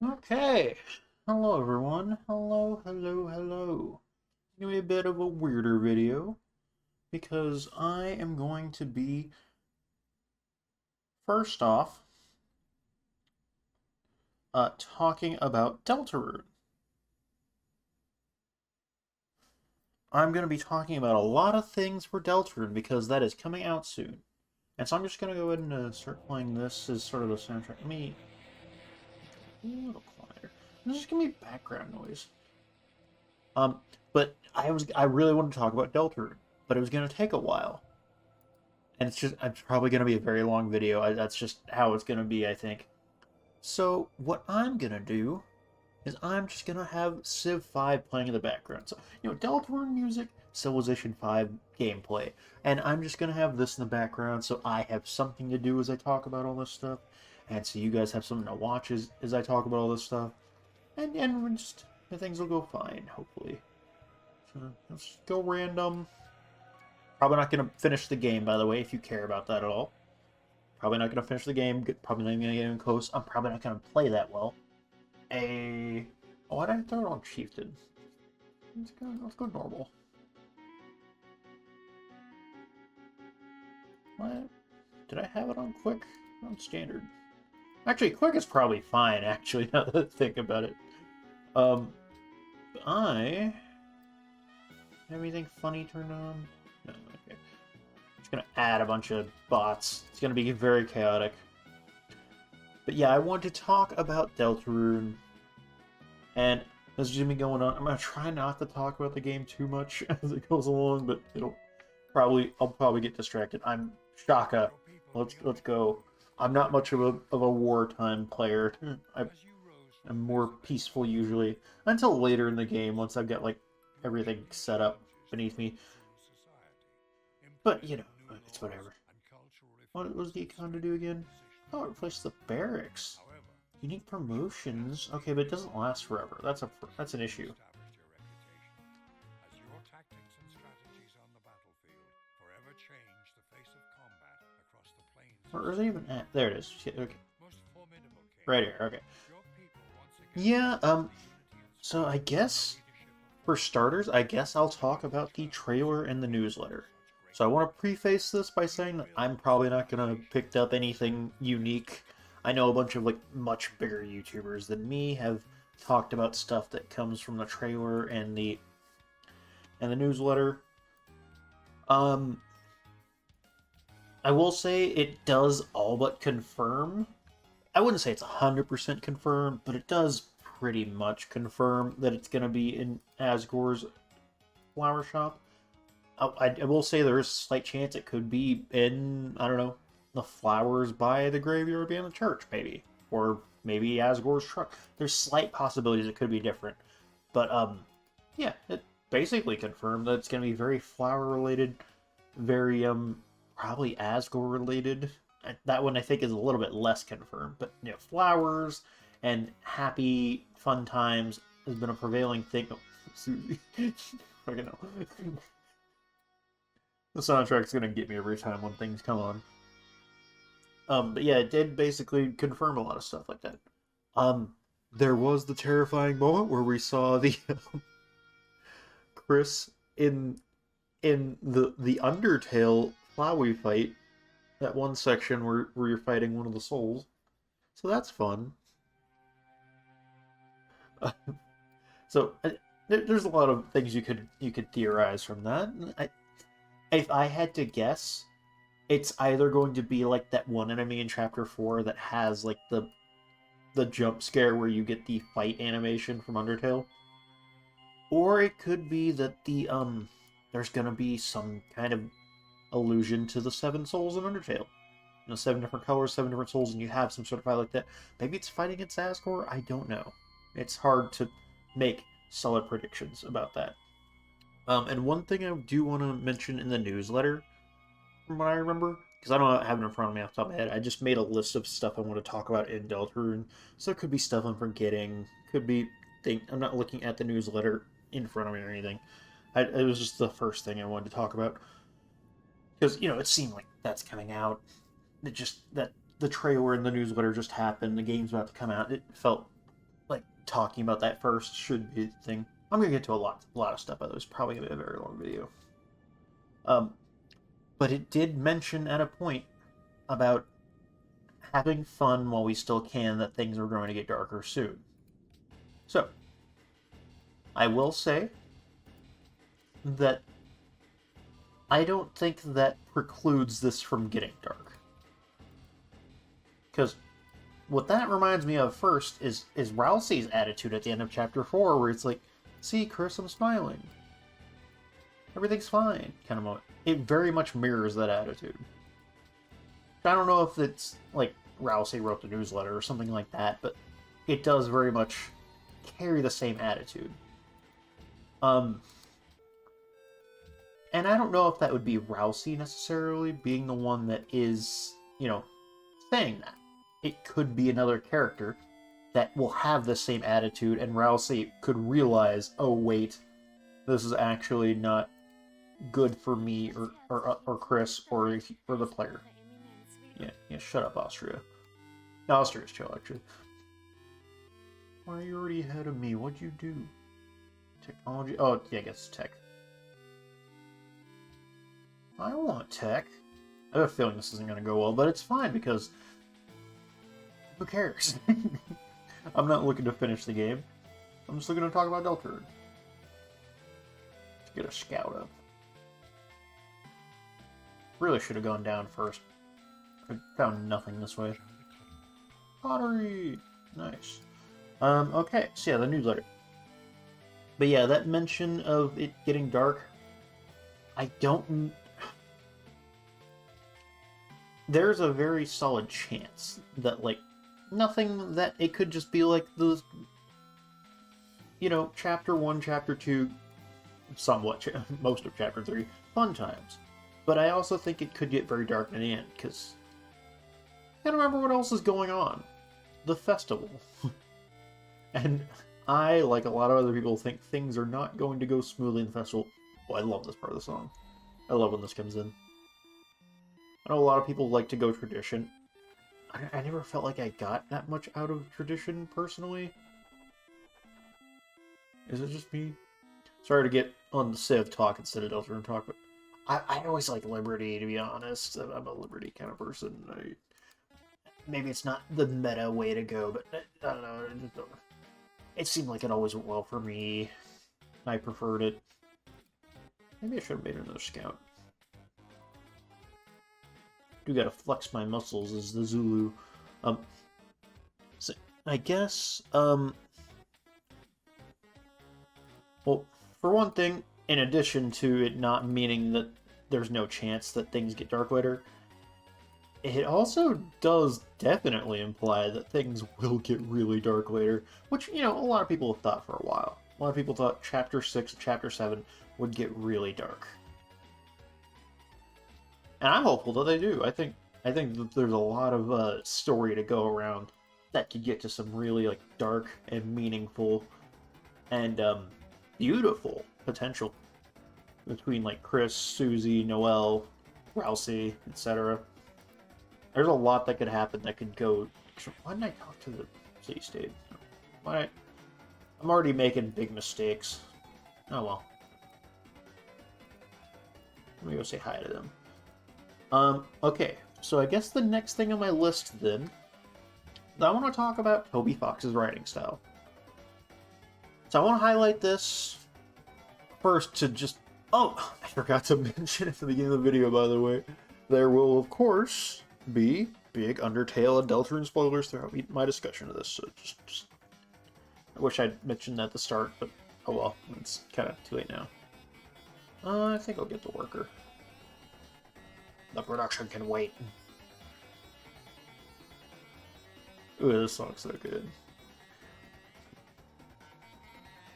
Okay. Hello, everyone. Hello, hello, hello. It's gonna be a bit of a weirder video because I am going to be, first off, talking about Deltarune. I'm going to be talking about a lot of things for Deltarune because that is coming out soon. And so I'm just going to go ahead and start playing this as sort of the soundtrack. Let me make it a little quieter. Just give me background noise. Um, but I really want to talk about Deltarune, but it was going to take a while. And it's probably going to be a very long video. That's just how it's going to be, I think. So what I'm going to do is I'm just going to have Civ 5 playing in the background. So, Deltarune music, Civilization 5 gameplay. And I'm just going to have this in the background so I have something to do as I talk about all this stuff. And so you guys have something to watch as I talk about all this stuff. And we're just, things will go fine, hopefully. So let's go random. Probably not going to finish the game, by the way, if you care about that at all. Probably not going to finish the game. Probably not even going to get even close. I'm probably not going to play that well. Why did I throw it on Chieftain? Let's go normal. What? Did I have it on quick? On standard. Actually, quick is probably fine, actually, now that I think about it. Um, I... Have anything funny turned on? No, okay. I'm just gonna add a bunch of bots. It's gonna be very chaotic. But yeah, I want to talk about Deltarune. And as Jimmy going on, I'm gonna try not to talk about the game too much as it goes along, but I'll probably get distracted. I'm Shaka. Let's go. I'm not much of a wartime player. I'm more peaceful usually until later in the game once I've got like everything set up beneath me. But it's whatever. What was the icon to do again? Oh, replace the barracks. Unique promotions. Okay, but it doesn't last forever. That's an issue. Where is it even at? There it is. Okay. Right here. Okay. Yeah, so I guess for starters, I guess I'll talk about the trailer and the newsletter. So I want to preface this by saying that I'm probably not going to pick up anything unique. I know a bunch of like much bigger YouTubers than me have talked about stuff that comes from the trailer and the newsletter. Um I will say it does all but confirm. I wouldn't say it's 100% confirmed, but it does pretty much confirm that it's going to be in Asgore's flower shop. I will say there is a slight chance it could be in, I don't know, the flowers by the graveyard behind the church, maybe. Or maybe Asgore's truck. There's slight possibilities it could be different. But, yeah, it basically confirmed that it's going to be very flower related, very, probably Asgore related. That one I think is a little bit less confirmed. But, flowers and happy, fun times has been a prevailing thing. Oh, Susie. Fucking hell. The soundtrack's gonna get me every time when things come on. But yeah, it did basically confirm a lot of stuff like that. There was the terrifying moment where we saw the Chris in the Undertale Flowey fight, that one section where you're fighting one of the souls. So that's fun. So there's a lot of things you could theorize from that. If I had to guess, it's either going to be like that one enemy in chapter 4 that has like the jump scare where you get the fight animation from Undertale, or it could be that there's gonna be some kind of allusion to the seven souls in Undertale. Seven different colors, seven different souls, and you have some sort of fight like that. Maybe it's fighting against Asgore. I don't know. It's hard to make solid predictions about that. And one thing I do want to mention in the newsletter, from what I remember, because I don't have it in front of me off the top of my head, I just made a list of stuff I want to talk about in Deltarune. So it could be stuff I'm forgetting, could be I'm not looking at the newsletter in front of me or anything. It was just the first thing I wanted to talk about because it seemed like that's coming out. It just that the trailer and the newsletter just happened. The game's about to come out. It felt talking about that first should be the thing. I'm gonna get to a lot of stuff, by the way. It's probably gonna be a very long video. But it did mention at a point about having fun while we still can, that things are going to get darker soon. So, I will say that I don't think that precludes this from getting dark. Because what that reminds me of first is Rousey's attitude at the end of Chapter 4, where it's like, see, Chris, I'm smiling. Everything's fine, kind of moment. It very much mirrors that attitude. I don't know if it's, like, Rousey wrote the newsletter or something like that, but it does very much carry the same attitude. And I don't know if that would be Rousey necessarily, being the one that is, you know, saying that. It could be another character that will have the same attitude, and Rousey could realize, oh wait, this is actually not good for me or Chris or the player. Yeah, shut up, Austria. No, Austria's chill, actually. Why are you already ahead of me? What'd you do? Technology? Oh, yeah, I guess tech. I want tech. I have a feeling this isn't going to go well, but it's fine because who cares? I'm not looking to finish the game. I'm just looking to talk about Deltarune. Let's get a scout up. Really should have gone down first. I found nothing this way. Pottery! Nice. Okay, so yeah, the newsletter. But yeah, that mention of it getting dark, I don't... There's a very solid chance that, like, nothing that it could just be like those, you know, Chapter 1, Chapter 2, somewhat, most of Chapter 3, fun times. But I also think it could get very dark in the end, because I don't remember what else is going on. The festival. And I, like a lot of other people, think things are not going to go smoothly in the festival. Oh, I love this part of the song. I love when this comes in. I know a lot of people like to go tradition. I never felt like I got that much out of tradition, personally. Is it just me? Sorry to get on the Civ talk instead of Deltarune talk, but I always like Liberty, to be honest. I'm a Liberty kind of person. Maybe it's not the meta way to go, but I don't know. It seemed like it always went well for me. I preferred it. Maybe I should have made another scout. Do gotta flex my muscles as the Zulu. So I guess, well, for one thing, in addition to it not meaning that there's no chance that things get dark later, it also does definitely imply that things will get really dark later, which, you know, a lot of people have thought for a while. A lot of people thought Chapter 6 and Chapter 7 would get really dark. And I'm hopeful that they do. I think that there's a lot of story to go around that could get to some really, like, dark and meaningful and beautiful potential between, like, Chris, Susie, Noelle, Rousey, etc. There's a lot that could happen that could go... Why didn't I talk to the city state? Why? I'm already making big mistakes. Oh well. Let me go say hi to them. Okay, so I guess the next thing on my list, then, I want to talk about Toby Fox's writing style. So I want to highlight this first to just... Oh, I forgot to mention at the beginning of the video, by the way. There will, of course, be big Undertale and Deltarune spoilers throughout my discussion of this, so just... I wish I'd mentioned that at the start, but oh well, it's kind of too late now. I think I'll get the worker. The production can wait. Ooh, this song's so good.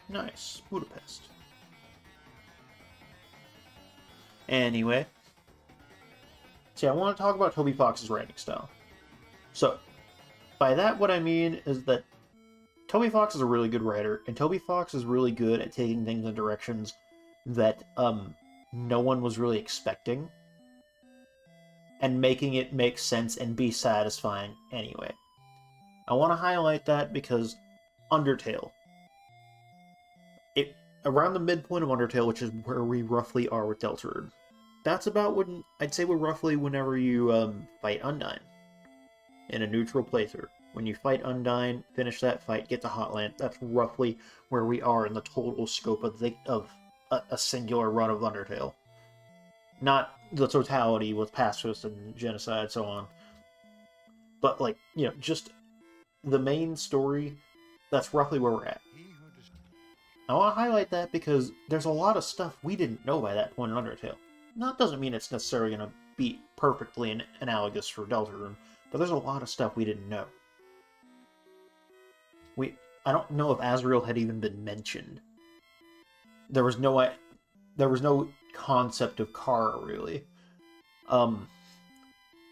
Nice. Budapest. Anyway. See, I want to talk about Toby Fox's writing style. So, by that what I mean is that Toby Fox is a really good writer, and Toby Fox is really good at taking things in directions that no one was really expecting, and making it make sense and be satisfying anyway. I want to highlight that because Undertale. Around the midpoint of Undertale, which is where we roughly are with Deltarune. That's about when, I'd say we're roughly whenever you fight Undyne. In a neutral playthrough. When you fight Undyne, finish that fight, get to Hotland, that's roughly where we are in the total scope of a singular run of Undertale. Not the totality with Pacifist and Genocide, so on. But, like, you know, just the main story, that's roughly where we're at. I want to highlight that because there's a lot of stuff we didn't know by that point in Undertale. That doesn't mean it's necessarily going to be perfectly analogous for Deltarune, but there's a lot of stuff we didn't know. I don't know if Azrael had even been mentioned. There was no concept of Kara, really.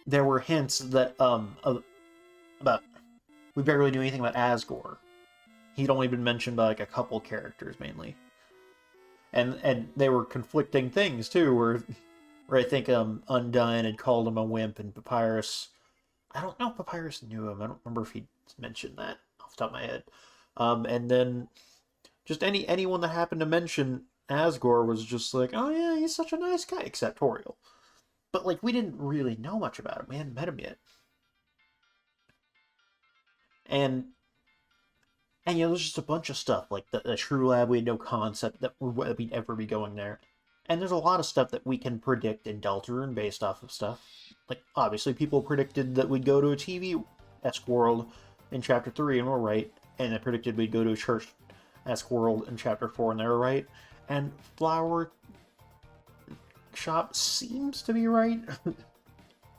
There were hints that about we barely knew anything about Asgore. He'd only been mentioned by like a couple characters mainly, and they were conflicting things too. Where I think Undyne had called him a wimp, and Papyrus. I don't know if Papyrus knew him. I don't remember if he mentioned that off the top of my head. And then just anyone that happened to mention Asgore was just like, oh yeah, he's such a nice guy, except Toriel. But like we didn't really know much about him. We hadn't met him yet. And you know, there's just a bunch of stuff, like the True Lab, we had no concept that we'd ever be going there. And there's a lot of stuff that we can predict in Deltarune based off of stuff. Like, obviously, people predicted that we'd go to a TV-esque world in Chapter 3, and we're right. And they predicted we'd go to a church-esque world in Chapter 4, and they were right. And Flower Shop seems to be right.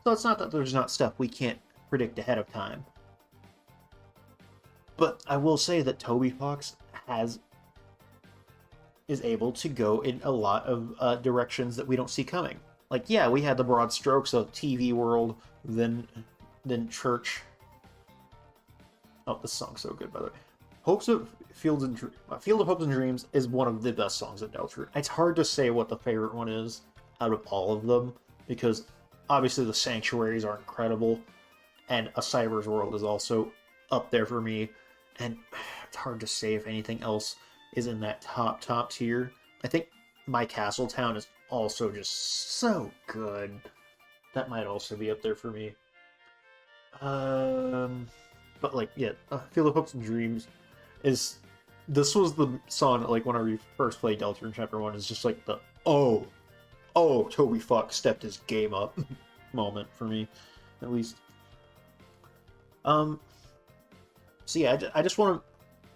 So it's not that there's not stuff we can't predict ahead of time. But I will say that Toby Fox is able to go in a lot of directions that we don't see coming. Like, yeah, we had the broad strokes of TV world, then church. Oh, this song's so good, by the way. Field of Hopes and Dreams is one of the best songs in Deltarune. It's hard to say what the favorite one is out of all of them, because obviously the Sanctuaries are incredible, and A Cyber's World is also up there for me. And it's hard to say if anything else is in that top tier. I think My Castle Town is also just so good. That might also be up there for me. But like, yeah, Field of Hopes and Dreams is... This was the song that, like, whenever you first played Deltarune Chapter 1, is just like the, oh, Toby Fox stepped his game up moment for me, at least. So yeah, I just want to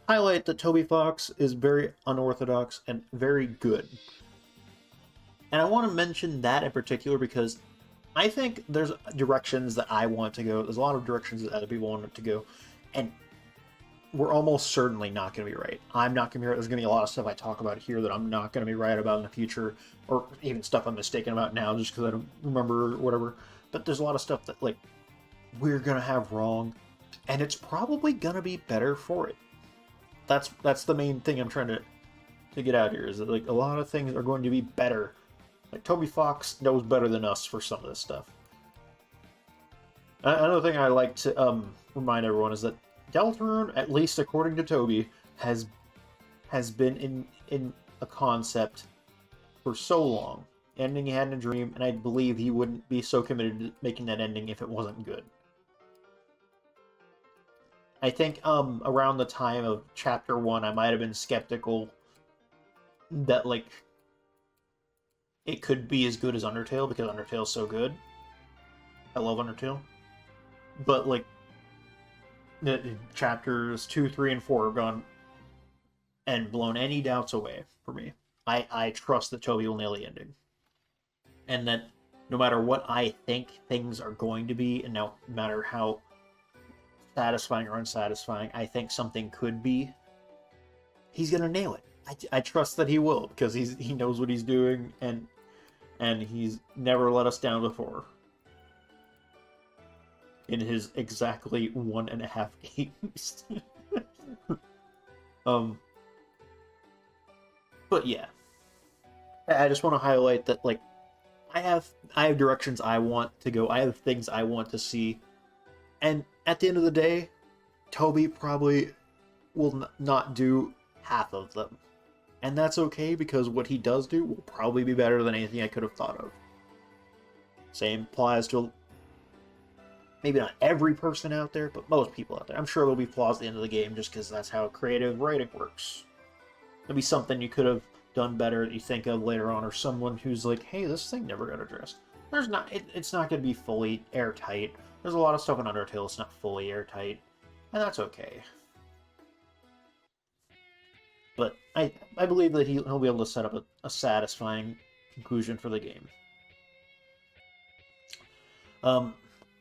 highlight that Toby Fox is very unorthodox and very good. And I want to mention that in particular because I think there's directions that I want to go. There's a lot of directions that other people want it to go. And we're almost certainly not going to be right. I'm not going to be right. There's going to be a lot of stuff I talk about here that I'm not going to be right about in the future. Or even stuff I'm mistaken about now just because I don't remember or whatever. But there's a lot of stuff that, like, we're going to have wrong. And it's probably going to be better for it. That's the main thing I'm trying to get out here. Is that, like, a lot of things are going to be better. Like, Toby Fox knows better than us for some of this stuff. Another thing I like to remind everyone is that Deltarune, at least according to Toby, has been in a concept for so long. Ending he had in a dream, and I believe he wouldn't be so committed to making that ending if it wasn't good. I think around the time of Chapter 1, I might have been skeptical that, like, it could be as good as Undertale, because Undertale's so good. I love Undertale. But, like, chapters 2, 3, and 4 have gone and blown any doubts away for me. I trust that Toby will nail the ending. And that no matter what I think things are going to be, and no matter how satisfying or unsatisfying I think something could be, he's gonna nail it. I trust that he will, because he knows what he's doing, and he's never let us down before. In his exactly 1.5 games. But yeah. I just want to highlight that, like, I have directions I want to go. I have things I want to see. And at the end of the day, Toby probably will not do half of them. And that's okay, because what he does do will probably be better than anything I could have thought of. Same applies to maybe not every person out there, but most people out there. I'm sure there'll be flaws at the end of the game, just because that's how creative writing works. There'll be something you could have done better that you think of later on, or someone who's like, hey, this thing never got addressed. It's not going to be fully airtight. There's a lot of stuff in Undertale that's not fully airtight, and that's okay. But I believe that he'll be able to set up a satisfying conclusion for the game.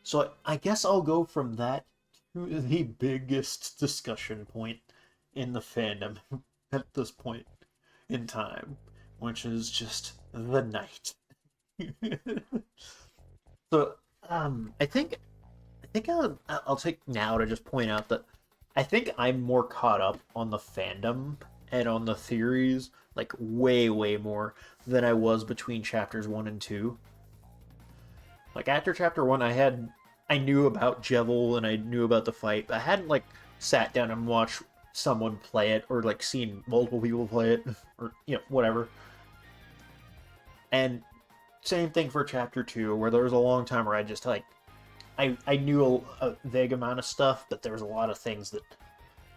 So I guess I'll go from that to the biggest discussion point in the fandom at this point in time, which is just the night. So, I think I'll take now to just point out that I think I'm more caught up on the fandom and on the theories, like way more than I was between chapters 1 and 2. Like after chapter 1, I knew about Jevil and I knew about the fight, but I hadn't like sat down and watched someone play it, or like seen multiple people play it, or whatever. And same thing for chapter 2, where there was a long time where I just like I knew a vague amount of stuff, but there was a lot of things that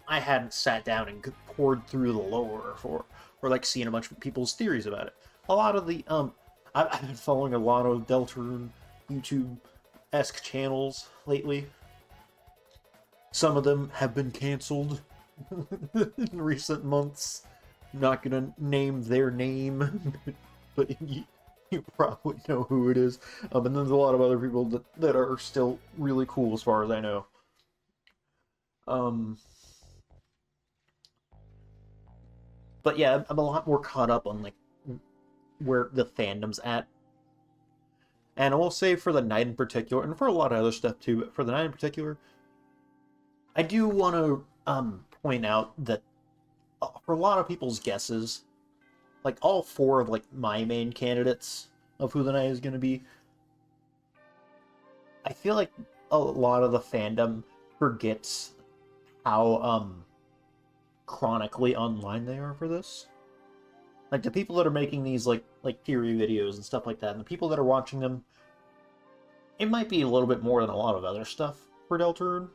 I hadn't sat down and poured through the lore for, or like seen a bunch of people's theories about it. A lot of the I've been following a lot of Deltarune YouTube-esque channels lately. Some of them have been canceled in recent months. I'm not gonna name their name, but you probably know who it is. And then there's a lot of other people that are still really cool, as far as I know. But yeah, I'm a lot more caught up on like where the fandom's at. And I will say for the night in particular, and for a lot of other stuff too, but for the night in particular, I do want to point out that for a lot of people's guesses, like all 4 of like my main candidates of who the night is going to be, I feel like a lot of the fandom forgets how chronically online they are for this. Like the people that are making these like theory videos and stuff like that, and the people that are watching them, it might be a little bit more than a lot of other stuff for Deltarune.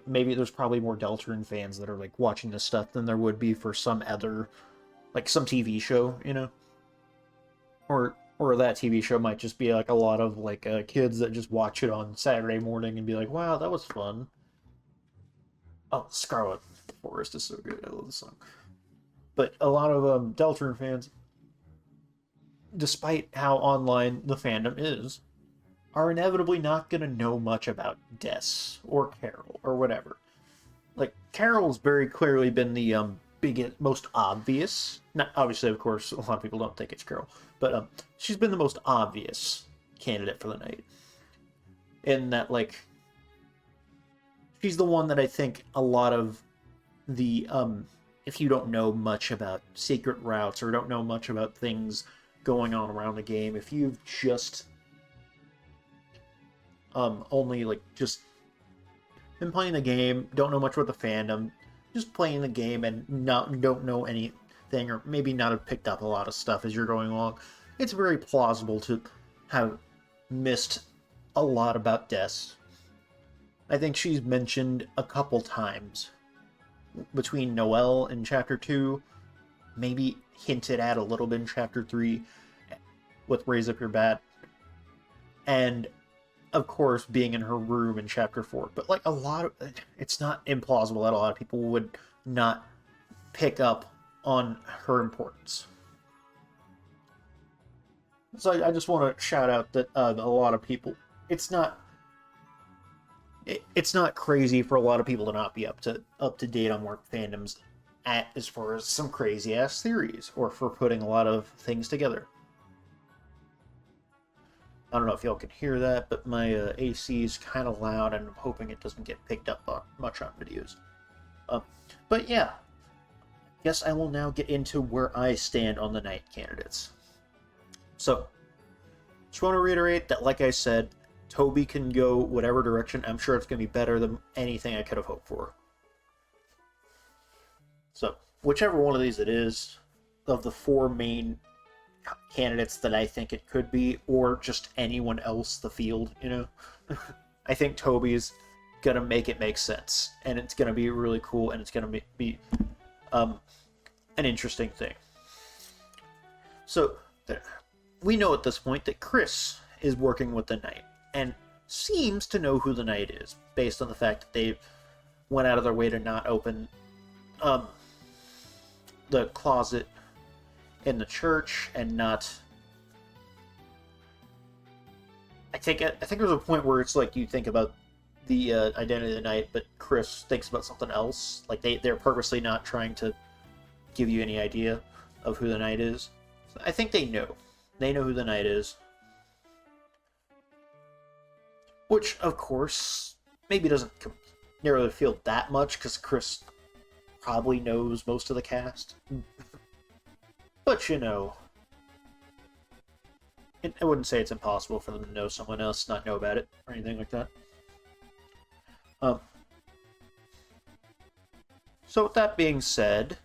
Maybe there's probably more Deltarune fans that are like watching this stuff than there would be for some other, like some TV show, or that TV show might just be like a lot of like kids that just watch it on Saturday morning and be like, wow, that was fun. Oh, Scarlet Forest is so good. I love the song. But a lot of Deltarune fans, despite how online the fandom is, are inevitably not going to know much about Des or Carol or whatever. Like, Carol's very clearly been the biggest, most obvious. Not obviously, of course, a lot of people don't think it's Carol, but she's been the most obvious candidate for the night. In that, like, she's the one that I think a lot of the if you don't know much about secret routes or don't know much about things going on around the game, if you've just only like just been playing the game, don't know much about the fandom, just playing the game and don't know anything, or maybe not have picked up a lot of stuff as you're going along, it's very plausible to have missed a lot about Des. I think she's mentioned a couple times between Noelle in Chapter 2, maybe hinted at a little bit in Chapter 3 with Raise Up Your Bat, and of course being in her room in Chapter 4. But like it's not implausible that a lot of people would not pick up on her importance. So I just want to shout out that a lot of people, it's not crazy for a lot of people to not be up to date on where fandom's at as far as some crazy ass theories, or for putting a lot of things together. I don't know if y'all can hear that, but my AC is kind of loud, and I'm hoping it doesn't get picked up much on videos. But yeah, guess I will now get into where I stand on the night candidates. So, just want to reiterate that, like I said, Toby can go whatever direction. I'm sure it's going to be better than anything I could have hoped for. So, whichever one of these it is, of the 4 main candidates that I think it could be, or just anyone else the field, you know, I think Toby's gonna make it make sense, and it's gonna be really cool, and it's gonna be an interesting thing. So, we know at this point that Chris is working with the Knight, and seems to know who the Knight is, based on the fact that they went out of their way to not open the closet in the church, and not... I think there's a point where it's like you think about the identity of the Knight, but Chris thinks about something else. Like they're purposely not trying to give you any idea of who the Knight is. So I think they know. They know who the Knight is. Which, of course, maybe doesn't narrow the field that much, because Chris probably knows most of the cast. But, you know, I wouldn't say it's impossible for them to know someone else, not know about it, or anything like that. So with that being said,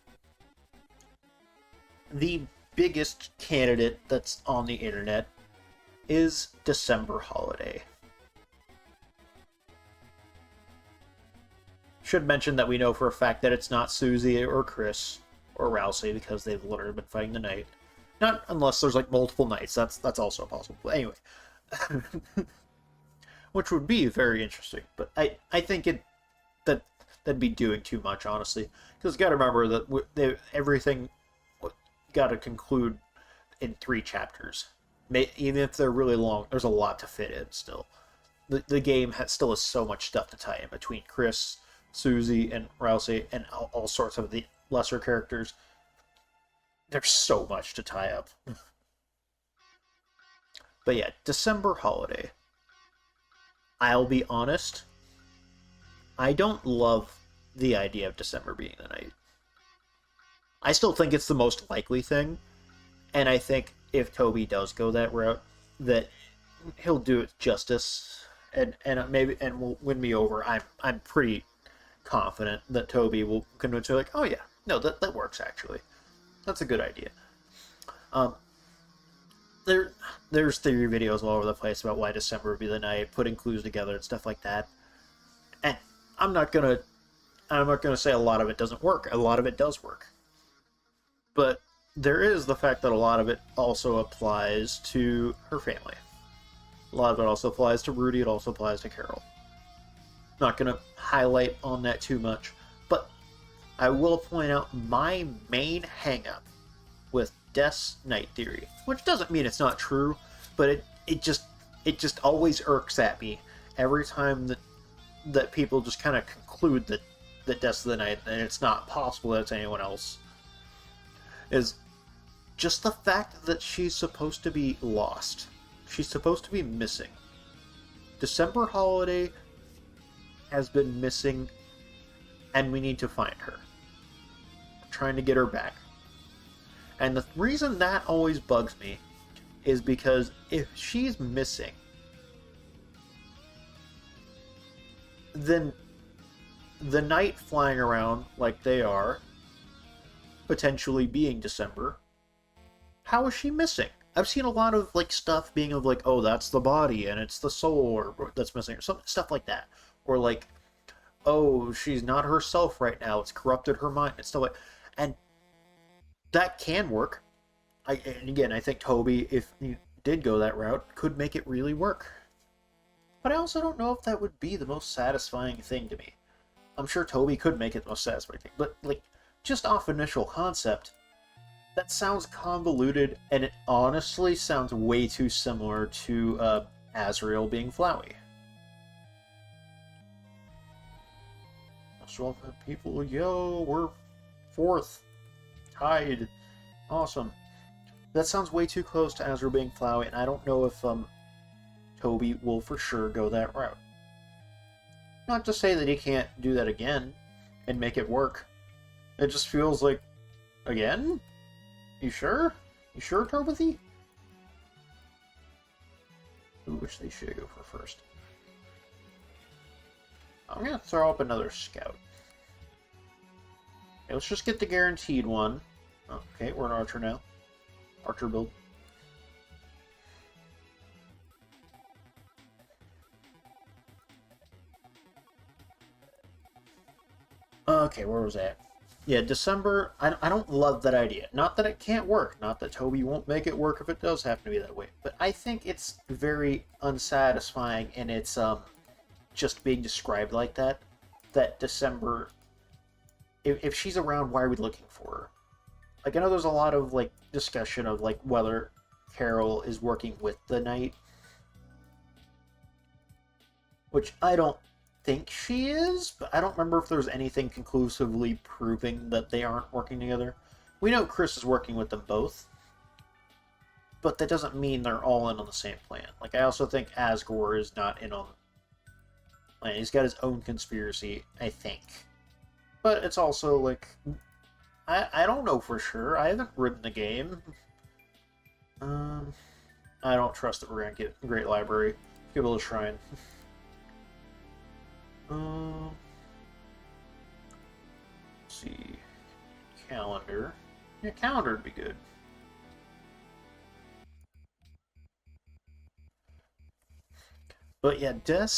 the biggest candidate that's on the internet is December Holiday. Should mention that we know for a fact that it's not Susie or Chris or Rousey, because they've literally been fighting the Knight. Not unless there's like multiple Knights. That's also possible. But anyway, which would be very interesting. But I think that'd be doing too much, honestly, because you got to remember that everything got to conclude in 3 chapters. Even if they're really long, there's a lot to fit in still. The game still has so much stuff to tie in between Chris, Susie, and Rousey, and all sorts of the lesser characters. There's so much to tie up. But yeah, December Holiday. I'll be honest, I don't love the idea of December being the Knight. I still think it's the most likely thing, and I think if Toby does go that route, that he'll do it justice, and will win me over. I'm pretty confident that Toby will convince her, like, oh yeah, no, that works actually. That's a good idea. There's theory videos all over the place about why December would be the Knight, putting clues together and stuff like that. And I'm not gonna say a lot of it doesn't work. A lot of it does work. But there is the fact that a lot of it also applies to her family. A lot of it also applies to Rudy. It also applies to Carol. Not gonna highlight on that too much, but I will point out my main hang-up with Death's Knight theory, which doesn't mean it's not true, but it just always irks at me every time that people just kind of conclude that Death's the Knight and it's not possible that it's anyone else, is just the fact that she's supposed to be lost. She's supposed to be missing. December Holiday has been missing, and we need to find her. We're trying to get her back. And the reason that always bugs me is because if she's missing, then the Knight flying around like they are, potentially being December, how is she missing? I've seen a lot of like stuff being of like, oh, that's the body and it's the soul that's missing, or some stuff like that. Or like, oh, she's not herself right now, it's corrupted her mind and stuff like, and that can work. And again, I think Toby, if he did go that route, could make it really work. But I also don't know if that would be the most satisfying thing to me. I'm sure Toby could make it the most satisfying thing, but like, just off initial concept, that sounds convoluted, and it honestly sounds way too similar to Azrael being Flowey. So people, yo, we're 4th. Tied. Awesome. That sounds way too close to Azrael being Flowey, and I don't know if Toby will for sure go that route. Not to say that he can't do that again and make it work. It just feels like, again? You sure? You sure, Tobithy? Which they should go for first. I'm gonna throw up another scout. Okay, let's just get the guaranteed one. Okay, we're an archer now. Archer build. Okay, where was that? Yeah, December, I don't love that idea. Not that it can't work, not that Toby won't make it work if it does happen to be that way, but I think it's very unsatisfying and it's just being described like that. That December, if she's around, why are we looking for her? Like, I know there's a lot of, like, discussion of, like, whether Carol is working with the Knight, which I don't think she is, but I don't remember if there's anything conclusively proving that they aren't working together. We know Chris is working with them both, but that doesn't mean they're all in on the same plan. Like, I also think Asgore is not in on the plan. He's got his own conspiracy, I think. But it's also, like, I don't know for sure. I haven't ridden the game. I don't trust that we're going to get a great library. Give it a little shrine. Let's see. Calendar. Yeah, calendar would be good. But yeah, Des,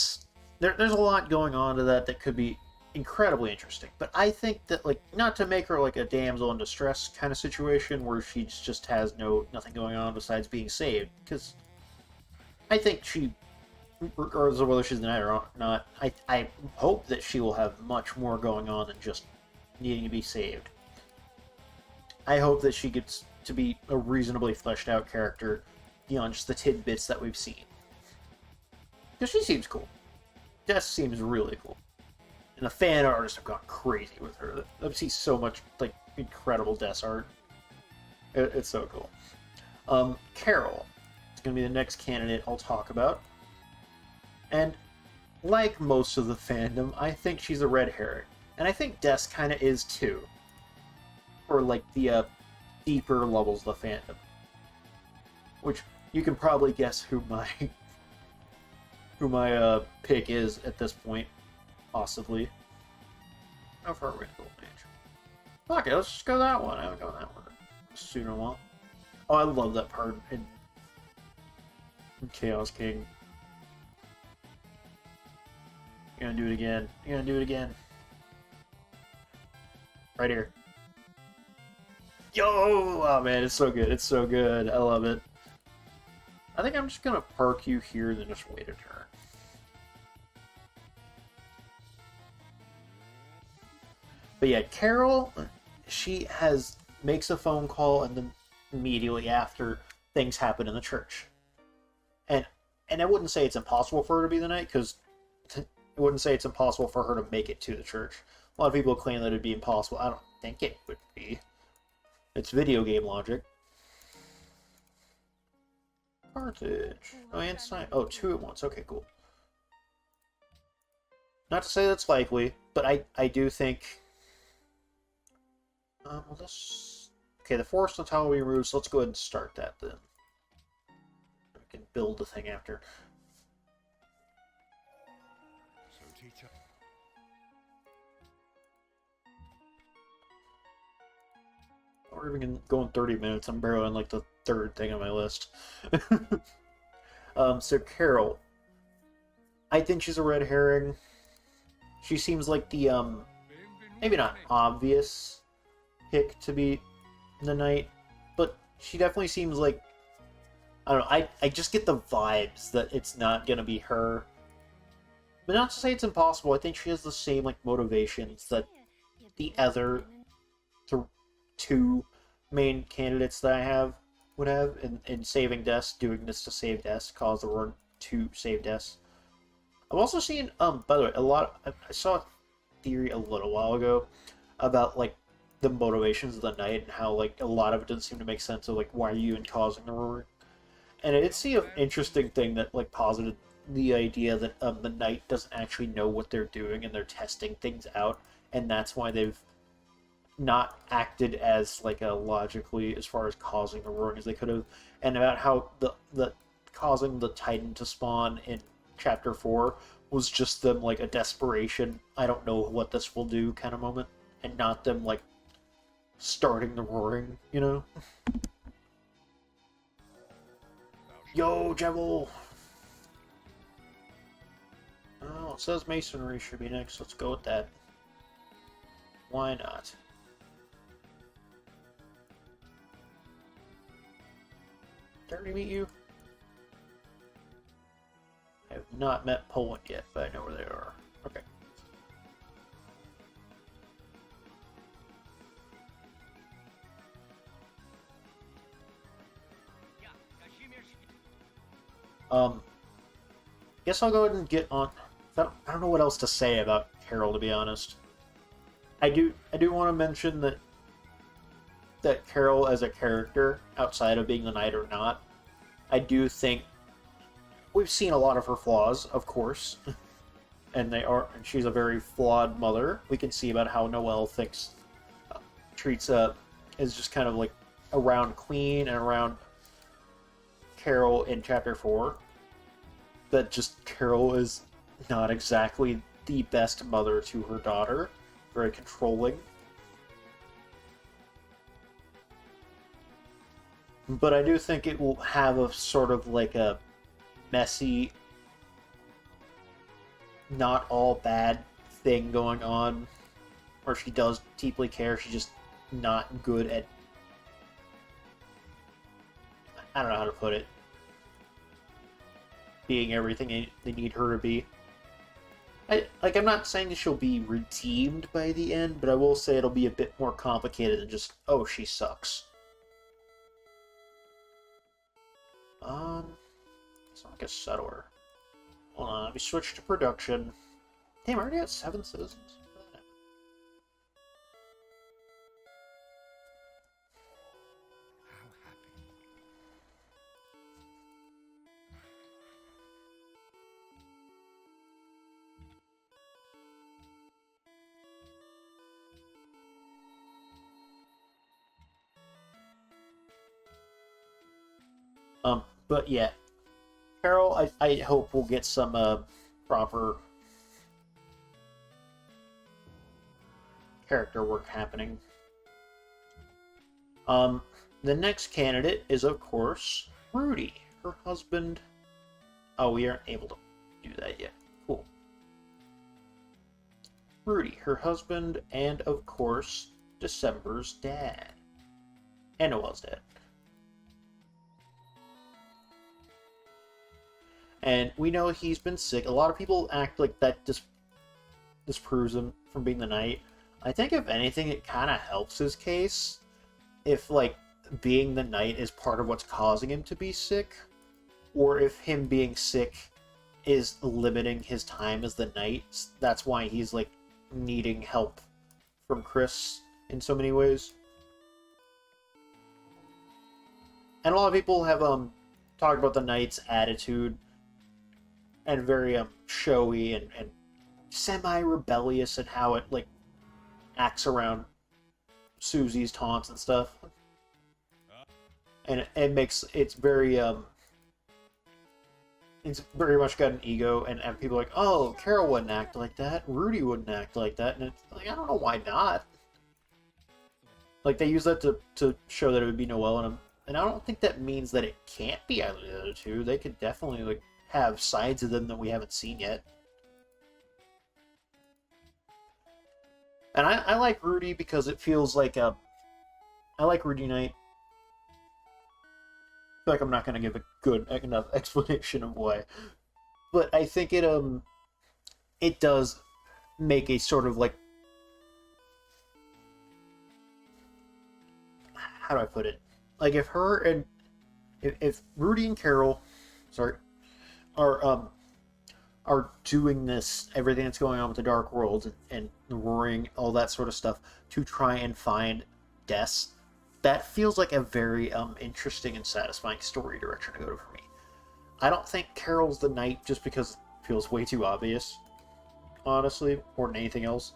there's a lot going on to that could be incredibly interesting. But I think that, like, not to make her like a damsel in distress kind of situation where she just has nothing going on besides being saved, because I think she, regardless of whether she's the Knight or not, I hope that she will have much more going on than just needing to be saved. I hope that she gets to be a reasonably fleshed out character beyond just the tidbits that we've seen. Because she seems cool. Des seems really cool. And the fan artists have gone crazy with her. I've seen so much, like, incredible Des art. It's so cool. Carol is going to be the next candidate I'll talk about. And like most of the fandom, I think she's a red herring. And I think Des kind of is too. For, like, the deeper levels of the fandom. Which, you can probably guess who my pick is at this point. Possibly. How far are we to Golden Age? Okay, let's just go that one. I haven't gone that one soon in a while. Oh, I love that part in Chaos King. You're gonna do it again. You're gonna do it again. Right here. Yo! Oh man, it's so good. It's so good. I love it. I think I'm just gonna park you here and then just wait a turn. But yeah, Carol, she makes a phone call and then immediately after things happen in the church. And I wouldn't say it's impossible for her to be the Knight, because I wouldn't say it's impossible for her to make it to the church. A lot of people claim that it'd be impossible. I don't think it would be. It's video game logic. Carthage. Oh, and sign. Oh, 2 at once. Okay, cool. Not to say that's likely, but I do think... well, this... Okay, the forest on top will be removed, so let's go ahead and start that then. We can build the thing after. So, teacher. We're even going 30 minutes. I'm barely on like the 3rd thing on my list. So Carol. I think she's a red herring. She seems like the, maybe not obvious pick to be the Knight, but she definitely seems like, I don't know, I just get the vibes that it's not gonna be her. But not to say it's impossible, I think she has the same, like, motivations that the other two main candidates that I would have in saving Des, doing this to save Des, cause the word to save Des. I've also seen, by the way, I saw a theory a little while ago about, like, the motivations of the Knight and how, like, a lot of it doesn't seem to make sense of, like, why are you even causing the roar? And I did see an interesting thing that, like, posited the idea that the Knight doesn't actually know what they're doing and they're testing things out, and that's why they've not acted as, like, a logically as far as causing the roaring as they could have, and about how the causing the Titan to spawn in Chapter 4 was just them, like, a desperation, I don't know what this will do kind of moment, and not them, like, starting the roaring, you know? Yo, Jevil! Oh, it says masonry should be next. Let's go with that. Why not? Dare to meet you? I have not met Poland yet, but I know where they are. Okay. Guess I'll go ahead and get on. I don't know what else to say about Carol, to be honest. I do want to mention that Carol as a character, outside of being the knight or not, I do think we've seen a lot of her flaws, of course, and she's a very flawed mother. We can see about how Noelle treats is just kind of like around Queen and around Carol in Chapter 4. That just Carol is not exactly the best mother to her daughter. Very controlling. But I do think it will have a sort of like a messy, not all bad thing going on, where she does deeply care, she's just not good at... I don't know how to put it. Being everything they need her to be. I'm not saying that she'll be redeemed by the end, but I will say it'll be a bit more complicated than just, oh, she sucks. It's not like a settler. Hold on, let me switch to production. Damn, I already got 7 citizens. But yeah, Carol, I hope we'll get some proper character work happening. The next candidate is, of course, Rudy, her husband. Oh, we aren't able to do that yet. Cool. Rudy, her husband, and of course, December's dad. And Noelle's dad. And we know he's been sick. A lot of people act like that disproves him from being the knight. I think, if anything, it kind of helps his case. If, like, being the knight is part of what's causing him to be sick. Or if him being sick is limiting his time as the knight. That's why he's, like, needing help from Chris in so many ways. And a lot of people have talked about the knight's attitude. And very showy and semi-rebellious in how it, like, acts around Susie's taunts and stuff. And it's very much got an ego, and people are like, oh, Carol wouldn't act like that, Rudy wouldn't act like that, and it's like, I don't know why not. Like, they use that to show that it would be Noelle, and I don't think that means that it can't be either of the other two. They could definitely, like, have sides of them that we haven't seen yet. And I like Rudy because it feels like I like Rudy Knight. I feel like I'm not going to give a good enough explanation of why. But I think it does make a sort of, like... How do I put it? Like, if Rudy and Carol... Sorry... are doing this, everything that's going on with the Dark World and the Roaring, all that sort of stuff, to try and find Des, that feels like a very interesting and satisfying story direction to go to for me. I don't think Carol's the knight just because it feels way too obvious, honestly, more than anything else.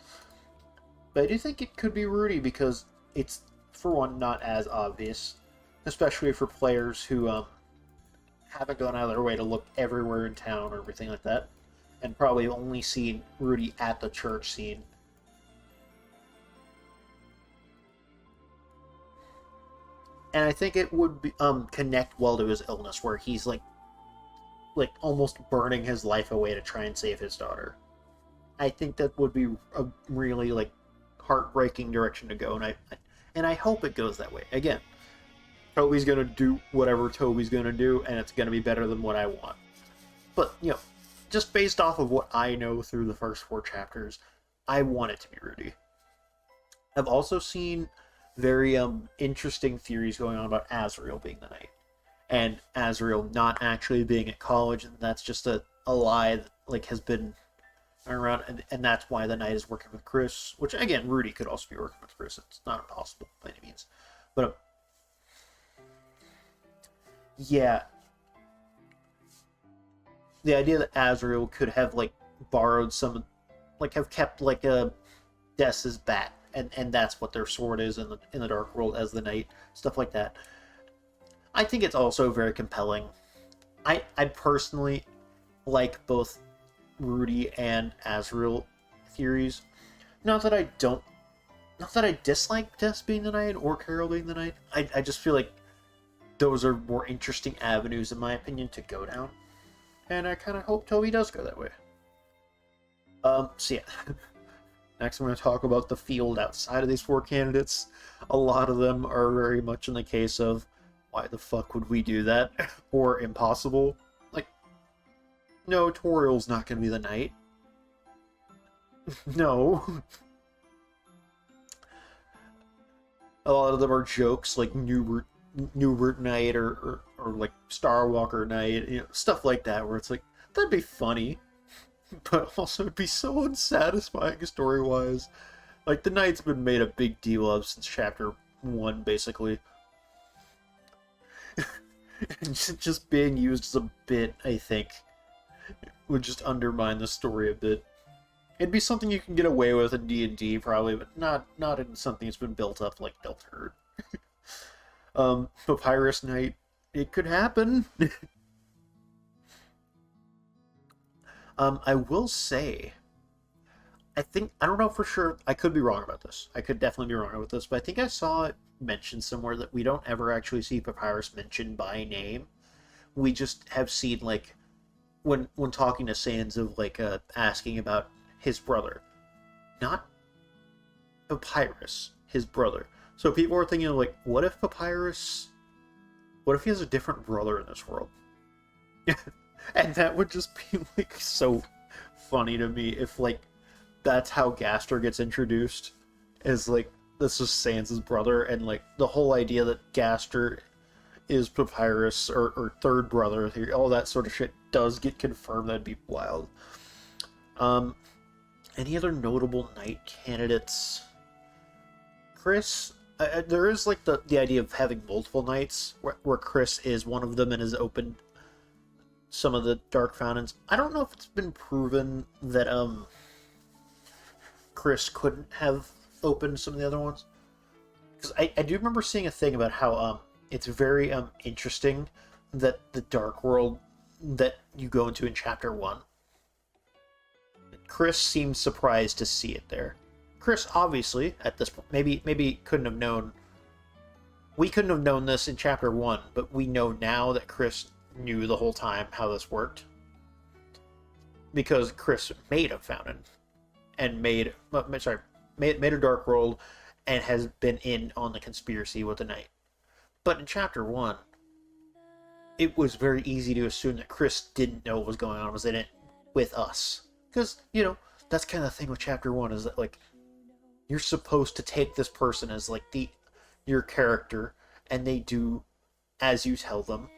But I do think it could be Rudy because it's, for one, not as obvious, especially for players who haven't gone out of their way to look everywhere in town or everything like that, and probably only seen Rudy at the church scene. and I think it would be, connect well to his illness, where he's like almost burning his life away to try and save his daughter. I think that would be a really like heartbreaking direction to go, and I hope it goes that way. Again, Toby's gonna do whatever Toby's gonna do, and it's gonna be better than what I want. But just based off of what I know through the first 4 chapters, I want it to be Rudy. I've also seen very interesting theories going on about Azrael being the knight, and Azrael not actually being at college, and that's just a lie that like has been around, and that's why the knight is working with Chris. Which again, Rudy could also be working with Chris. It's not impossible by any means, but yeah, the idea that Azrael could have like borrowed some, like have kept like a Dess's bat, and that's what their sword is in the Dark World as the knight, stuff like that. I think it's also very compelling. I personally like both Rudy and Azrael theories. Not that I dislike Dess being the knight or Carol being the knight. I just feel like those are more interesting avenues, in my opinion, to go down. And I kind of hope Toby does go that way. So yeah. Next I'm going to talk about the field outside of these 4 candidates. A lot of them are very much in the case of, why the fuck would we do that? Or impossible. Like, no, Toriel's not going to be the knight. No. A lot of them are jokes, like Newbert Knight or like Starwalker Knight, stuff like that, where it's like, that'd be funny, but also it'd be so unsatisfying story-wise. Like, the Knight's been made a big deal of since chapter 1, basically. And just being used as a bit, I think, would just undermine the story a bit. It'd be something you can get away with in D&D, probably, but not in something that's been built up like Deltarune. Papyrus Knight, it could happen. I will say, I don't know for sure, I could be wrong about this. I could definitely be wrong about this, but I think I saw it mentioned somewhere that we don't ever actually see Papyrus mentioned by name. We just have seen, like, when talking to Sans of, like, asking about his brother. Not Papyrus, his brother. So people are thinking, like, what if he has a different brother in this world? And that would just be, like, so funny to me if, like, that's how Gaster gets introduced, is, like, this is Sans' brother, and, like, the whole idea that Gaster is Papyrus, or third brother, all that sort of shit does get confirmed. That'd be wild. Any other notable knight candidates? Chris, there is, like, the idea of having multiple knights, where Chris is one of them and has opened some of the Dark Fountains. I don't know if it's been proven that, Chris couldn't have opened some of the other ones. Because I do remember seeing a thing about how, it's very, interesting that the Dark World that you go into in Chapter 1, Chris seems surprised to see it there. Chris, obviously, at this point, maybe couldn't have known. We couldn't have known this in Chapter 1, but we know now that Chris knew the whole time how this worked. Because Chris made a fountain. And made a Dark World, and has been in on the conspiracy with the Knight. But in Chapter 1, it was very easy to assume that Chris didn't know what was going on, was in it with us. Because, that's kind of the thing with Chapter 1, is that, like, you're supposed to take this person as, like, your character, and they do as you tell them.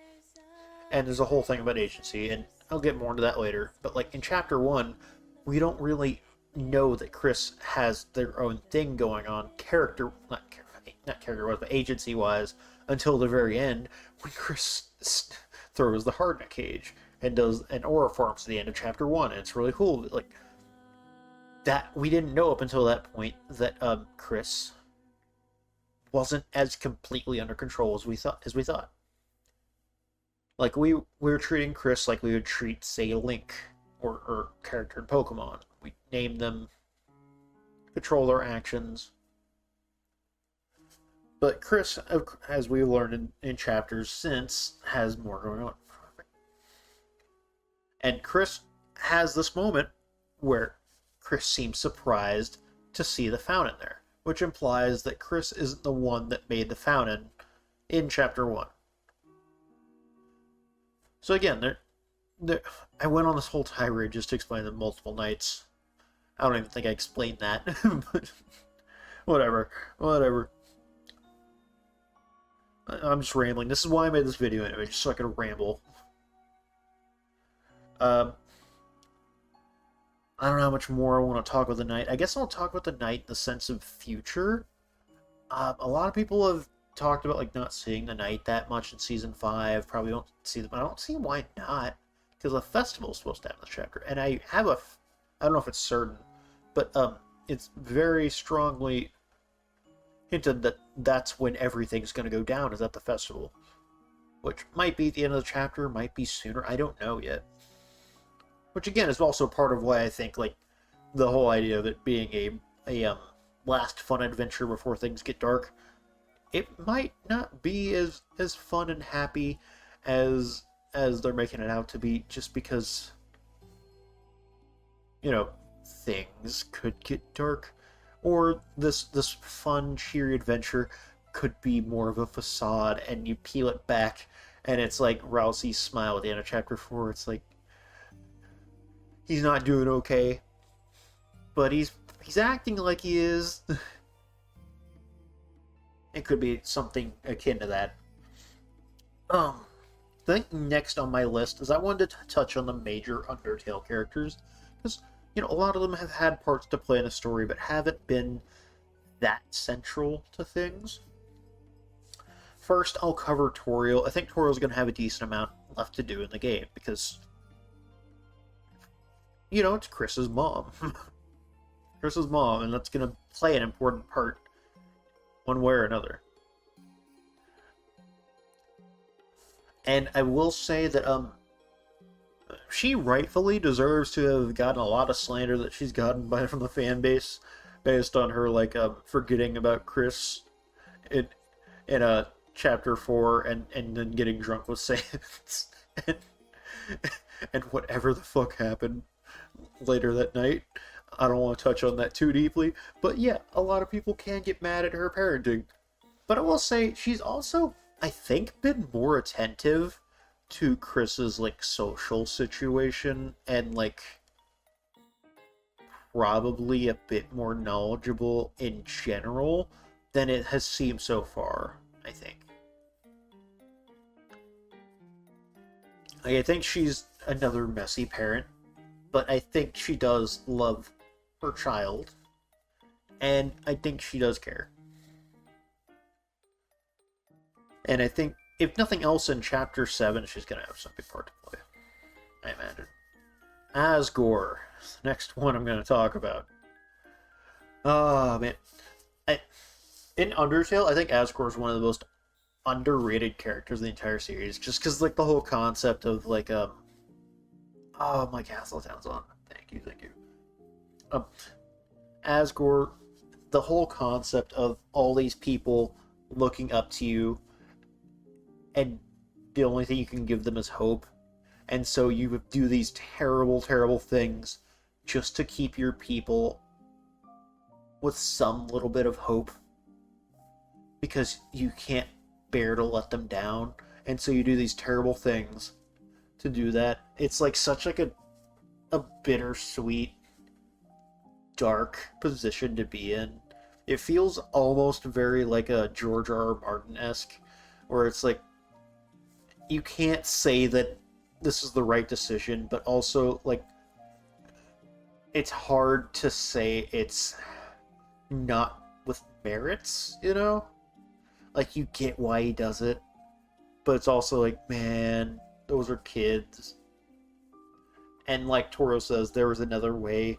And there's a whole thing about agency, and I'll get more into that later. But, like, in Chapter 1, we don't really know that Chris has their own thing going on, not character-wise, but agency-wise, until the very end, when Chris throws the heart in a cage and does an aura forms at the end of Chapter 1, and it's really cool. Like, that, we didn't know up until that point that Chris wasn't as completely under control as we thought. Like, we were treating Chris like we would treat, say, Link, or character in Pokemon. We name them, control their actions. But Chris, as we learned in chapters since, has more going on. And Chris has this moment where Chris seems surprised to see the fountain there, which implies that Chris isn't the one that made the fountain in chapter 1. So again, I went on this whole tirade just to explain the multiple nights. I don't even think I explained that, but whatever. I'm just rambling. This is why I made this video anyway, just so I could ramble. I don't know how much more I want to talk about the night. I guess I'll talk about the night in the sense of future. A lot of people have talked about like not seeing the night that much in season 5. Probably don't see them. I don't see why not, because the festival is supposed to have this chapter, and I don't know if it's certain, but it's very strongly hinted that that's when everything's going to go down, is at the festival, which might be at the end of the chapter, might be sooner. I don't know yet. Which again is also part of why I think like the whole idea of it being a last fun adventure before things get dark, it might not be as fun and happy as they're making it out to be, just because, you know, things could get dark, or this fun cheery adventure could be more of a facade, and you peel it back and it's like Rousey's smile at the end of chapter 4. It's like he's not doing okay, but he's acting like he is. It could be something akin to that. I think next on my list is I wanted to touch on the major Undertale characters, because, you know, a lot of them have had parts to play in the story, but haven't been that central to things. First, I'll cover Toriel. I think Toriel's going to have a decent amount left to do in the game, because, you know, it's Chris's mom. Chris's mom, and that's going to play an important part one way or another. And I will say that she rightfully deserves to have gotten a lot of slander that she's gotten from the fan base, based on her like forgetting about Chris in chapter 4 and then getting drunk with Sans and whatever the fuck happened later that night. I don't want to touch on that too deeply, but yeah, a lot of people can get mad at her parenting. But I will say, she's also, I think, been more attentive to Chris's, like, social situation, and, like, probably a bit more knowledgeable in general than it has seemed so far, I think. Like, I think she's another messy parent, but I think she does love her child, and I think she does care. And I think, if nothing else, in chapter 7, she's going to have some big part to play, I imagine. Asgore, the next one I'm going to talk about. Oh, man. In Undertale, I think Asgore is one of the most underrated characters in the entire series, just because, like, the whole concept of, like, oh, my castle sounds on. Thank you. Asgore, the whole concept of all these people looking up to you, and the only thing you can give them is hope, and so you do these terrible, terrible things just to keep your people with some little bit of hope, because you can't bear to let them down, and so you do these terrible things to do that. It's like such like a bittersweet, dark position to be in. It feels almost very like a George R.R. Martin-esque, where it's like, you can't say that this is the right decision, but also, like, it's hard to say it's not with merits, you know? Like, you get why he does it, but it's also like, man, those are kids. And like Toro says, there was another way.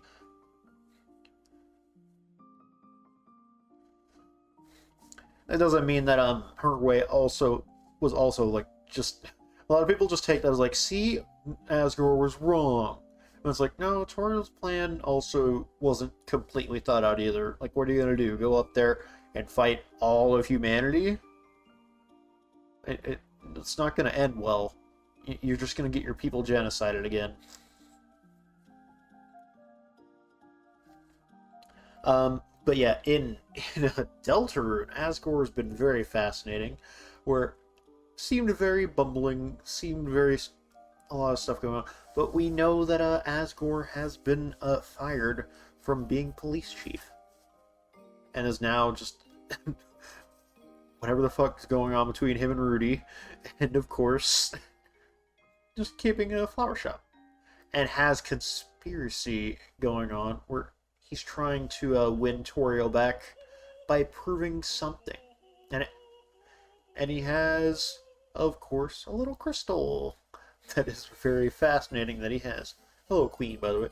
That doesn't mean that her way was also like, just a lot of people just take that as like, see, Asgore was wrong. And it's like, no, Toriel's plan also wasn't completely thought out either. Like, what are you gonna do? Go up there and fight all of humanity, it's not going to end well. You're just going to get your people genocided again. But yeah, in Deltarune, Asgore has been very fascinating, where seemed very bumbling, seemed very a lot of stuff going on. But we know that Asgore has been fired from being police chief, and is now just whatever the fuck is going on between him and Rudy, and of course, just keeping a flower shop, and has conspiracy going on where he's trying to win Toriel back by proving something, and he has, of course, a little crystal that is very fascinating that he has. Hello, Queen, by the way.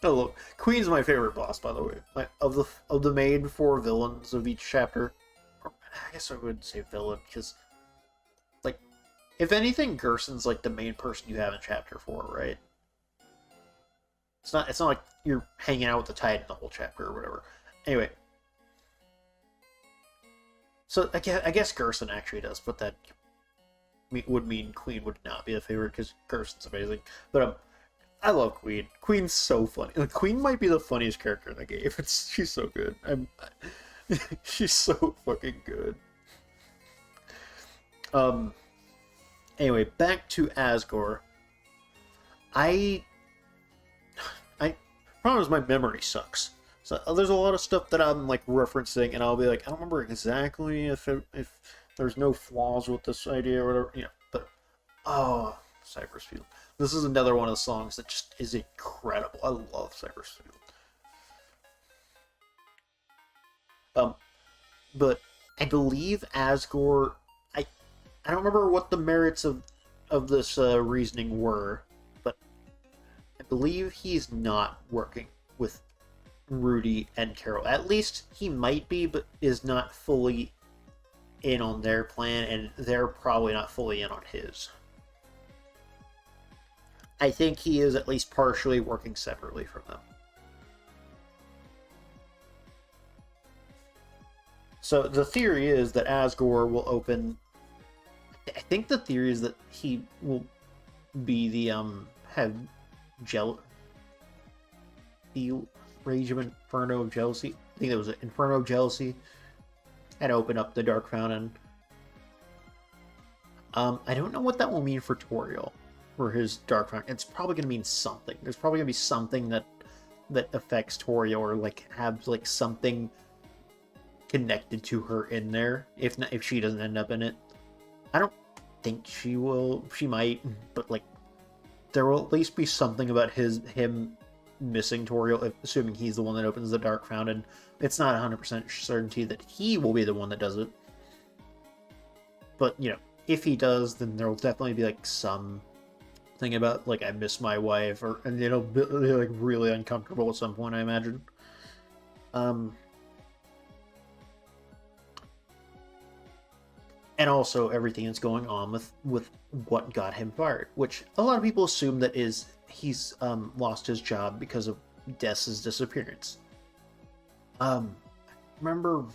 Hello, Queen's my favorite boss, by the way. Of the main 4 villains of each chapter, or I guess I would say villain because, like, if anything, Gerson's like the main person you have in chapter 4, right? It's not like you're hanging out with the Titan the whole chapter or whatever. Anyway. So, I guess Gerson actually does, but that would mean Queen would not be the favorite, because Gerson's amazing. But, I love Queen. Queen's so funny. Like, Queen might be the funniest character in the game. She's so good. She's so fucking good. Anyway, back to Asgore. Problem is my memory sucks. So there's a lot of stuff that I'm like referencing, and I'll be like, I don't remember exactly if there's no flaws with this idea or whatever, you know. But Cypress Field. This is another one of the songs that just is incredible. I love Cypress Field. But I believe Asgore. I don't remember what the merits of this reasoning were, but I believe he's not working with Rudy and Carol. At least he might be, but is not fully in on their plan, and they're probably not fully in on his. I think he is at least partially working separately from them. So the theory is that Asgore will open... I think the theory is that he will be the, the Rage of Inferno of Jealousy. I think that was Inferno of Jealousy. And open up the Dark Fountain. I don't know what that will mean for Toriel. For his Dark Fountain. It's probably going to mean something. There's probably going to be something that affects Toriel, or like have like something connected to her in there. If she doesn't end up in it. I don't think she will. She might, but like there will at least be something about him missing Toriel, assuming he's the one that opens the Dark Fountain. It's not 100% certainty that he will be the one that does it. But, you know, if he does, then there will definitely be like some thing about like I miss my wife, and it'll be like really uncomfortable at some point, I imagine. And also everything that's going on with what got him fired, which a lot of people assume that he's lost his job because of Dess's disappearance. I remember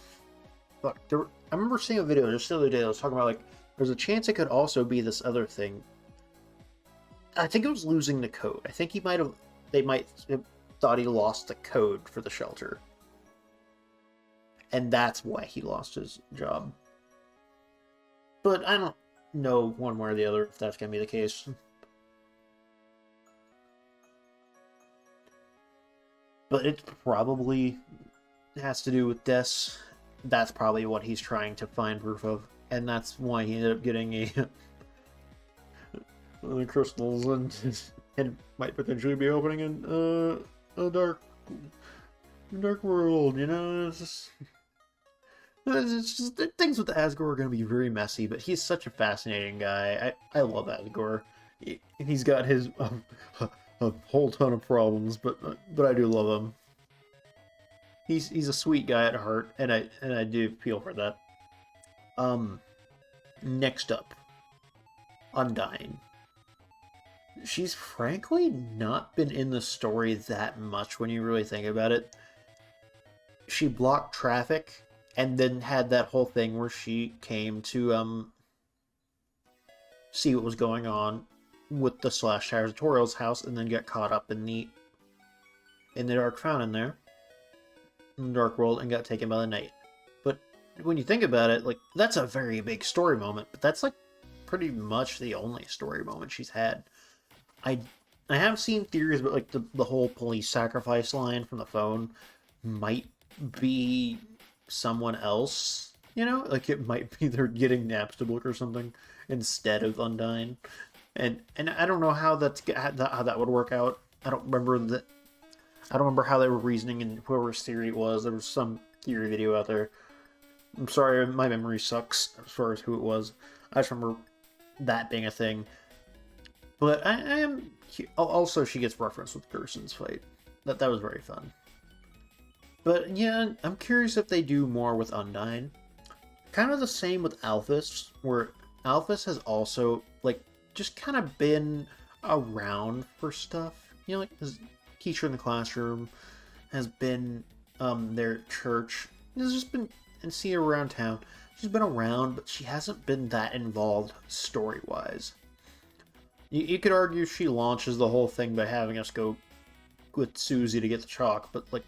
seeing a video just the other day that was talking about like there's a chance it could also be this other thing. I think it was losing the code. I think they might have thought he lost the code for the shelter, and that's why he lost his job. But I don't know one way or the other if that's going to be the case. But it probably has to do with Des. That's probably what he's trying to find proof of. And that's why he ended up getting the crystals, and might potentially be opening in a dark world, you know? It's just things with Asgore are going to be very messy, but he's such a fascinating guy. I love Asgore. He's got his a whole ton of problems, but I do love him. He's a sweet guy at heart, and I do feel for that. Next up, Undyne. She's frankly not been in the story that much when you really think about it. she blocked traffic and then had that whole thing where she came to see what was going on with the Slash Towers tutorials house, and then got caught up in the Dark Fountain there, in the Dark World, and got taken by the Knight. But when you think about it, like, that's a very big story moment, but that's like pretty much the only story moment she's had. I have seen theories about like the whole police sacrifice line from the phone might be someone else, you know? Like, it might be they're getting Napstablook or something instead of Undyne. And I don't know how how that would work out. I don't remember how they were reasoning in whoever's theory it was. There was some theory video out there. I'm sorry, my memory sucks as far as who it was. I just remember that being a thing. But I am... Also, she gets referenced with Gerson's fight. That was very fun. But yeah, I'm curious if they do more with Undyne. Kind of the same with Alphys, where Alphys has also, like, just kind of been around for stuff. You know, like, his teacher in the classroom, has been their church. Has just been, and see her around town. She's been around, but she hasn't been that involved story-wise. You could argue she launches the whole thing by having us go with Susie to get the chalk, but, like,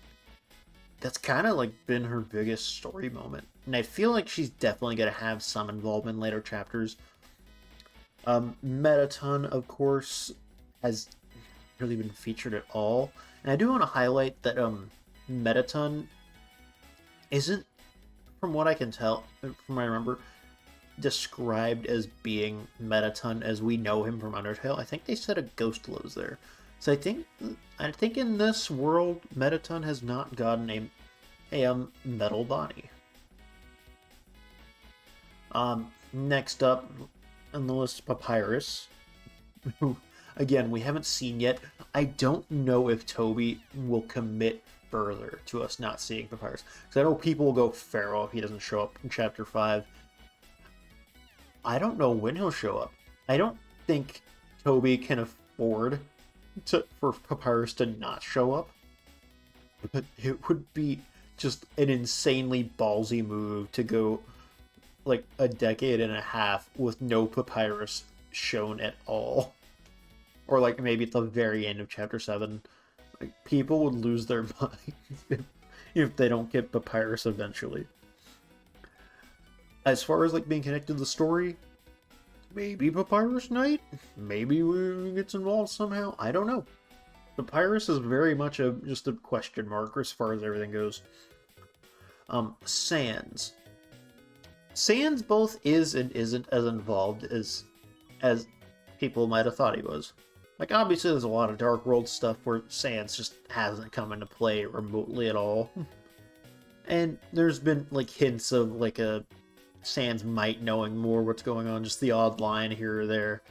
that's kind of, like, been her biggest story moment. And I feel like she's definitely going to have some involvement in later chapters. Metaton, of course, has really been featured at all. And I do want to highlight that Metaton isn't, from what I can tell, from what I remember, described as being Metaton as we know him from Undertale. I think they said a ghost lives there. So I think in this world, Metaton has not gotten a metal body. Next up on the list, Papyrus, who, again, we haven't seen yet. I don't know if Toby will commit further to us not seeing Papyrus. Because I know people will go feral if he doesn't show up in Chapter 5. I don't know when he'll show up. I don't think Toby can afford for Papyrus to not show up. But it would be just an insanely ballsy move to go like a decade and a half with no Papyrus shown at all. Or like maybe at the very end of Chapter 7. Like, people would lose their minds if they don't get Papyrus eventually. As far as like being connected to the story, maybe Papyrus Knight? Maybe he gets involved somehow? I don't know. Papyrus is very much just a question mark as far as everything goes. Sans. Sans both is and isn't as involved as people might have thought he was. Like, obviously there's a lot of Dark World stuff where Sans just hasn't come into play remotely at all. And there's been, like, hints of, like, a Sans might knowing more what's going on, just the odd line here or there.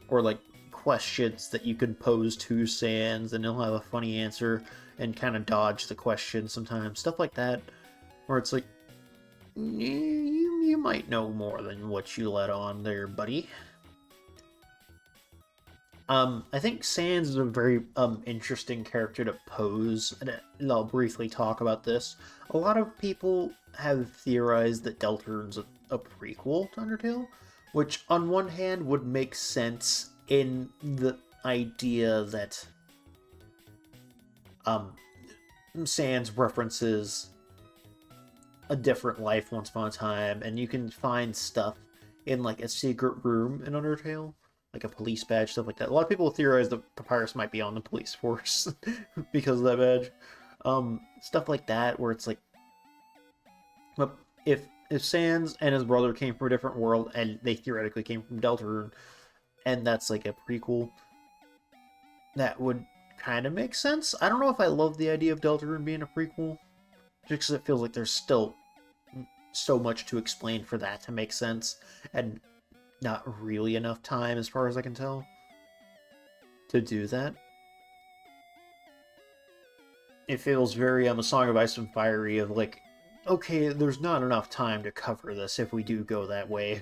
Or, like, questions that you could pose to Sans, and he'll have a funny answer and kind of dodge the question sometimes. Stuff like that, where it's like, you might know more than what you let on there, buddy. I think Sans is a very interesting character to pose, and I'll briefly talk about this. A lot of people have theorized that Deltarune's a prequel to Undertale, which on one hand would make sense in the idea that Sans references a different life once upon a time, and you can find stuff in like a secret room in Undertale, like a police badge, stuff like that. A lot of people theorize that Papyrus might be on the police force because of that badge. Stuff like that, where it's like, if Sans and his brother came from a different world, and they theoretically came from Deltarune, and that's like a prequel, that would kind of make sense. I don't know if I love the idea of Deltarune being a prequel, just because it feels like there's still so much to explain for that to make sense, and not really enough time, as far as I can tell, to do that. It feels very A Song of Ice and Fiery of like, okay, there's not enough time to cover this if we do go that way.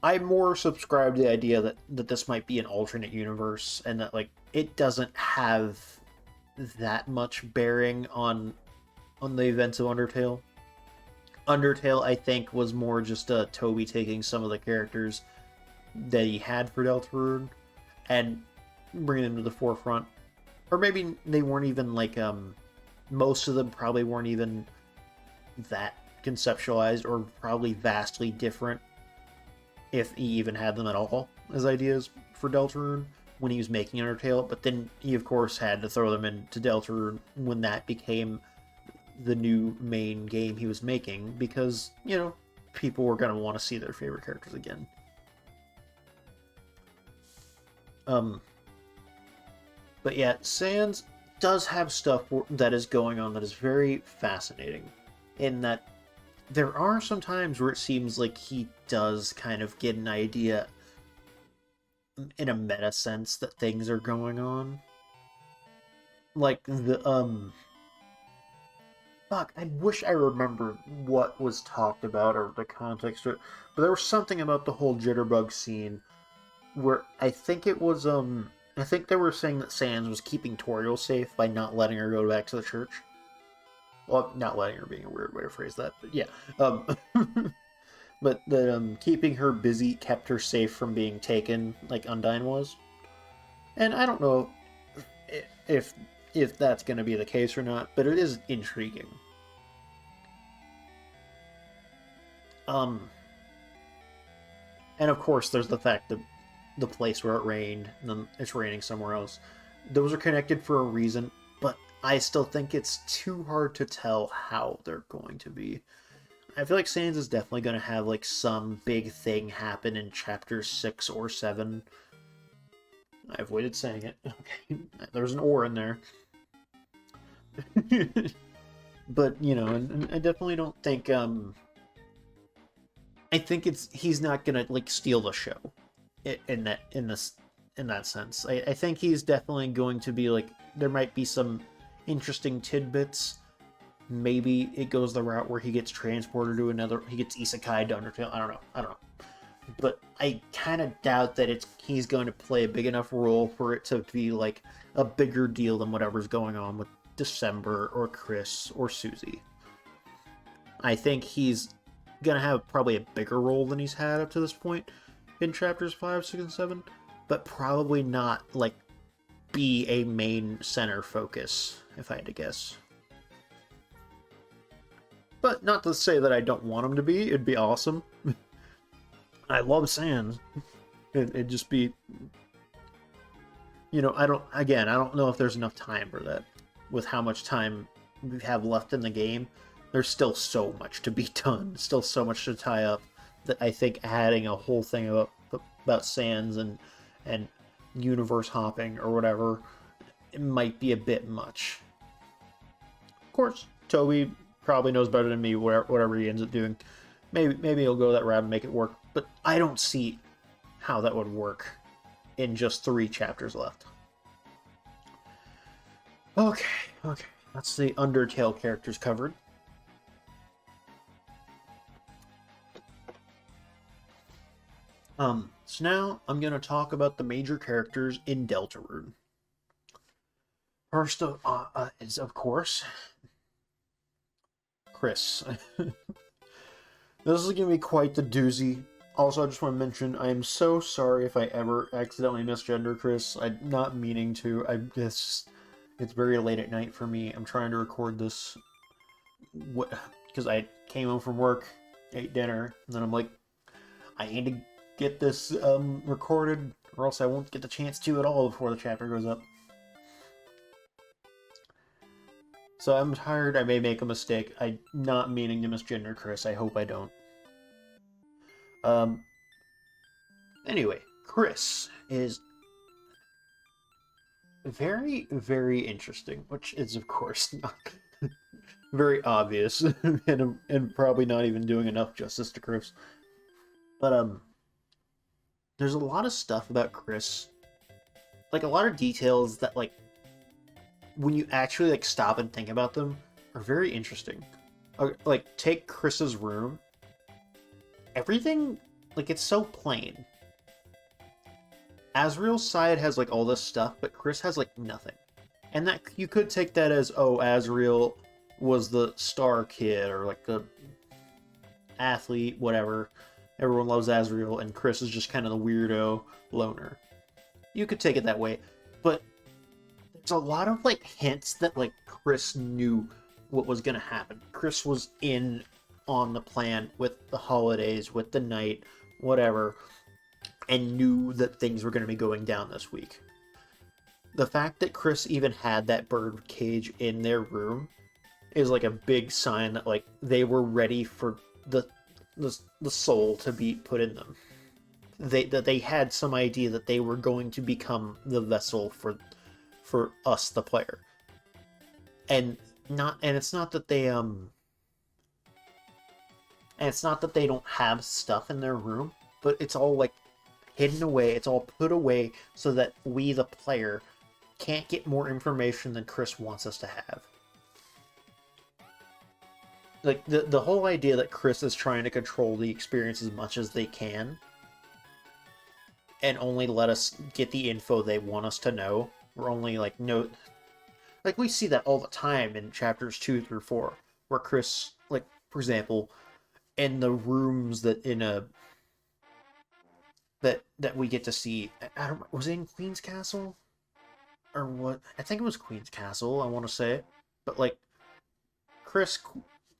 I more subscribe to the idea that this might be an alternate universe, and that, like, it doesn't have that much bearing on the events of Undertale. Undertale, I think, was more just Toby taking some of the characters that he had for Deltarune and bringing them to the forefront. Or maybe they weren't even, like, most of them probably weren't even that conceptualized, or probably vastly different, if he even had them at all, as ideas for Deltarune when he was making Undertale. But then he, of course, had to throw them into Deltarune when that became the new main game he was making, because, you know, people were going to want to see their favorite characters again. But yeah, Sans does have stuff that is going on that is very fascinating, in that there are some times where it seems like he does kind of get an idea in a meta sense that things are going on. Like fuck, I wish I remembered what was talked about or the context of it, but there was something about the whole Jitterbug scene where I think it was, I think they were saying that Sans was keeping Toriel safe by not letting her go back to the church. Well, not letting her being a weird way to phrase that, but yeah. But that keeping her busy kept her safe from being taken, like Undyne was. And I don't know if that's going to be the case or not, but it is intriguing. And of course, there's the fact that the place where it rained, and then it's raining somewhere else. Those are connected for a reason, but I still think it's too hard to tell how they're going to be. I feel like Sans is definitely going to have, like, some big thing happen in chapter 6 or 7. I avoided saying it. Okay, there's an or in there. But, you know, and I definitely don't think, I think he's not gonna, like, steal the show in that sense. I think he's definitely going to be, like, there might be some interesting tidbits. Maybe it goes the route where he gets transported to another, he gets isekai to Undertale. I don't know. But I kind of doubt that he's going to play a big enough role for it to be, like, a bigger deal than whatever's going on with December or Chris or Susie. I think he's gonna have probably a bigger role than he's had up to this point in chapters 5, 6, and 7, but probably not, like, be a main center focus, if I had to guess. But not to say that I don't want him to be. It'd be awesome. I love Sans. It'd just be, you know, I don't know if there's enough time for that. With how much time we have left in the game, there's still so much to be done, still so much to tie up, that I think adding a whole thing about Sans and universe hopping or whatever, it might be a bit much. Of course, Toby probably knows better than me whatever he ends up doing. Maybe he'll go that route and make it work, but I don't see how that would work in just 3 chapters left. Okay. That's the Undertale characters covered. So now I'm going to talk about the major characters in Deltarune. First is, of course, Chris. This is going to be quite the doozy. Also, I just want to mention, I am so sorry if I ever accidentally misgender Chris. I'm not meaning to. It's very late at night for me. I'm trying to record this because I came home from work, ate dinner, and then I'm like, I need to get this recorded, or else I won't get the chance to at all before the chapter goes up. So I'm tired. I may make a mistake. I'm not meaning to misgender Chris. I hope I don't. Anyway, Chris is very, very interesting, which is, of course, not very obvious, and probably not even doing enough justice to Chris. But, there's a lot of stuff about Chris, like, a lot of details that, like, when you actually, like, stop and think about them, are very interesting. Like, take Chris's room. Everything like, it's so plain. Azriel's side has, like, all this stuff, but Chris has, like, nothing. And that, you could take that as, oh, Azriel was the star kid, or, like, the athlete, whatever. Everyone loves Azriel, and Chris is just kind of the weirdo loner. You could take it that way, but there's a lot of, like, hints that, like, Chris knew what was gonna happen. Chris was in on the plan with the holidays, with the night, whatever, and knew that things were going to be going down this week. The fact that Chris even had that bird cage in their room is like a big sign that like they were ready for the soul to be put in them. That they had some idea that they were going to become the vessel for us, the player. And it's not that they and it's not that they don't have stuff in their room, but it's all like hidden away, it's all put away so that we, the player, can't get more information than Chris wants us to have. Like, the whole idea that Chris is trying to control the experience as much as they can, and only let us get the info they want us to know, or only, like, no... Like, we see that all the time in chapters 2 through 4, where Chris, like, for example, in the rooms that in a... that we get to see. I don't. Was it in Queen's Castle, or what? I think it was Queen's Castle. I want to say, but like, Chris,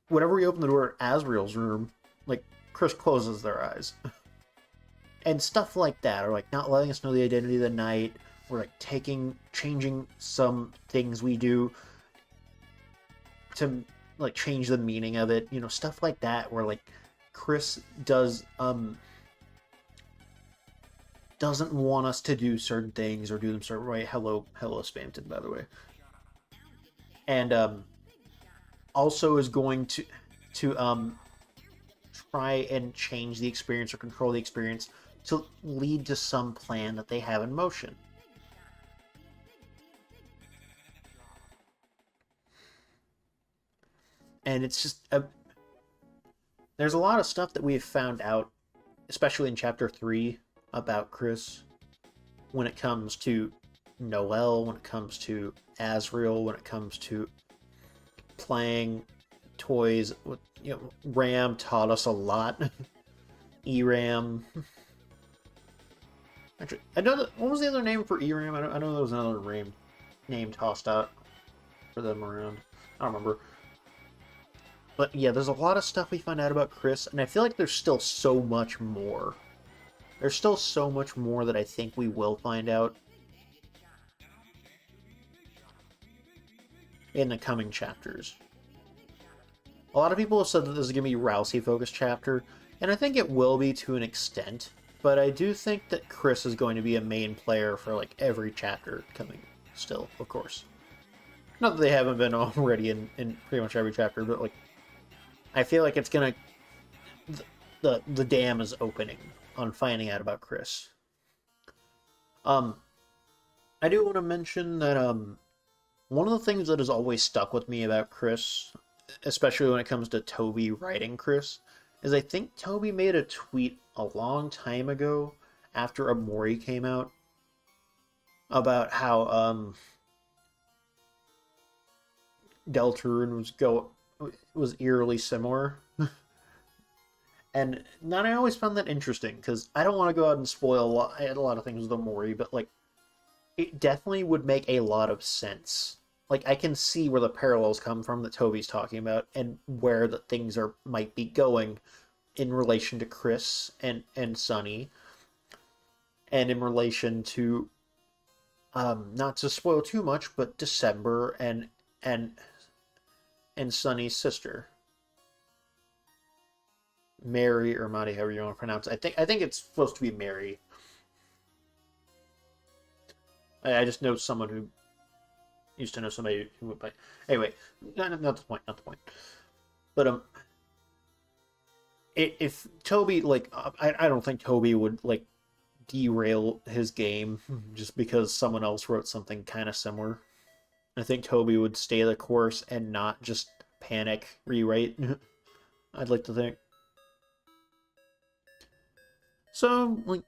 whenever we open the door at Azriel's room, like Chris closes their eyes, and stuff like that, or like not letting us know the identity of the night, or like changing some things we do to like change the meaning of it. You know, stuff like that, where like Chris doesn't want us to do certain things or do them certain way. Hello Spamton, by the way. And also is going to try and change the experience or control the experience to lead to some plan that they have in motion. And it's just there's a lot of stuff that we've found out, especially in chapter 3, about Chris, when it comes to Noel, when it comes to Azriel, when it comes to playing toys. You know, Ram taught us a lot. Eram. Actually, I know that, what was the other name for Eram? I know there was another name tossed out for them around. I don't remember. But yeah, there's a lot of stuff we find out about Chris, and I feel like there's still so much more. There's still so much more that I think we will find out in the coming chapters. A lot of people have said that this is going to be a Rousey-focused chapter, and I think it will be to an extent, but I do think that Chris is going to be a main player for, like, every chapter coming still, of course. Not that they haven't been already in pretty much every chapter, but, like, I feel like it's going to... The dam is opening on finding out about Chris. I do want to mention that one of the things that has always stuck with me about Chris, especially when it comes to Toby writing Chris, is I think Toby made a tweet a long time ago after Amori came out about how Deltarune was eerily similar. And I always found that interesting, because I don't want to go out and spoil a lot of things with Amori, but, like, it definitely would make a lot of sense. Like, I can see where the parallels come from that Toby's talking about, and where the things might be going in relation to Chris and Sunny, and in relation to, not to spoil too much, but December and Sunny's sister. Mary or Madi, however you want to pronounce it. I think it's supposed to be Mary. I just know someone who used to know somebody who would play. Anyway, not the point. Not the point. But if Toby, like, I don't think Toby would, like, derail his game just because someone else wrote something kind of similar. I think Toby would stay the course and not just panic rewrite. I'd like to think. So, like,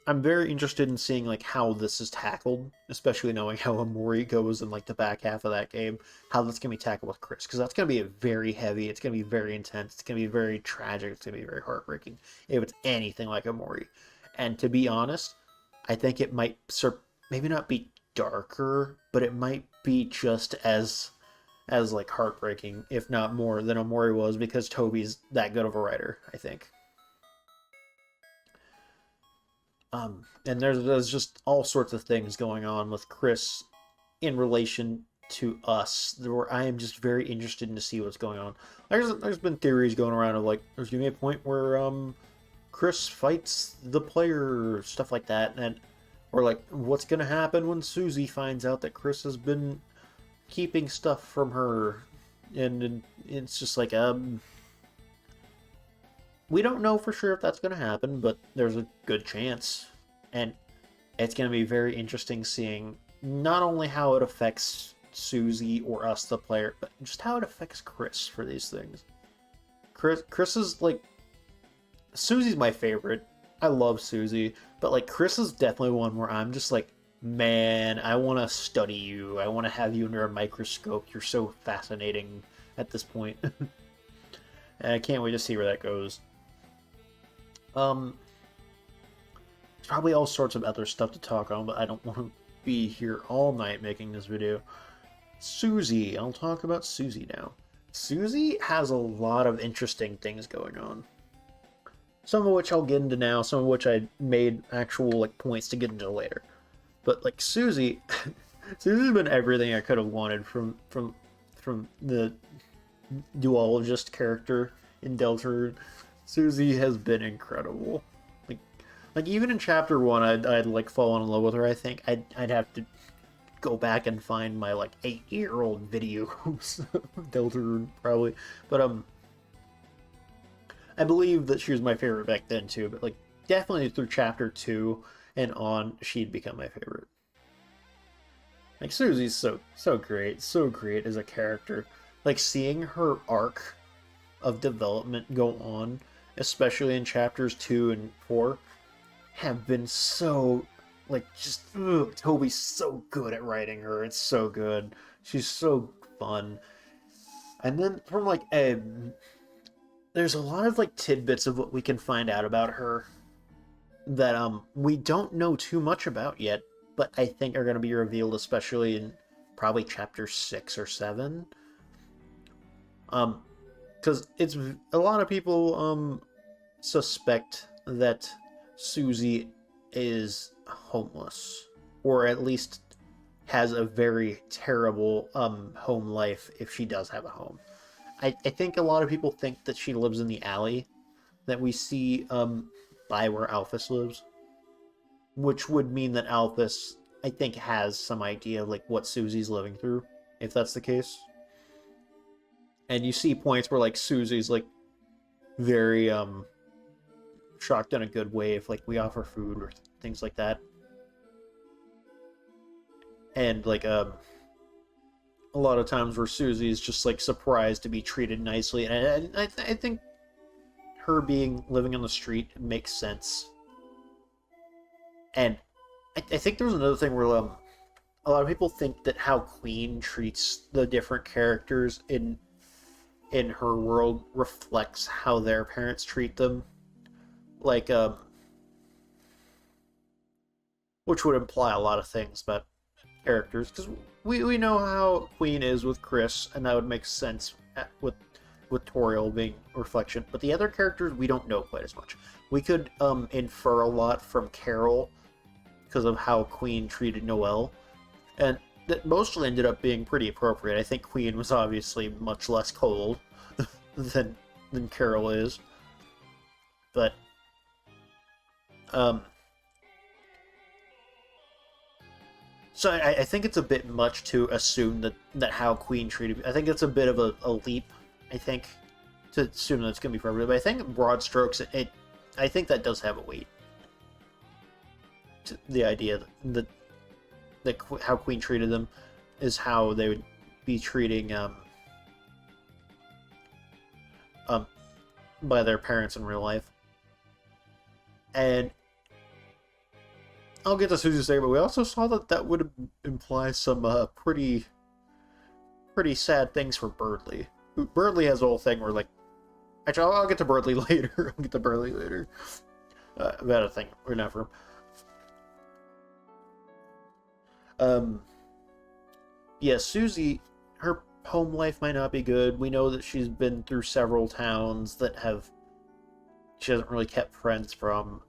I'm very interested in seeing, like, how this is tackled, especially knowing how Amori goes in, like, the back half of that game, how that's going to be tackled with Chris, because that's going to be very heavy, it's going to be very intense, it's going to be very tragic, it's going to be very heartbreaking, if it's anything like Amori. And to be honest, I think it might, maybe not be darker, but it might be just as like heartbreaking, if not more, than Omori was, because Toby's that good of a writer, I think. And there's just all sorts of things going on with Chris in relation to us, where I am just very interested in to see what's going on. There's been theories going around of like there's gonna be a point where Chris fights the player, stuff like that, and or like what's gonna happen when Susie finds out that Chris has been keeping stuff from her, and it's just like we don't know for sure if that's gonna happen, but there's a good chance, and it's gonna be very interesting seeing not only how it affects Susie or us the player, but just how it affects Chris for these things. Chris is like Susie's my favorite. I love Susie, but like Chris is definitely one where I'm just like, man, I want to study you. I want to have you under a microscope. You're so fascinating at this point. And I can't wait to see where that goes. There's probably all sorts of other stuff to talk on, but I don't want to be here all night making this video. Susie. I'll talk about Susie now. Susie has a lot of interesting things going on. Some of which I'll get into now, some of which I made actual like points to get into later. But like Susie, Susie's been everything I could have wanted from the duologist character in Deltarune. Susie has been incredible. Like even in chapter 1, I'd like fallen in love with her. I think I'd have to go back and find my like 8-year-old videos of Deltarune probably, but I believe that she was my favorite back then too. But like definitely through chapter 2 and on, she'd become my favorite. Like Susie's so great as a character. Like seeing her arc of development go on, especially in chapters 2 and 4, have been so like just Toby's so good at writing her. It's so good. She's so fun. And then from like there's a lot of like tidbits of what we can find out about her that we don't know too much about yet, but I think are going to be revealed, especially in probably chapter 6 or 7. Because it's a lot of people suspect that Susie is homeless, or at least has a very terrible home life if she does have a home. I think a lot of people think that she lives in the alley that we see by where Alphys lives, which would mean that Alphys, I think, has some idea of like what Susie's living through, if that's the case. And you see points where like Susie's like very shocked in a good way if like we offer food or things like that. And like a lot of times where Susie's just like surprised to be treated nicely, and I think her living on the street makes sense. And I think there was another thing where a lot of people think that how Queen treats the different characters in her world reflects how their parents treat them, like which would imply a lot of things about characters, because we know how Queen is with Chris, and that would make sense with Toriel being reflection. But the other characters we don't know quite as much. We could infer a lot from Carol because of how Queen treated Noelle, and that mostly ended up being pretty appropriate. I think Queen was obviously much less cold than Carol is, but so I think it's a bit much to assume that how Queen treated. I think it's a bit of a leap, I think, to assume that it's going to be for everybody. But I think broad strokes, I think that does have a weight. The idea that how Queen treated them is how they would be treating by their parents in real life. And I'll get to Susie's thing, but we also saw that that would imply some pretty sad things for Birdley. Birdley has a whole thing where, like, actually, I'll get to Birdley later. I'll get to Birdley later. About a thing or never. Yeah, Susie, her home life might not be good. We know that she's been through several towns that she hasn't really kept friends from,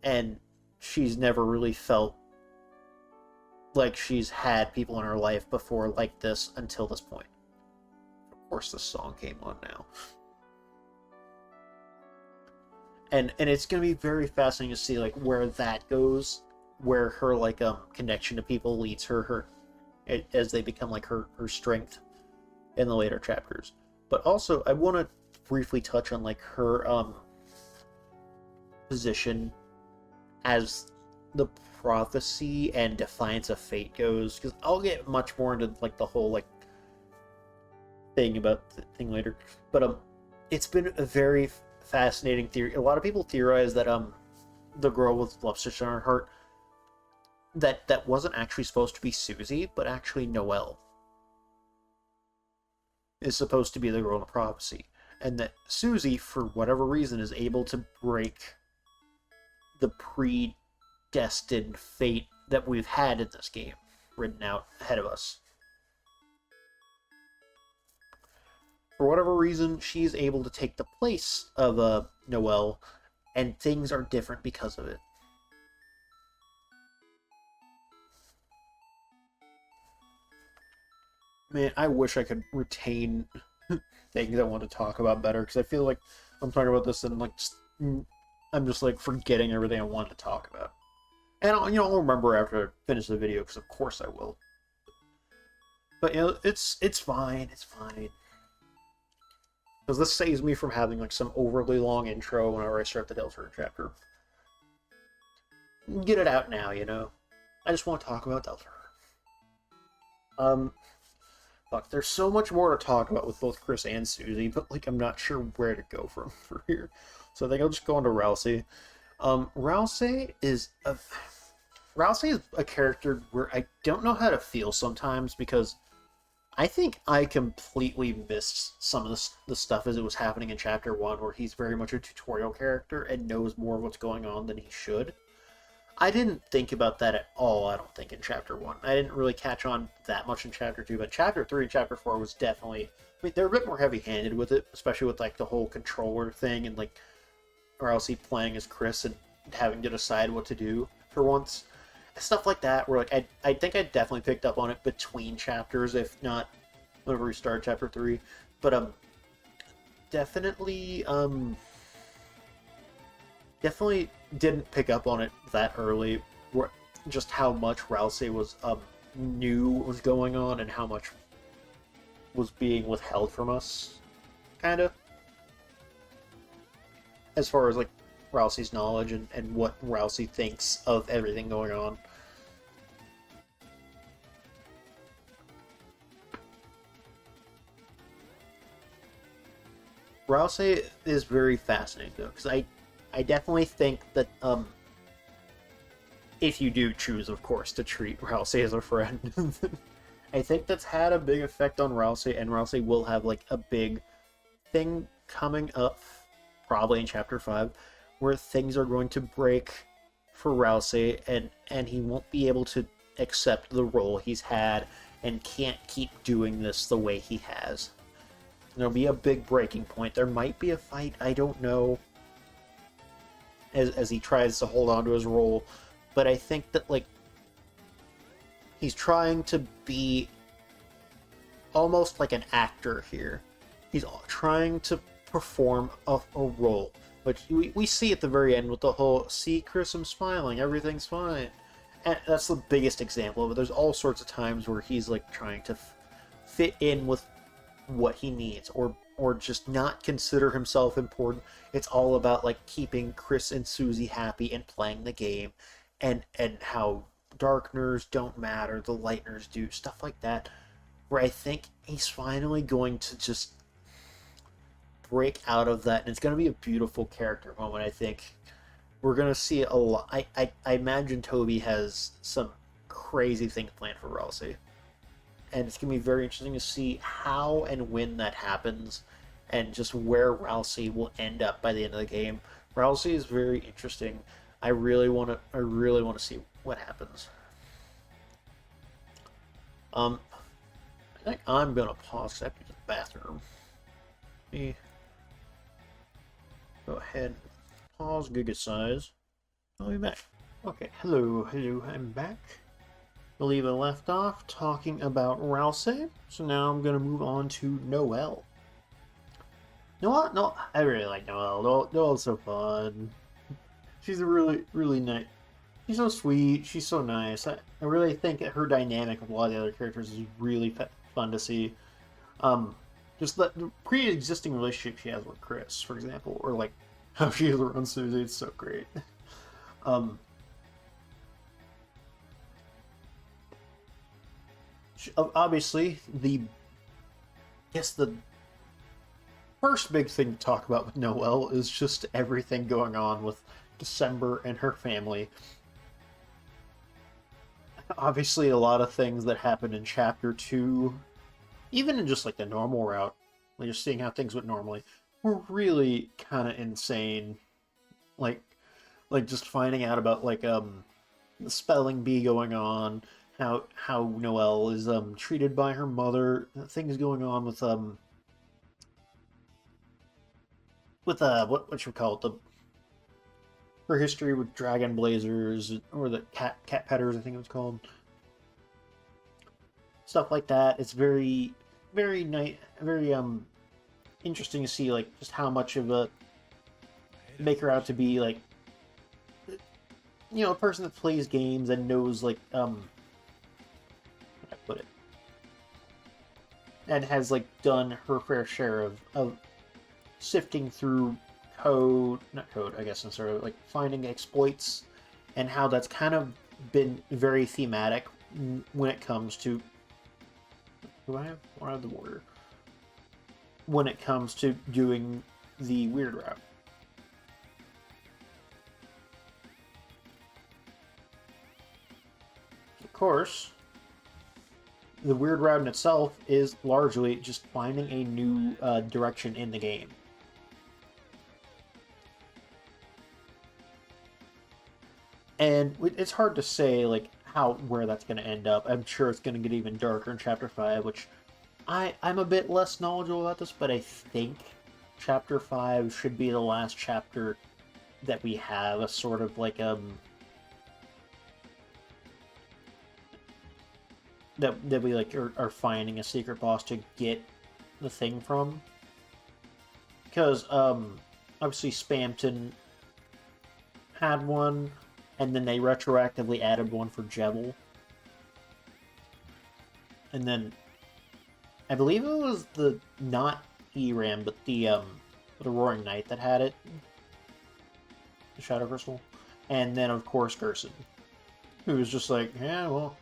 and she's never really felt like she's had people in her life before like this until this point. Of course, this song came on now. And it's going to be very fascinating to see, like, where that goes, where her, like, connection to people leads her as they become, like, her strength in the later chapters. But also, I want to briefly touch on, like, her position as the prophecy and defiance of fate goes, because I'll get much more into, like, the whole, like, thing about the thing later. But it's been a very fascinating theory. A lot of people theorize that the girl with love stitched on her heart, that wasn't actually supposed to be Susie, but actually Noelle is supposed to be the girl in the prophecy, and that Susie, for whatever reason, is able to break the predestined fate that we've had in this game written out ahead of us. For whatever reason, she's able to take the place of Noelle, and things are different because of it. Man, I wish I could retain things I want to talk about better, because I feel like I'm talking about this and, like, I'm just, like, forgetting everything I want to talk about. And I'll remember after I finish the video, because of course I will. But, it's fine, it's fine. Because this saves me from having, like, some overly long intro whenever I start the Deltarune chapter. Get it out now, I just want to talk about Deltarune. Fuck, there's so much more to talk about with both Chris and Susie, but, like, I'm not sure where to go from here. So I think I'll just go on to Rousey. Rousey is a character where I don't know how to feel sometimes, because I think I completely missed some of the stuff as it was happening in Chapter 1, where he's very much a tutorial character and knows more of what's going on than he should. I didn't think about that at all, I don't think, in Chapter 1. I didn't really catch on that much in Chapter 2, but Chapter 3 and Chapter 4 was definitely... I mean, they're a bit more heavy-handed with it, especially with, like, the whole controller thing and, like, Rousey playing as Chris and having to decide what to do for once. Stuff like that, where, like, I think I definitely picked up on it between chapters, if not whenever we started Chapter 3. But, definitely didn't pick up on it that early, just how much Rousey was knew what was going on and how much was being withheld from us, kind of, as far as, like, Rousey's knowledge and what Rousey thinks of everything going on. Rousey is very fascinating, though, because I definitely think that, if you do choose, of course, to treat Rousey as a friend, I think that's had a big effect on Rousey, and Rousey will have, like, a big thing coming up, probably in Chapter 5, where things are going to break for Rousey, and he won't be able to accept the role he's had, and can't keep doing this the way he has. There'll be a big breaking point. There might be a fight, I don't know, as he tries to hold on to his role, but I think that, like, he's trying to be almost like an actor here. He's trying to perform a role, which we see at the very end with the whole, see, Chris, I'm smiling, everything's fine. And that's the biggest example of it. There's all sorts of times where he's, like, trying to fit in with what he needs, or just not consider himself important. It's all about, like, keeping Chris and Susie happy and playing the game, and how Darkners don't matter, the Lightners do, stuff like that, where I think he's finally going to just break out of that, and it's going to be a beautiful character moment, I think, we're gonna see a lot. I imagine Toby has some crazy things planned for Ralsei, and it's gonna be very interesting to see how and when that happens, and just where Ralsei will end up by the end of the game. Ralsei is very interesting. I really want to see what happens. I think I'm gonna pause because I have to use the bathroom. Let me go ahead and pause Giga size. I'll be back. Okay, hello, I'm back. I believe I left off talking about Ralsei, so now I'm gonna move on to Noelle. You know what? No, I really like Noelle. Noelle's so fun. She's a really nice. She's so sweet. She's so nice. I really think that her dynamic with a lot of the other characters is really fun to see. Just the pre-existing relationship she has with Chris, for example, or like how she is around Susie. It's so great. Obviously, the first big thing to talk about with Noelle is just everything going on with December and her family. Obviously, a lot of things that happened in Chapter 2, even in just like the normal route, like just seeing how things went normally, were really kind of insane. Like just finding out about like the spelling bee going on, how Noelle is treated by her mother, things going on with what you call it, her history with Dragon Blazers, or the cat petters, I think it was called. Stuff like that. It's very nice, very interesting to see like just how much of a make her out to be, like, a person that plays games and knows like how do I put it, and has like done her fair share of sifting through not code, I guess, and sort of like finding exploits, and how that's kind of been very thematic when it comes to. Do I have the warrior? When it comes to doing the weird route. Of course, the weird route in itself is largely just finding a new direction in the game. And it's hard to say like where that's going to end up. I'm sure it's going to get even darker in Chapter 5, which I'm a bit less knowledgeable about this, but I think Chapter 5 should be the last chapter that we have a sort of like that we like are finding a secret boss to get the thing from. Because obviously Spamton had one, and then they retroactively added one for Jebel. And then I believe it was the not ERAM, but the Roaring Knight that had it. The Shadow Crystal. And then of course Gerson, who was just like, yeah, well,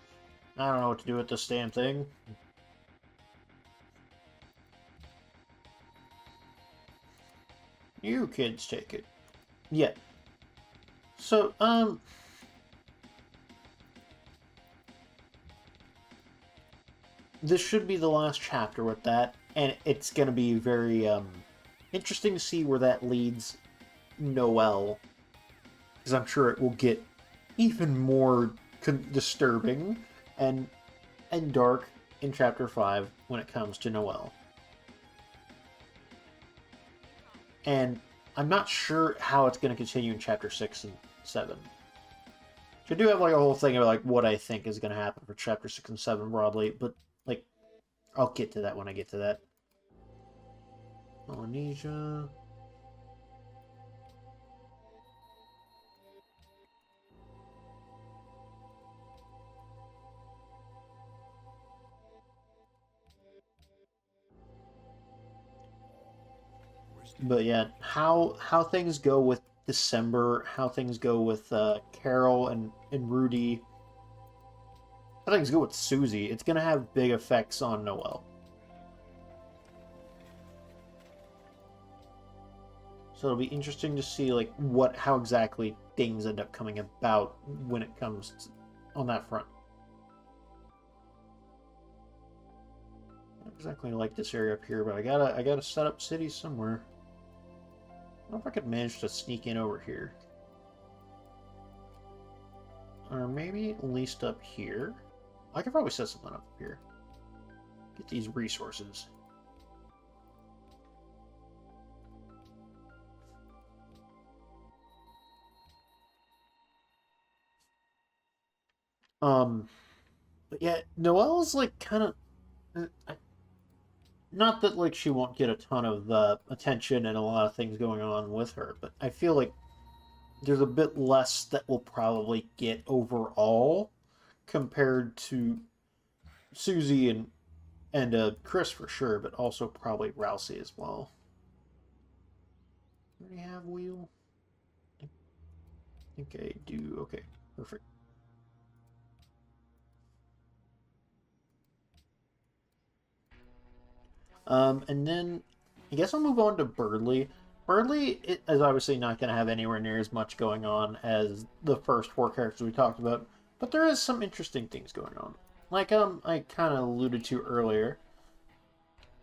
I don't know what to do with this damn thing. You kids take it. Yeah. So, this should be the last chapter with that, and it's going to be very, interesting to see where that leads Noelle, because I'm sure it will get even more disturbing and dark in Chapter 5 when it comes to Noelle. And I'm not sure how it's going to continue in Chapter 6 and 7. So I do have like a whole thing about like what I think is going to happen for Chapter 6 and 7 broadly, but like I'll get to that when I get to that. Polynesia. But yeah, how things go with December, how things go with Carol and Rudy, how things go with Susie, it's gonna have big effects on Noelle. So it'll be interesting to see like how exactly things end up coming about when it comes to, on that front. I don't exactly like this area up here, but I gotta set up cities somewhere. I don't know if I could manage to sneak in over here. Or maybe at least up here. I could probably set something up here. Get these resources. But yeah, Noelle's like kind of, not that like she won't get a ton of attention and a lot of things going on with her, but I feel like there's a bit less that will probably get overall compared to Susie and Chris for sure, but also probably Rousey as well. Do we have wheel? I think I do. Okay, perfect. And then I guess I'll move on to Birdley. Birdley is obviously not going to have anywhere near as much going on as the first four characters we talked about, but there is some interesting things going on. Like I kind of alluded to earlier,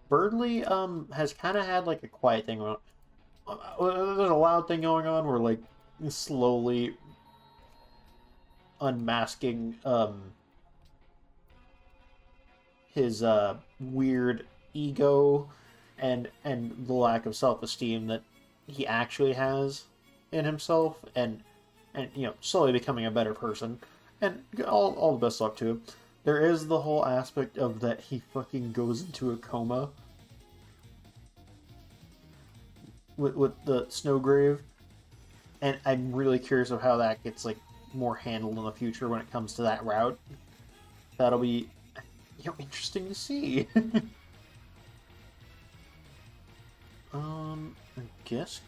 Birdley has kind of had like a quiet thing going on. There's a loud thing going on where like slowly unmasking his weird ego and the lack of self-esteem that he actually has in himself, and you know, slowly becoming a better person, and all the best luck to him. There is the whole aspect of that he fucking goes into a coma with the Snowgrave, and I'm really curious of how that gets like more handled in the future when it comes to that route. That'll be, you know, interesting to see. I guess.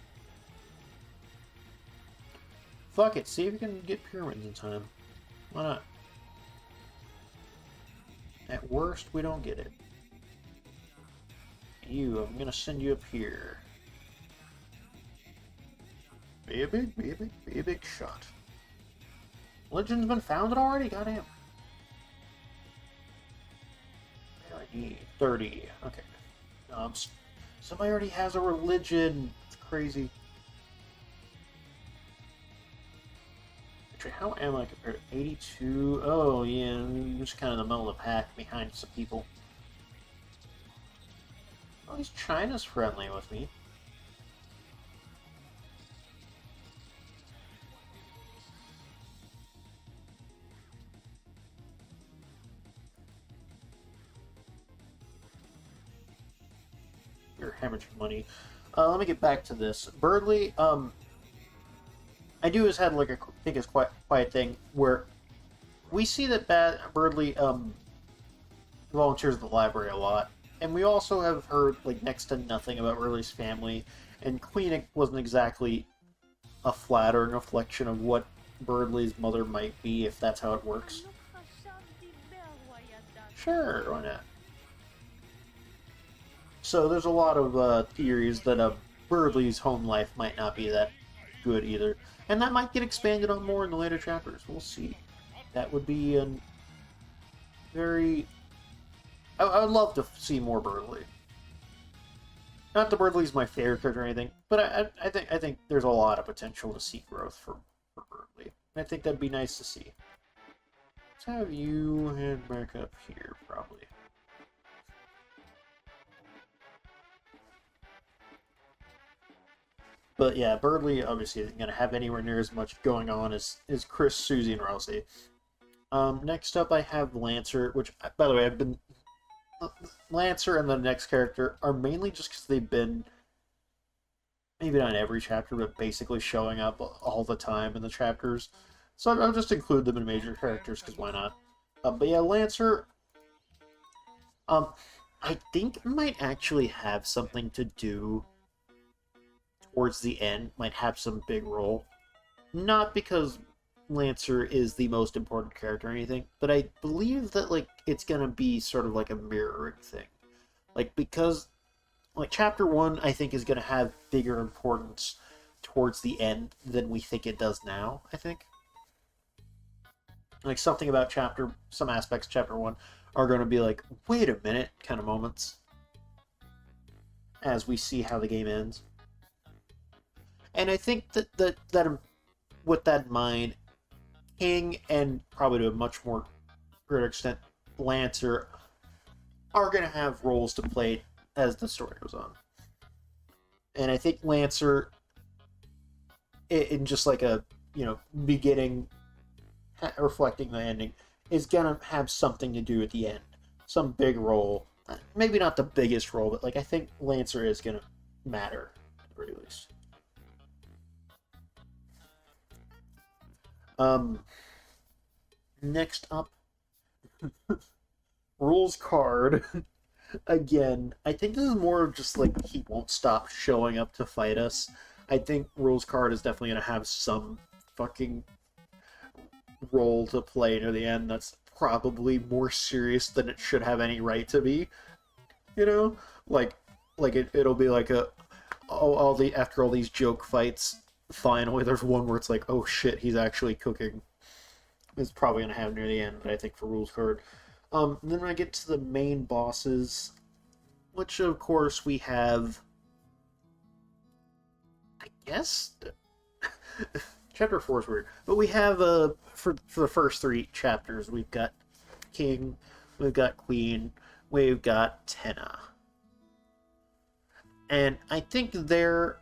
Fuck it, see if we can get pyramids in time. Why not? At worst, we don't get it. I'm gonna send you up here. Be a big shot. Religion's been founded already? Goddamn. I need 30. Okay. Somebody already has a religion. It's crazy. Actually, how am I compared to 82? Oh, yeah, I'm just kind of in the middle of the pack behind some people. Oh, at least China's friendly with me. You're hemorrhaging money. Let me get back to this. Birdley, I do has had like a think it's quiet thing where we see that Birdley volunteers at the library a lot, and we also have heard like next to nothing about Birdley's family, and Queen wasn't exactly a flattering reflection of what Birdley's mother might be, if that's how it works. Sure, why not? So there's a lot of theories that Birdley's home life might not be that good either. And that might get expanded on more in the later chapters. We'll see. That would be a very... I would love to see more Birdley. Not that Birdley's my favorite character or anything, but I think there's a lot of potential to see growth for Birdley. I think that'd be nice to see. Let's have you head back up here, probably. But yeah, Birdley obviously isn't going to have anywhere near as much going on as Chris, Susie, and Rousey. Next up, I have Lancer, which, by the way, I've been... Lancer and the next character are mainly just because they've been, maybe not in every chapter, but basically showing up all the time in the chapters. So I'll just include them in major characters, because why not? But yeah, Lancer, I think might actually have something to do towards the end, might have some big role. Not because Lancer is the most important character or anything, but I believe that like it's gonna be sort of like a mirroring thing. Like, because like chapter 1 I think is gonna have bigger importance towards the end than we think it does now, I think. Like, something about some aspects of Chapter 1 are going to be like, wait a minute, kind of moments, as we see how the game ends. And I think that with that in mind, King, and probably to a much more greater extent, Lancer, are going to have roles to play as the story goes on. And I think Lancer, in just like a, beginning, reflecting the ending, is going to have something to do at the end. Some big role. Maybe not the biggest role, but like I think Lancer is going to matter, at the very least. Next up, Rules card. Again, I think this is more of just like he won't stop showing up to fight us. I think Rules card is definitely going to have some fucking role to play near the end that's probably more serious than it should have any right to be. Like it'll be like after all these joke fights, finally there's one where it's like, oh shit, he's actually cooking. It's probably going to happen near the end, but I think for Rules card. Then when I get to the main bosses, which of course we have, I guess, Chapter 4 is weird, but we have, for the first 3 chapters, we've got King, we've got Queen, we've got Tenna. And I think they're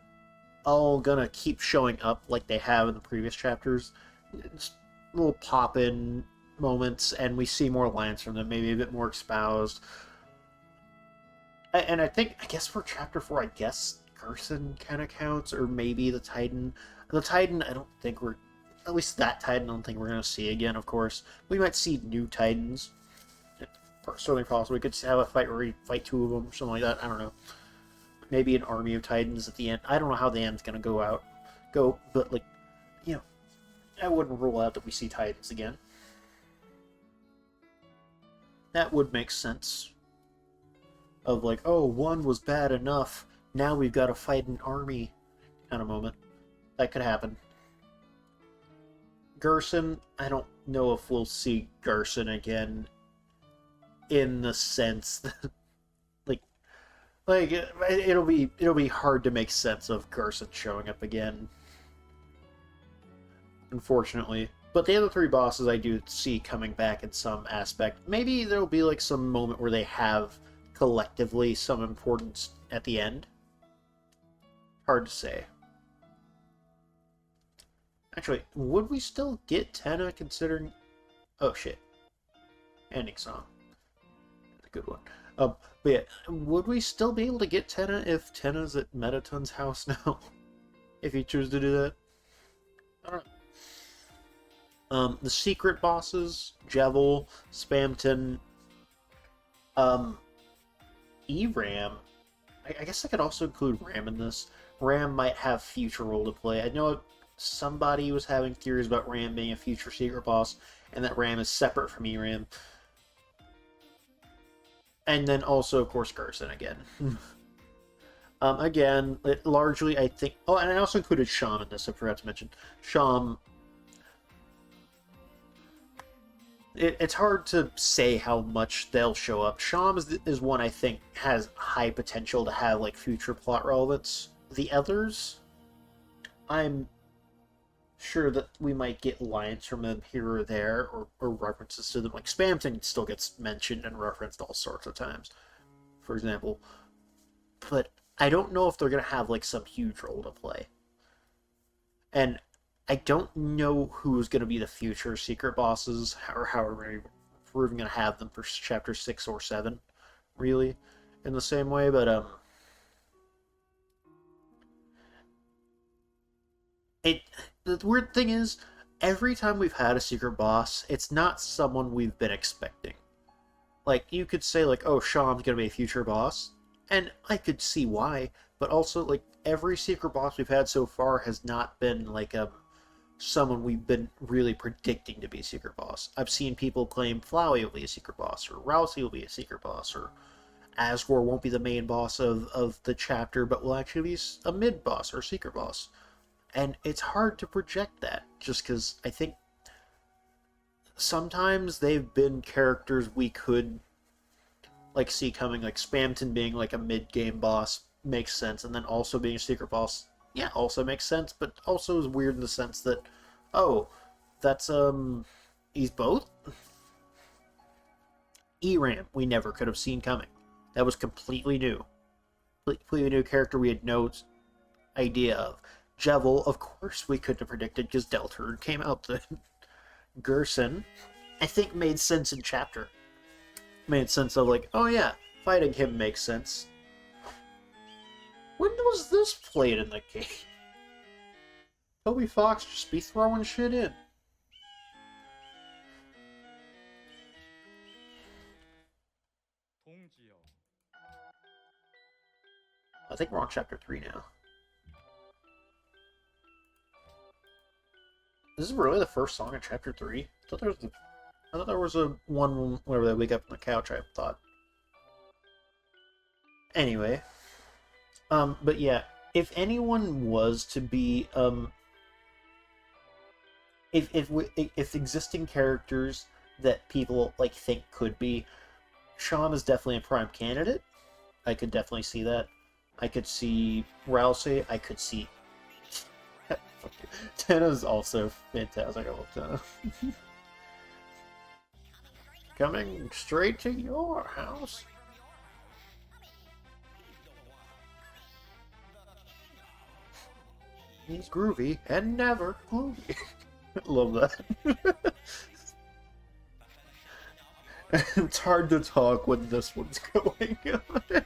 all gonna keep showing up like they have in the previous chapters. It's little pop-in moments, and we see more lines from them, maybe a bit more espoused. And I guess for Chapter 4, I guess Gerson kind of counts, or maybe the Titan. The Titan, I don't think at least that Titan, I don't think we're going to see again, of course. We might see new Titans. It's certainly possible. We could have a fight where we fight 2 of them, or something like that. I don't know. Maybe an army of Titans at the end. I don't know how the end's going to go, but, like, I wouldn't rule out that we see Titans again. That would make sense. Of like, oh, 1 was bad enough, now we've got to fight an army kind of moment. That could happen. Gerson, I don't know if we'll see Gerson again in the sense that like it'll be hard to make sense of Gerson showing up again. Unfortunately. But the other 3 bosses I do see coming back in some aspect. Maybe there'll be like some moment where they have collectively some importance at the end. Hard to say. Actually, would we still get Tenna considering... Oh shit. Ending song. That's a good one. But yeah, would we still be able to get Tenna if Tenna's at Metaton's house now? If you choose to do that? I don't know. The secret bosses, Jevil, Spamton, E-Ram. I guess I could also include Ram in this. Ram might have future role to play. I know somebody was having theories about Ram being a future secret boss, and that Ram is separate from E-Ram. And then also, of course, Gerson again. Again, largely, I think... Oh, and I also included Sham in this, I forgot to mention. Sham... It's hard to say how much they'll show up. Sham is one I think has high potential to have, like, future plot relevance. The others, I'm sure that we might get lines from them here or there, or references to them. Like, Spamton still gets mentioned and referenced all sorts of times, for example. But I don't know if they're going to have, like, some huge role to play. And I don't know who's going to be the future secret bosses, or how we're even going to have them for Chapter 6 or 7, really, in the same way, but, the weird thing is, every time we've had a secret boss, it's not someone we've been expecting. Like, you could say, like, oh, Sham's going to be a future boss, and I could see why, but also, like, every secret boss we've had so far has not been, like, someone we've been really predicting to be a secret boss. I've seen people claim Flowey will be a secret boss, or Rousey will be a secret boss, or Asgore won't be the main boss of the chapter, but will actually be a mid-boss or secret boss. And it's hard to project that, just because I think sometimes they've been characters we could like see coming, like Spamton being like a mid-game boss makes sense, and then also being a secret boss, yeah, also makes sense, but also is weird in the sense that, oh, that's he's both. ERAM we never could have seen coming. That was completely new. Completely new character we had no idea of. Jevil, of course, we couldn't have predicted because Deltarune came out then. Gerson, I think, made sense in chapter. Made sense of like, oh yeah, fighting him makes sense. When was this played in the game? Toby Fox just be throwing shit in. I think we're on chapter 3 now. This is really the first song in chapter 3? I thought there was a one whenever they wake up on the couch, I thought. Anyway. But yeah, if anyone was to be, if existing characters that people, like, think could be, Sean is definitely a prime candidate. I could definitely see that. I could see Rousey. I could see... Tenna's also fantastic. I love Tenna. Coming straight to your house. He's groovy and never gloomy. Love that. It's hard to talk when this one's going on.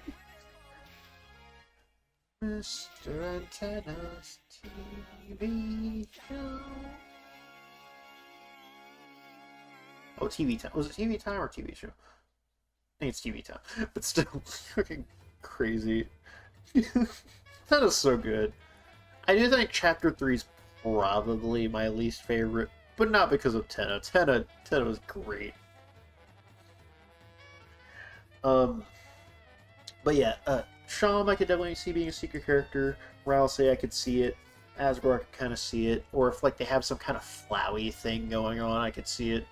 Mr. Antenna's TV show. Oh, TV time. Was it TV time or TV show? I think it's TV time. But still, fucking crazy. That is so good. I do think Chapter 3 is probably my least favorite, but not because of Tenna. Tenna was great. But yeah, Sham I could definitely see being a secret character. Rousey I could see it. Asgore I could kind of see it. Or if like they have some kind of flowy thing going on, I could see it.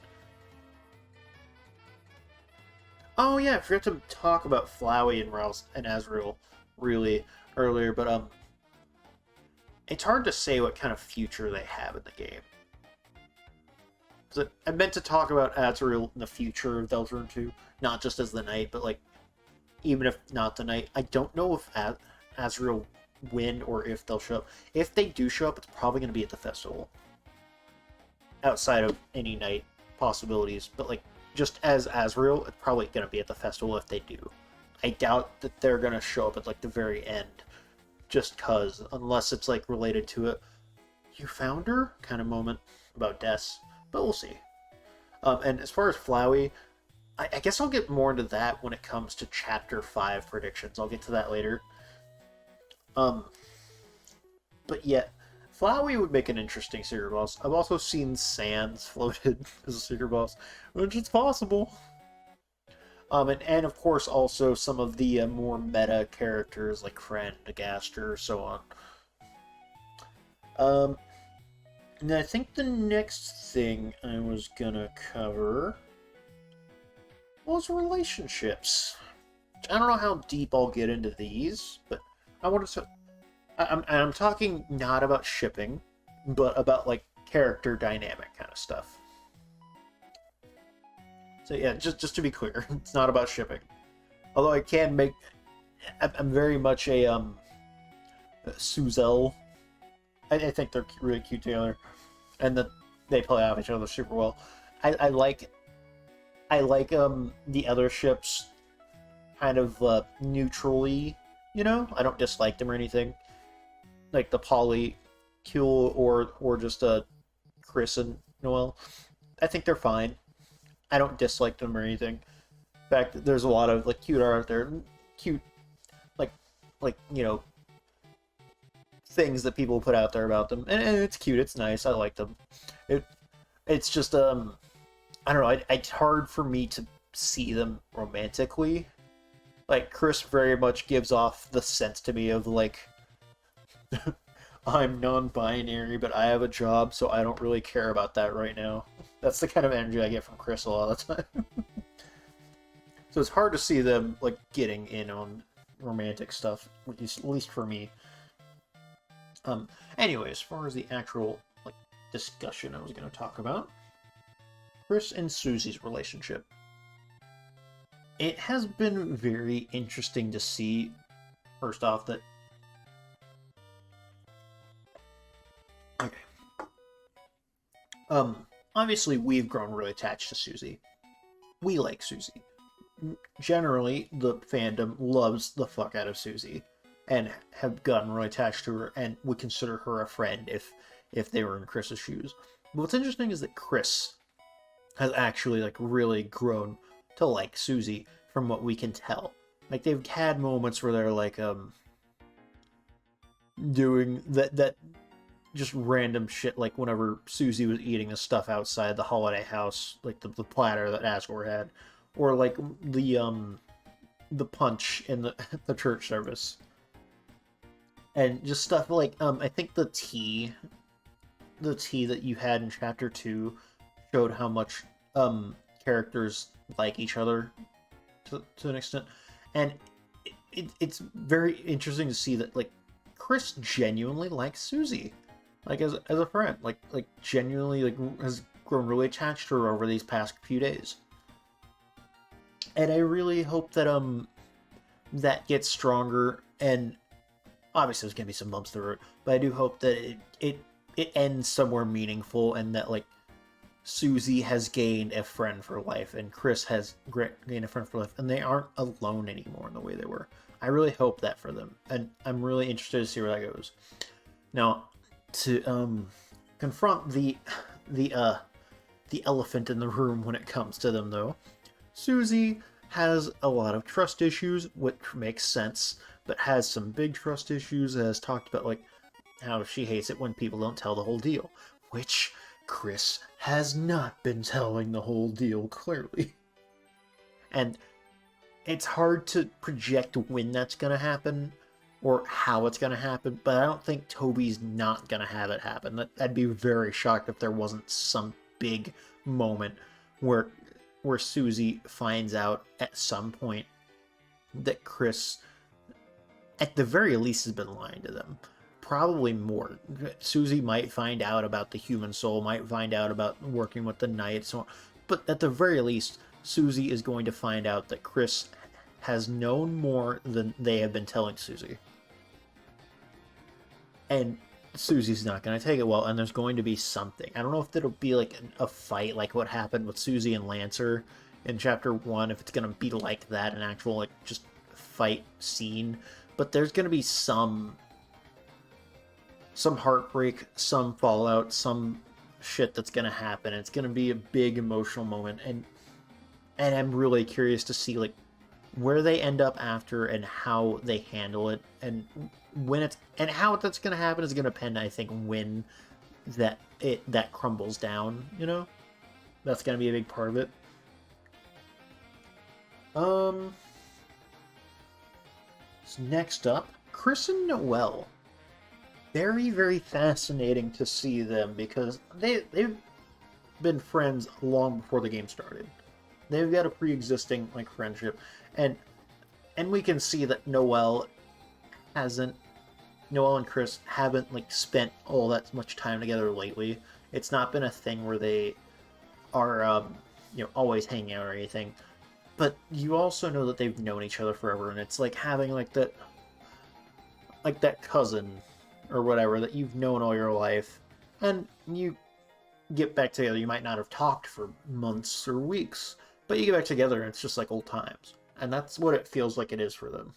Oh yeah, I forgot to talk about Flowey and Rouse and Azrael really earlier, but it's hard to say what kind of future they have in the game. I meant to talk about Azrael in the future of Deltarune 2, not just as the Knight, but like, even if not the Knight. I don't know if Azrael win or if they'll show up. If they do show up, it's probably going to be at the festival. Outside of any Knight possibilities, but like, just as Azrael, it's probably going to be at the festival if they do. I doubt that they're going to show up at like the very end, just cause, unless it's like related to a "you found her" kind of moment about Des, but we'll see. And as far as Flowey, I guess I'll get more into that when it comes to Chapter 5 predictions. I'll get to that later. But yeah, Flowey would make an interesting secret boss. I've also seen Sans floated as a secret boss, which is possible. And of course also some of the more meta characters like Friend, Gaster, so on. And I think the next thing I was gonna cover was relationships. I don't know how deep I'll get into these, but I wanted to... I'm talking not about shipping, but about, like, character dynamic kind of stuff. So yeah, just to be clear, it's not about shipping. Although I can make... I'm very much a, Suzel. I think they're really cute together. And that they play off each other super well. I like the other ships kind of neutrally, you know? I don't dislike them or anything. Like the Polycule or just Chris and Noel. I think they're fine. I don't dislike them or anything. In fact, there's a lot of like cute art out there. Cute like you know, things that people put out there about them. And it's cute, it's nice, I like them. It's just I don't know, it's hard for me to see them romantically. Like, Chris very much gives off the sense to me of, like, I'm non-binary, but I have a job, so I don't really care about that right now. That's the kind of energy I get from Chris a lot of the time. So it's hard to see them like getting in on romantic stuff, at least for me. Anyway, as far as the actual like discussion I was going to talk about, Chris and Susie's relationship. It has been very interesting to see, first off, that... Okay. Obviously, we've grown really attached to Susie. We like Susie. Generally, the fandom loves the fuck out of Susie, and have gotten really attached to her, and would consider her a friend if they were in Chris's shoes. But what's interesting is that Chris has actually like really grown to like Susie, from what we can tell. Like, they've had moments where they're like doing that just random shit, like whenever Susie was eating the stuff outside the holiday house, like the platter that Asgore had, or like the punch in the church service, and just stuff like I think the tea that you had in chapter 2 showed how much characters like each other to an extent, and it's very interesting to see that like Chris genuinely likes Susie, like as a friend, like genuinely like has grown really attached to her over these past few days, and I really hope that that gets stronger. And obviously there's gonna be some bumps through it, but I do hope that it ends somewhere meaningful, and that like Susie has gained a friend for life, and Chris has gained a friend for life, and they aren't alone anymore in the way they were. I really hope that for them, and I'm really interested to see where that goes. Now, to confront the elephant in the room when it comes to them, though, Susie has a lot of trust issues, which makes sense, but has some big trust issues, as talked about, like how she hates it when people don't tell the whole deal, which Chris has not been telling the whole deal clearly. And it's hard to project when that's going to happen or how it's going to happen, but I don't think Toby's not going to have it happen. I'd be very shocked if there wasn't some big moment where Susie finds out at some point that Chris, at the very least, has been lying to them. Probably more. Susie might find out about the human soul, might find out about working with the Knights, but at the very least, Susie is going to find out that Chris has known more than they have been telling Susie. And Susie's not going to take it well, and there's going to be something. I don't know if it'll be like a fight like what happened with Susie and Lancer in chapter 1, if it's going to be like that, an actual like just fight scene, but there's going to be some heartbreak, some fallout, some shit that's going to happen. It's going to be a big emotional moment, and I'm really curious to see like where they end up after and how they handle it, and when it's, and how that's going to happen is going to depend, I think, when that crumbles down, you know? That's going to be a big part of it. So next up, Chris and Noelle. Very, very fascinating to see them, because they've been friends long before the game started. They've got a pre-existing like friendship, and we can see that Noelle and Chris haven't like spent all that much time together lately. It's not been a thing where they are always hanging out or anything. But you also know that they've known each other forever, and it's like having like that cousin or whatever that you've known all your life, and you get back together. You might not have talked for months or weeks, but you get back together and it's just like old times. And that's what it feels like it is for them.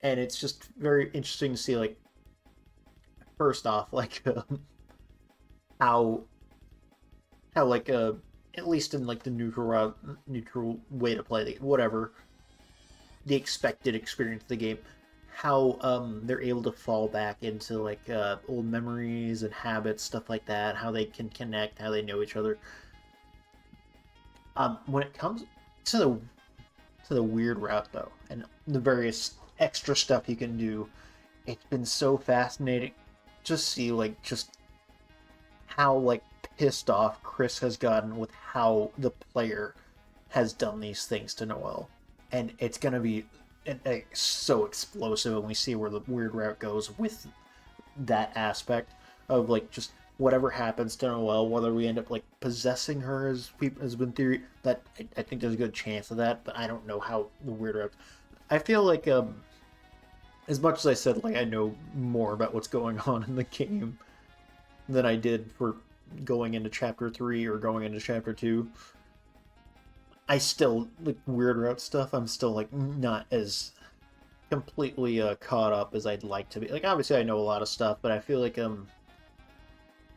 And it's just very interesting to see, like, first off, like, how like, at least in, like, the neutral way to play the game, whatever, the expected experience of the game, how they're able to fall back into like old memories and habits, stuff like that, how they can connect, how they know each other. When it comes to the weird route, though, and the various extra stuff you can do it's been so fascinating to see, like, just how, like, pissed off Chris has gotten with how the player has done these things to Noel. And it's going to be so explosive when we see where the weird route goes with that aspect of, like, just whatever happens to Noelle, whether we end up, like, possessing her, as has been theory, that I think there's a good chance of that, but I don't know how the weird route. I feel like, as much as I said, like, I know more about what's going on in the game than I did for going into Chapter 3 or going into Chapter 2, I still, like, weird route stuff, I'm still, like, not as completely caught up as I'd like to be. Like, obviously I know a lot of stuff, but I feel like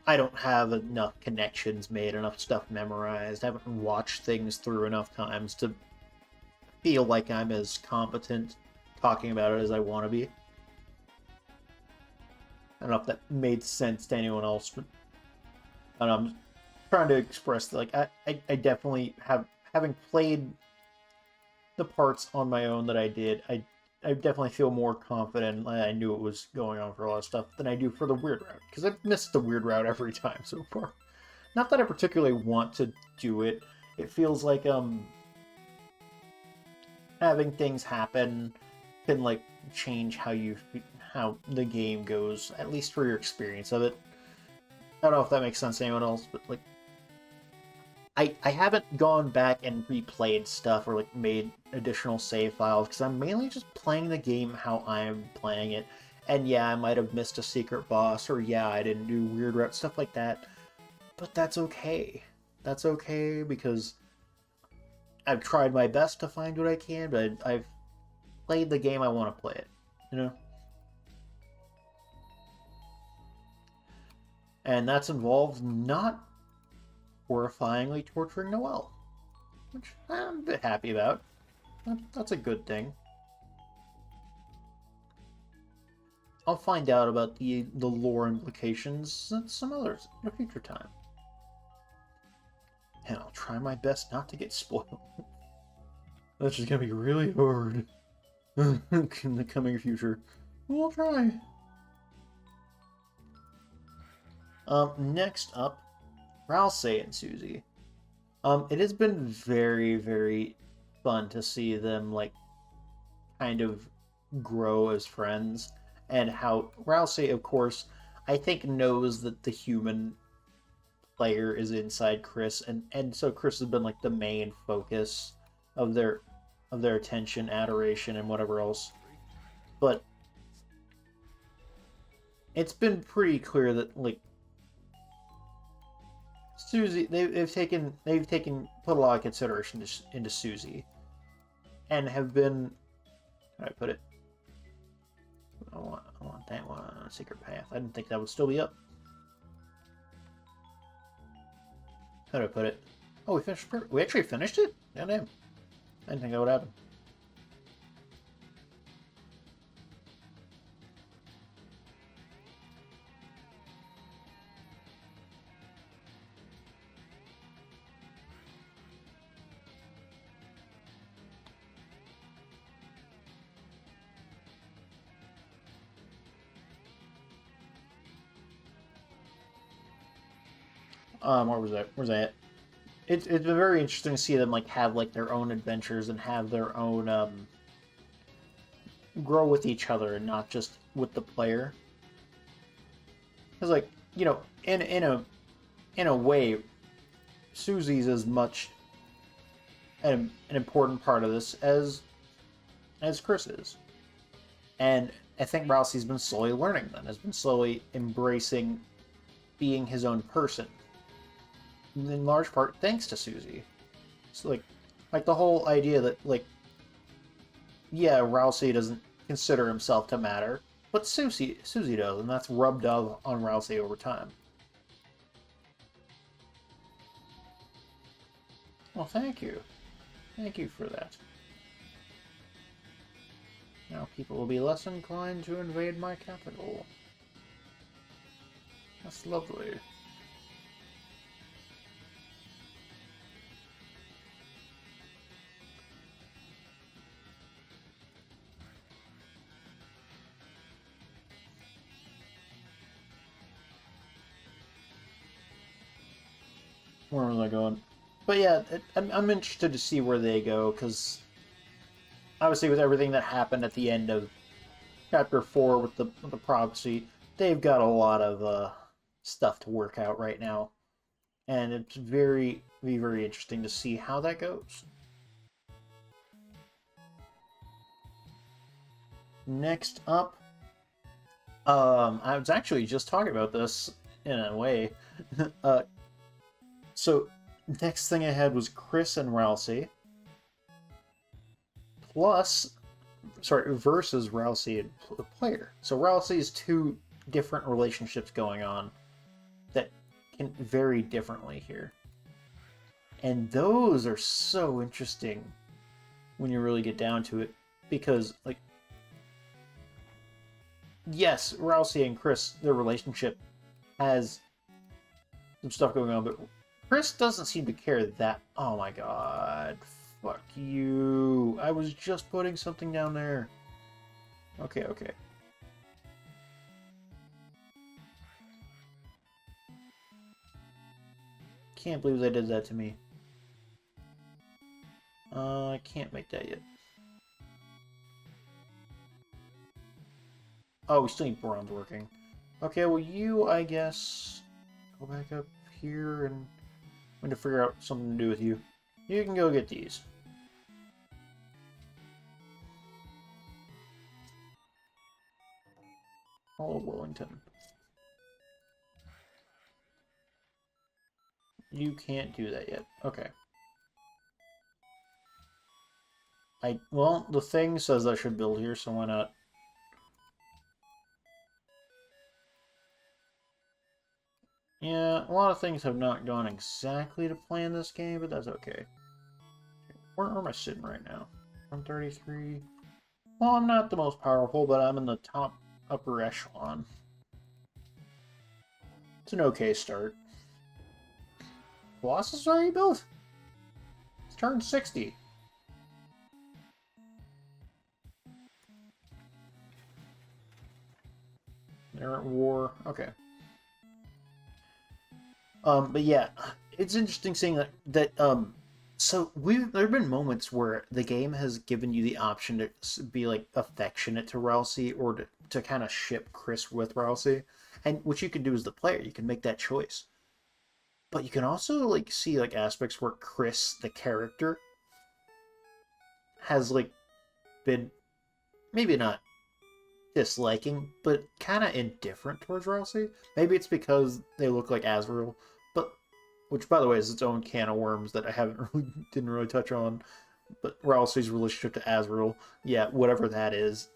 I don't have enough connections made, enough stuff memorized. I haven't watched things through enough times to feel like I'm as competent talking about it as I want to be. I don't know if that made sense to anyone else, but I'm trying to express that, like, I definitely have, having played the parts on my own that I did, I definitely feel more confident. I knew it was going on for a lot of stuff than I do for the weird route, because I've missed the weird route every time so far. Not that I particularly want to do it. It feels like having things happen can, like, change how the game goes, at least for your experience of it. I don't know if that makes sense to anyone else, but, like, I haven't gone back and replayed stuff or, like, made additional save files, because I'm mainly just playing the game how I'm playing it. And yeah, I might have missed a secret boss, or yeah, I didn't do weird route, stuff like that. But that's okay. That's okay, because I've tried my best to find what I can, but I've played the game I want to play it, you know? And that's involved not horrifyingly torturing Noelle, which I'm a bit happy about. That's a good thing. I'll find out about the lore implications at some others at a future time. And I'll try my best not to get spoiled. That's just gonna be really hard in the coming future. We'll try. Next up, Ralsei and Susie. It has been very, very fun to see them, like, kind of grow as friends, and how Ralsei, of course, I think knows that the human player is inside Chris, and so Chris has been, like, the main focus of their attention, adoration, and whatever else. But it's been pretty clear that, like, Susie, they've taken put a lot of consideration into Susie, and have been, how do I put it? I want that one on a secret path. I didn't think that would still be up. How do I put it? Oh, we actually finished it? Yeah, damn. I didn't think that would happen. Where was that? Where's that? It's been very interesting to see them, like, have, like, their own adventures and have their own grow with each other and not just with the player. Because, like, you know, in a way, Susie's as much an important part of this as Chris is, and I think Rousey's been slowly learning that, has been slowly embracing being his own person, in large part thanks to Susie. So, like the whole idea that, like, yeah, Rousey doesn't consider himself to matter, but Susie does, and that's rubbed off on Rousey over time. Well, thank you. Thank you for that. Now people will be less inclined to invade my capital. That's lovely. where was I going? But yeah, I'm interested to see where they go, because obviously with everything that happened at the end of Chapter 4 with the prophecy, they've got a lot of stuff to work out right now. And it's very interesting to see how that goes. Next up, I was actually just talking about this in a way. So, next thing I had was Chris and Rousey. Versus Rousey and the player. So Rousey's two different relationships going on that can vary differently here. And those are so interesting when you really get down to it. Because, like, yes, Rousey and Chris, their relationship has some stuff going on, but Chris doesn't seem to care that... Oh my god. Fuck you. I was just putting something down there. Okay. Can't believe they did that to me. I can't make that yet. Oh, we still need bronze working. Okay, well you, I guess, go back up here and I'm going to figure out something to do with you. You can go get these. Oh, Wellington. You can't do that yet. Okay. Well, the thing says I should build here, so why not? Yeah, a lot of things have not gone exactly to plan this game, but that's okay. Where am I sitting right now? 133. Well, I'm not the most powerful, but I'm in the top upper echelon. It's an okay start. Colossus already built? It's turned 60. They're at war. Okay. But yeah, it's interesting seeing so there have been moments where the game has given you the option to be like affectionate to Rousey or to kind of ship Chris with Rousey, and what you can do as the player, you can make that choice. But you can also like see like aspects where Chris, the character, has like been maybe not disliking, but kind of indifferent towards Rousey. Maybe it's because they look like Azrael, but which, by the way, is its own can of worms that I didn't really touch on. But Rousey's relationship to Azrael, yeah, whatever that is.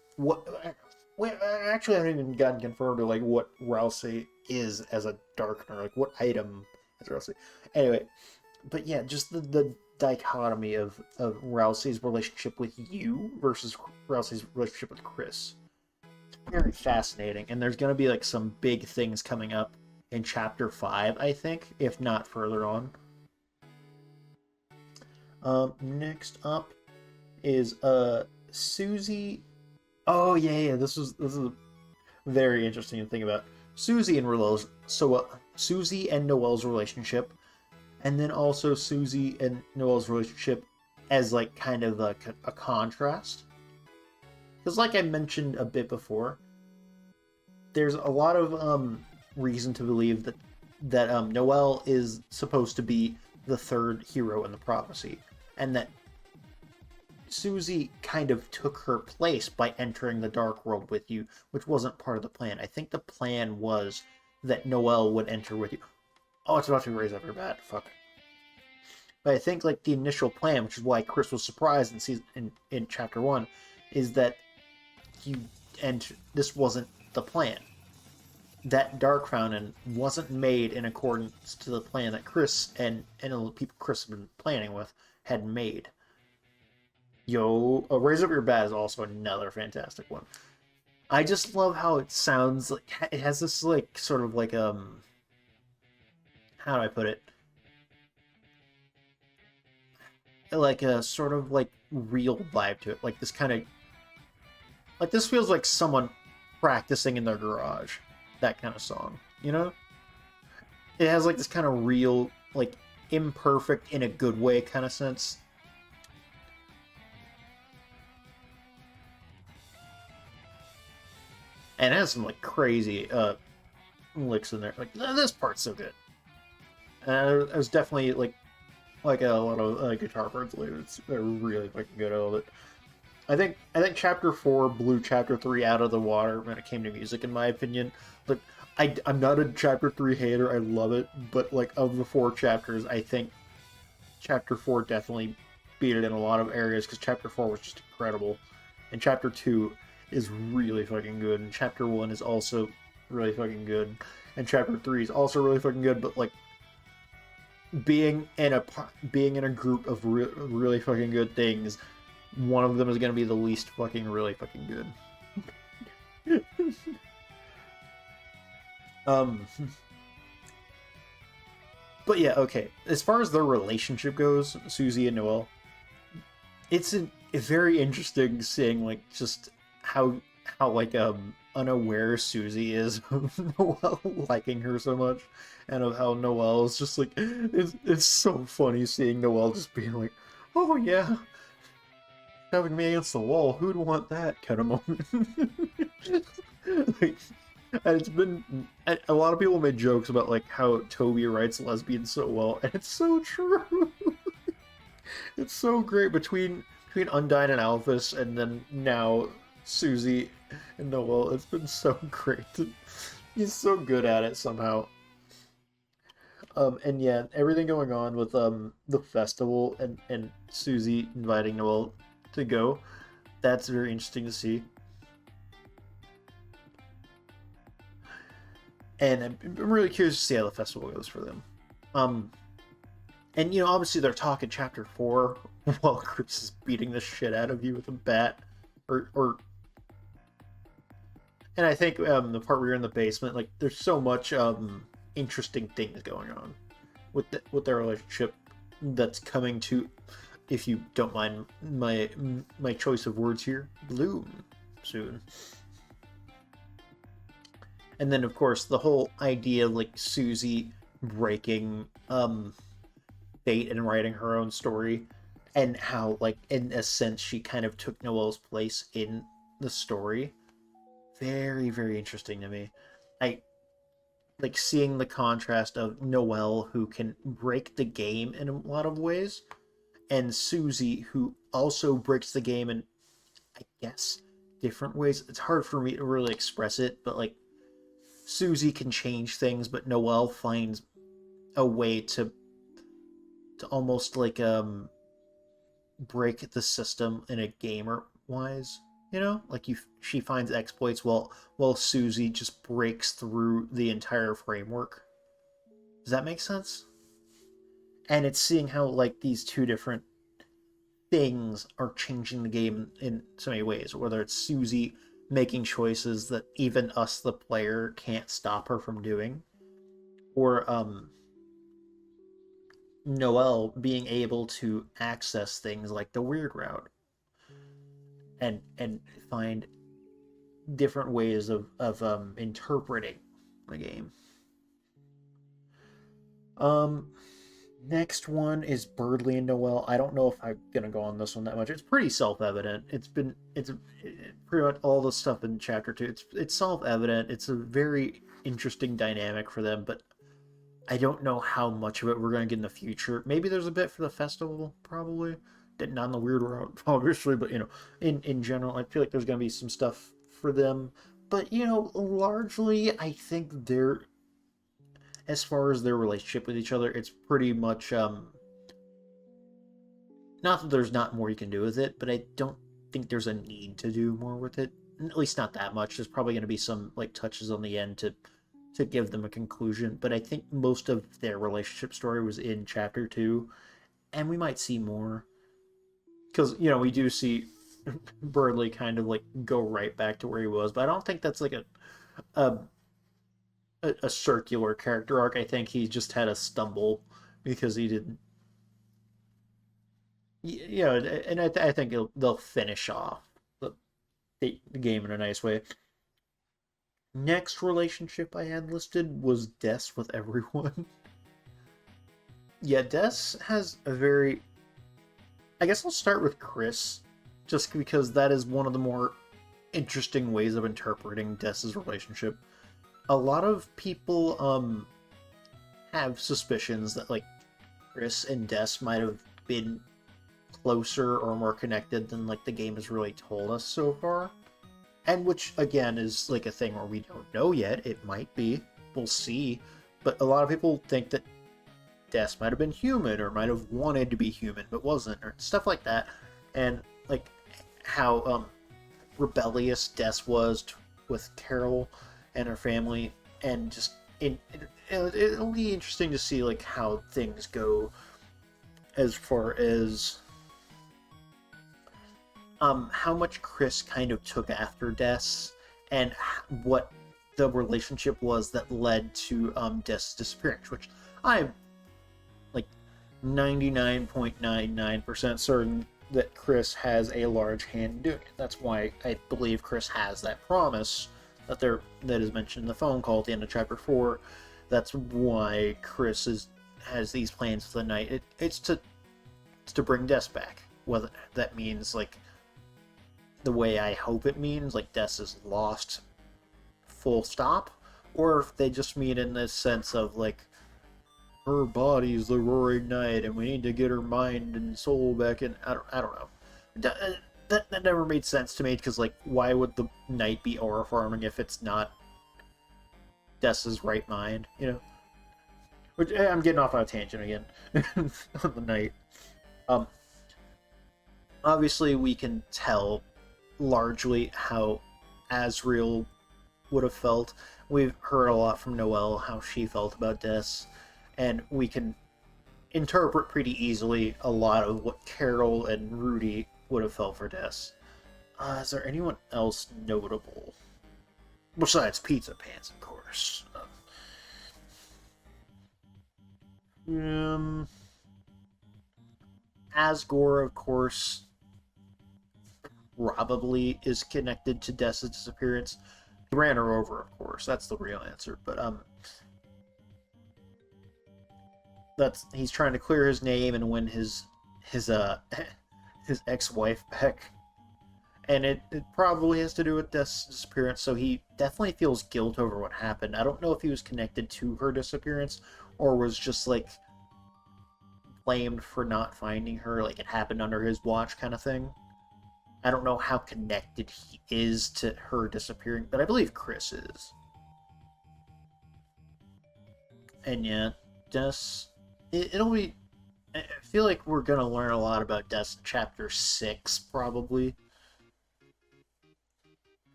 Actually, I haven't even gotten confirmed to like what Rousey is as a darkener, like what item is Rousey. Anyway, but yeah, just the dichotomy of Rousey's relationship with you versus Rousey's relationship with Chris. Very fascinating, and there's going to be like some big things coming up in Chapter 5, I think, if not further on. Next up is Susie. Oh yeah, this is a very interesting to think about. Susie and Susie and Noelle's relationship, and then also Susie and Noelle's relationship as like kind of a contrast. Because like I mentioned a bit before, there's a lot of reason to believe that Noelle is supposed to be the third hero in the prophecy, and that Susie kind of took her place by entering the Dark World with you, which wasn't part of the plan. I think the plan was that Noelle would enter with you. Oh, it's about to raise up her bat. Fuck. But I think like the initial plan, which is why Chris was surprised in Chapter 1, is that this wasn't the plan. That Dark Fountain wasn't made in accordance to the plan that Chris and the people Chris had been planning with had made. Raise Up Your Bat is also another fantastic one. I just love how it sounds like it has this like sort of like how do I put it? Like a sort of like real vibe to it. Like this kind of like this feels like someone practicing in their garage. That kind of song, you know? It has like this kind of real, like imperfect in a good way kind of sense. And it has some like crazy licks in there. Like this part's so good. It was definitely like a lot of guitar parts later. They're really fucking good. I love it. I think Chapter 4 blew Chapter 3 out of the water when it came to music, in my opinion. Like I'm not a Chapter 3 hater. I love it, but like of the 4 chapters, I think Chapter 4 definitely beat it in a lot of areas because Chapter 4 was just incredible, and Chapter 2 is really fucking good, and Chapter 1 is also really fucking good, and Chapter 3 is also really fucking good. But like being in a group of really fucking good things, one of them is going to be the least fucking really fucking good. But yeah, okay. As far as their relationship goes, Susie and Noel, it's very interesting seeing like just how like unaware Susie is of Noel liking her so much, and of how Noel is just like it's so funny seeing Noel just being like, oh yeah, shoving me against the wall, who'd want that kind of moment. Like, and it's been a lot of people made jokes about like how Toby writes lesbians so well, and it's so true. It's so great between Undyne and Alphys, and then now Susie and Noel. It's been so great. He's so good at it somehow. And yeah, everything going on with the festival and Susie inviting Noel to go. That's very interesting to see. And I'm really curious to see how the festival goes for them. And you know, obviously they're talking Chapter 4 while Chris is beating the shit out of you with a bat, or. And I think the part where you're in the basement, like there's so much interesting things going on with their relationship that's coming to, if you don't mind my choice of words here, bloom soon. And then of course the whole idea of like Susie breaking fate and writing her own story, and how like in a sense she kind of took Noel's place in the story. Very, very interesting to me. I like seeing the contrast of Noel, who can break the game in a lot of ways, and Susie, who also breaks the game in, I guess, different ways. It's hard for me to really express it, but like Susie can change things, but Noel finds a way to almost like break the system in a gamer wise. You know, like she finds exploits while Susie just breaks through the entire framework. Does that make sense? And it's seeing how like these two different things are changing the game in so many ways. Whether it's Susie making choices that even us, the player, can't stop her from doing, or Noel being able to access things like the weird route and find different ways of interpreting the game. Um, Next one is Birdly and Noel. I don't know if I'm gonna go on this one that much. It's pretty self-evident. It's pretty much all the stuff in Chapter 2. It's self-evident. It's a very interesting dynamic for them, but I don't know how much of it we're gonna get in the future. Maybe there's a bit for the festival, probably. Not on the weird route, obviously, but you know, in general, I feel like there's gonna be some stuff for them. But you know, largely, I think they're, as far as their relationship with each other, it's pretty much not that there's not more you can do with it, but I don't think there's a need to do more with it. At least not that much. There's probably going to be some like touches on the end to give them a conclusion, but I think most of their relationship story was in Chapter 2, and we might see more, because you know we do see Burnley kind of like go right back to where he was, but I don't think that's like a a circular character arc. I think he just had a stumble because he didn't. You know, and I think they'll finish off the, the game in a nice way. Next relationship I had listed was Des with everyone. Yeah, Des has a very... I guess I'll start with Chris, just because that is one of the more interesting ways of interpreting Des's relationship. A lot of people have suspicions that like Chris and Des might have been closer or more connected than like the game has really told us so far. And which again is like a thing where we don't know yet. It might be. We'll see. But a lot of people think that Des might have been human or might have wanted to be human but wasn't, or stuff like that. And like how rebellious Des was with Carol and her family, and just it'll be interesting to see like how things go as far as how much Chris kind of took after Des and what the relationship was that led to Des' disappearance, which I'm like 99.99% certain that Chris has a large hand in doing it. That's why I believe Chris has that promise that is mentioned in the phone call at the end of chapter 4. That's why Chris has these plans for the night. It's to bring Des back. Whether that means like the way I hope it means, like Des is lost full stop, or if they just mean in this sense of like her body's the roaring night and we need to get her mind and soul back in. I don't know. That never made sense to me, because like why would the night be aura farming if it's not Des's right mind, you know? Which I'm getting off on a tangent again on the night. Obviously we can tell largely how Asriel would have felt. We've heard a lot from Noelle how she felt about Des, and we can interpret pretty easily a lot of what Carol and Rudy would have felt for Des. Is there anyone else notable? Besides Pizza Pants, of course. Asgore, of course, probably is connected to Des' disappearance. He ran her over, of course. That's the real answer. But he's trying to clear his name and win his his ex-wife back. And it probably has to do with Des' disappearance, so he definitely feels guilt over what happened. I don't know if he was connected to her disappearance or was just like blamed for not finding her, like it happened under his watch kind of thing. I don't know how connected he is to her disappearing, but I believe Chris is. And yeah, Des... It'll be... I feel like we're going to learn a lot about Des in Chapter 6, probably.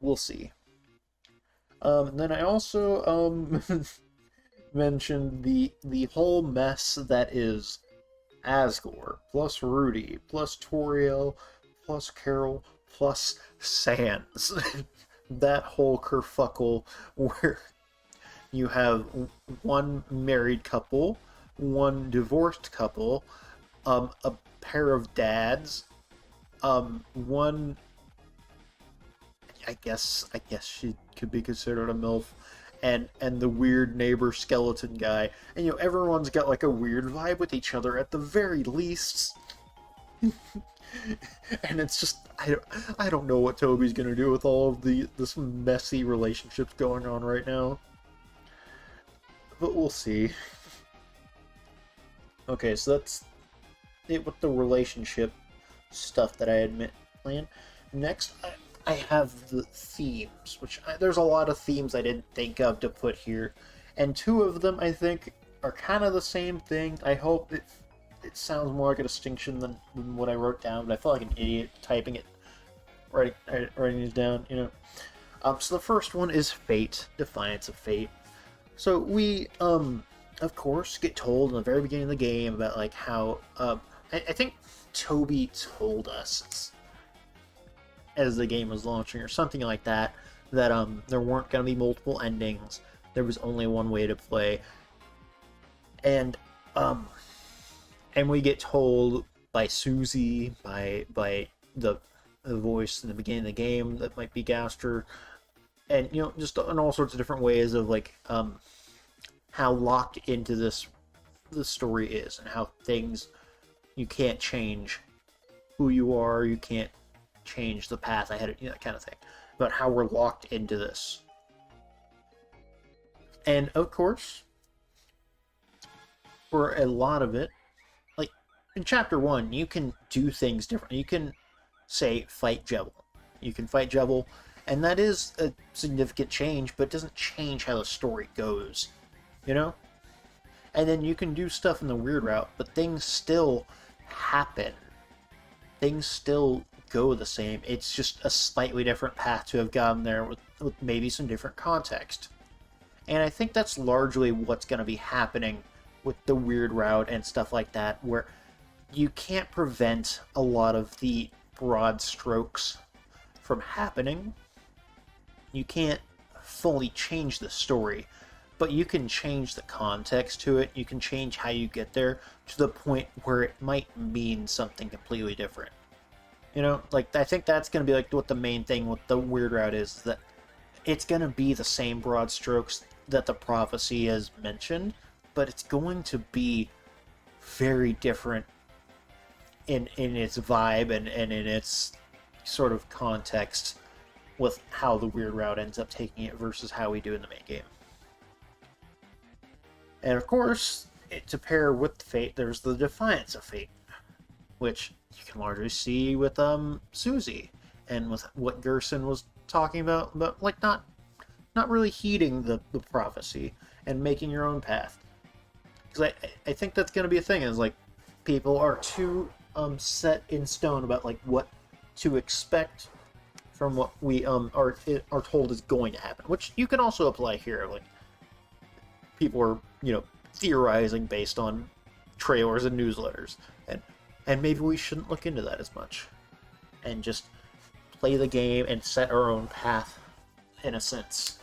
We'll see. Then I also mentioned the whole mess that is Asgore, plus Rudy, plus Toriel, plus Carol, plus Sans. That whole kerfuckle where you have one married couple, one divorced couple, a pair of dads, one... I guess she could be considered a MILF, and the weird neighbor skeleton guy. And you know, everyone's got like a weird vibe with each other at the very least. And it's just I don't know what Toby's gonna do with all of this messy relationships going on right now. But we'll see. Okay, so that's it with the relationship stuff that I had planned. Next, I have the themes, which there's a lot of themes I didn't think of to put here, and two of them I think are kind of the same thing. I hope it sounds more like a distinction than what I wrote down, but I feel like an idiot typing it, writing these down, you know. So the first one is Fate, Defiance of Fate. So we, of course, get told in the very beginning of the game about like how, I think Toby told us as the game was launching or something like that, that there weren't going to be multiple endings. There was only one way to play. And we get told by Susie, by the voice in the beginning of the game that might be Gaster, and you know, just in all sorts of different ways of like how locked into this the story is and how things, you can't change who you are, you can't change the path ahead of you, that kind of thing. About how we're locked into this. And of course, for a lot of it, like in chapter 1, you can do things differently. You can say fight Jebel. You can fight Jebel, and that is a significant change, but it doesn't change how the story goes, you know? And then you can do stuff in the weird route, but things still happen. Things still go the same. It's just a slightly different path to have gotten there with maybe some different context. And I think that's largely what's going to be happening with the weird route and stuff like that, where you can't prevent a lot of the broad strokes from happening. You can't fully change the story, but you can change the context to it. You can change how you get there to the point where it might mean something completely different. You know, like, I think that's going to be like what the main thing with the weird route is, that it's going to be the same broad strokes that the prophecy has mentioned, but it's going to be very different in its vibe and in its sort of context with how the weird route ends up taking it versus how we do in the main game. And of course, to pair with Fate, there's the Defiance of Fate, which you can largely see with Susie, and with what Gerson was talking about like not really heeding the prophecy and making your own path. Because I think that's going to be a thing, is like people are too set in stone about like what to expect from what we are told is going to happen, which you can also apply here. Like, people are, you know, theorizing based on trailers and newsletters, and maybe we shouldn't look into that as much and just play the game and set our own path in a sense.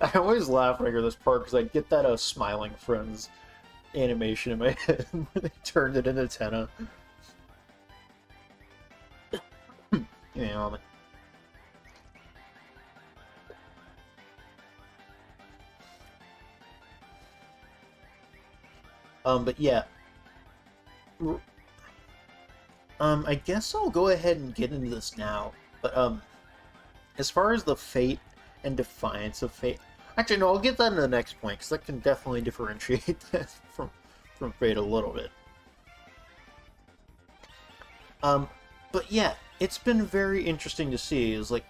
I always laugh when I hear this part because I get that Smiling Friends animation in my head where they turned it into Tenna. Yeah, but yeah. I guess I'll go ahead and get into this now. But, as far as the Fate and Defiance of Fate... Actually, no, I'll get that in the next point, because that can definitely differentiate that from Fate a little bit. But yeah, it's been very interesting to see. Is like,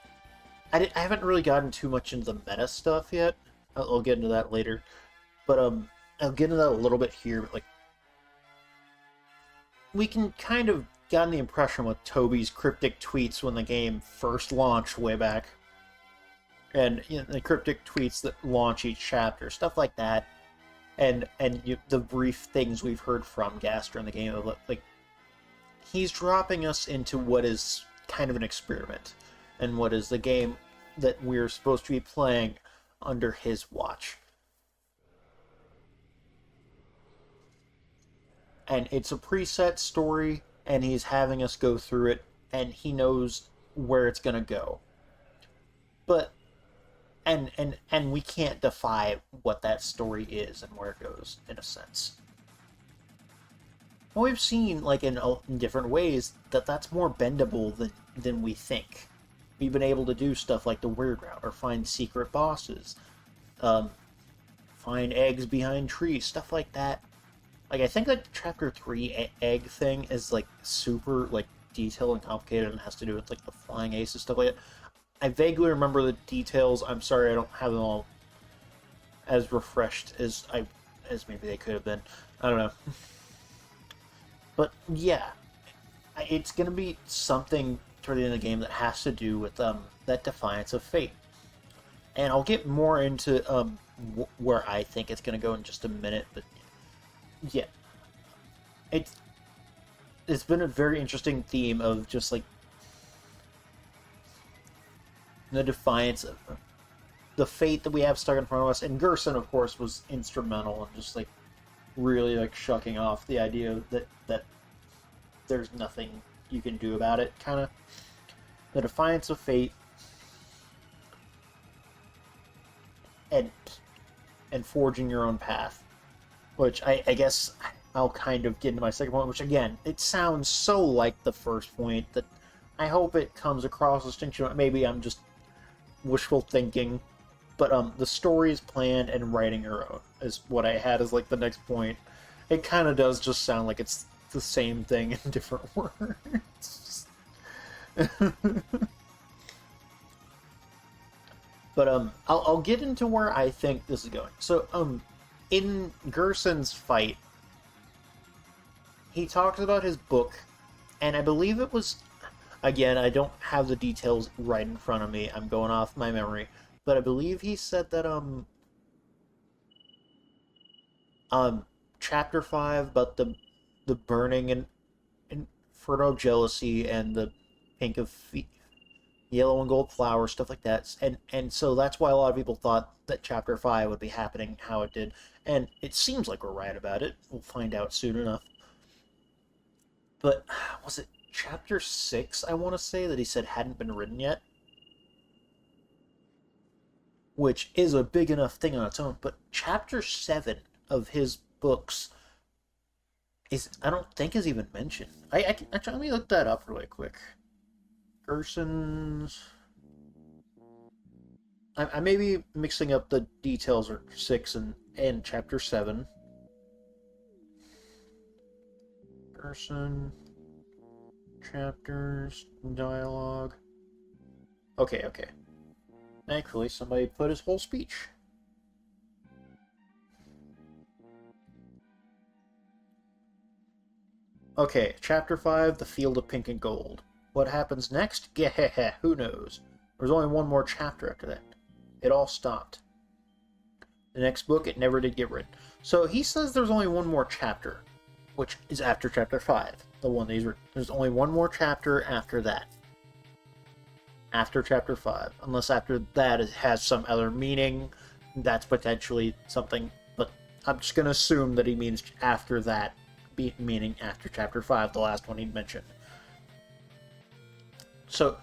I haven't really gotten too much into the meta stuff yet. I'll get into that later. But, I'll get into that a little bit here, but like, we can kind of gotten the impression with Toby's cryptic tweets when the game first launched way back, and you know, the cryptic tweets that launch each chapter, stuff like that, and the brief things we've heard from Gaster in the game of like, he's dropping us into what is kind of an experiment, and what is the game that we're supposed to be playing under his watch. And it's a preset story, and he's having us go through it, and he knows where it's going to go. But, and we can't defy what that story is and where it goes, in a sense. And we've seen, like, in different ways, that that's more bendable than we think. We've been able to do stuff like the weird route, or find secret bosses, find eggs behind trees, stuff like that. Like, I think, like, Chapter 3 egg thing is, like, super, like, detailed and complicated and has to do with, like, the flying ace and stuff like that. I vaguely remember the details. I'm sorry I don't have them all as refreshed as maybe they could have been. I don't know. But, yeah. It's gonna be something toward the end of the game that has to do with, that Defiance of Fate. And I'll get more into, where I think it's gonna go in just a minute, but... yeah, it's been a very interesting theme of just like the defiance of the fate that we have stuck in front of us, and Gerson, of course, was instrumental in just like really like shucking off the idea that there's nothing you can do about it. Kind of the defiance of fate, and and forging your own path. Which I guess I'll kind of get into my second point, which again, it sounds so like the first point that I hope it comes across distinction. Maybe I'm just wishful thinking. But the story is planned and writing her own is what I had as like the next point. It kind of does just sound like it's the same thing in different words. But I'll get into where I think this is going. So in Gerson's fight, he talks about his book, and I believe it was, again, I don't have the details right in front of me. I'm going off my memory. But I believe he said that chapter 5 about the burning and inferno of jealousy and the pink of yellow and gold flowers, stuff like that. And so that's why a lot of people thought that chapter 5 would be happening how it did. And it seems like we're right about it. We'll find out soon enough. But was it chapter 6, I want to say, that he said hadn't been written yet? Which is a big enough thing on its own, but chapter 7 of his books I don't think is even mentioned. Let me look that up really quick. Gerson's... I may be mixing up the details of 6 and chapter 7. Gerson... Chapters... Dialogue... Okay. Thankfully, somebody put his whole speech. Okay, Chapter 5, The Field of Pink and Gold. What happens next? Yeah, who knows? There's only one more chapter after that. It all stopped. The next book, it never did get written. So he says there's only one more chapter, which is after Chapter 5. The one that he's written. There's only one more chapter after that. After chapter 5. Unless after that it has some other meaning, that's potentially something, but I'm just going to assume that he means after that, meaning after chapter 5, the last one he mentioned. So,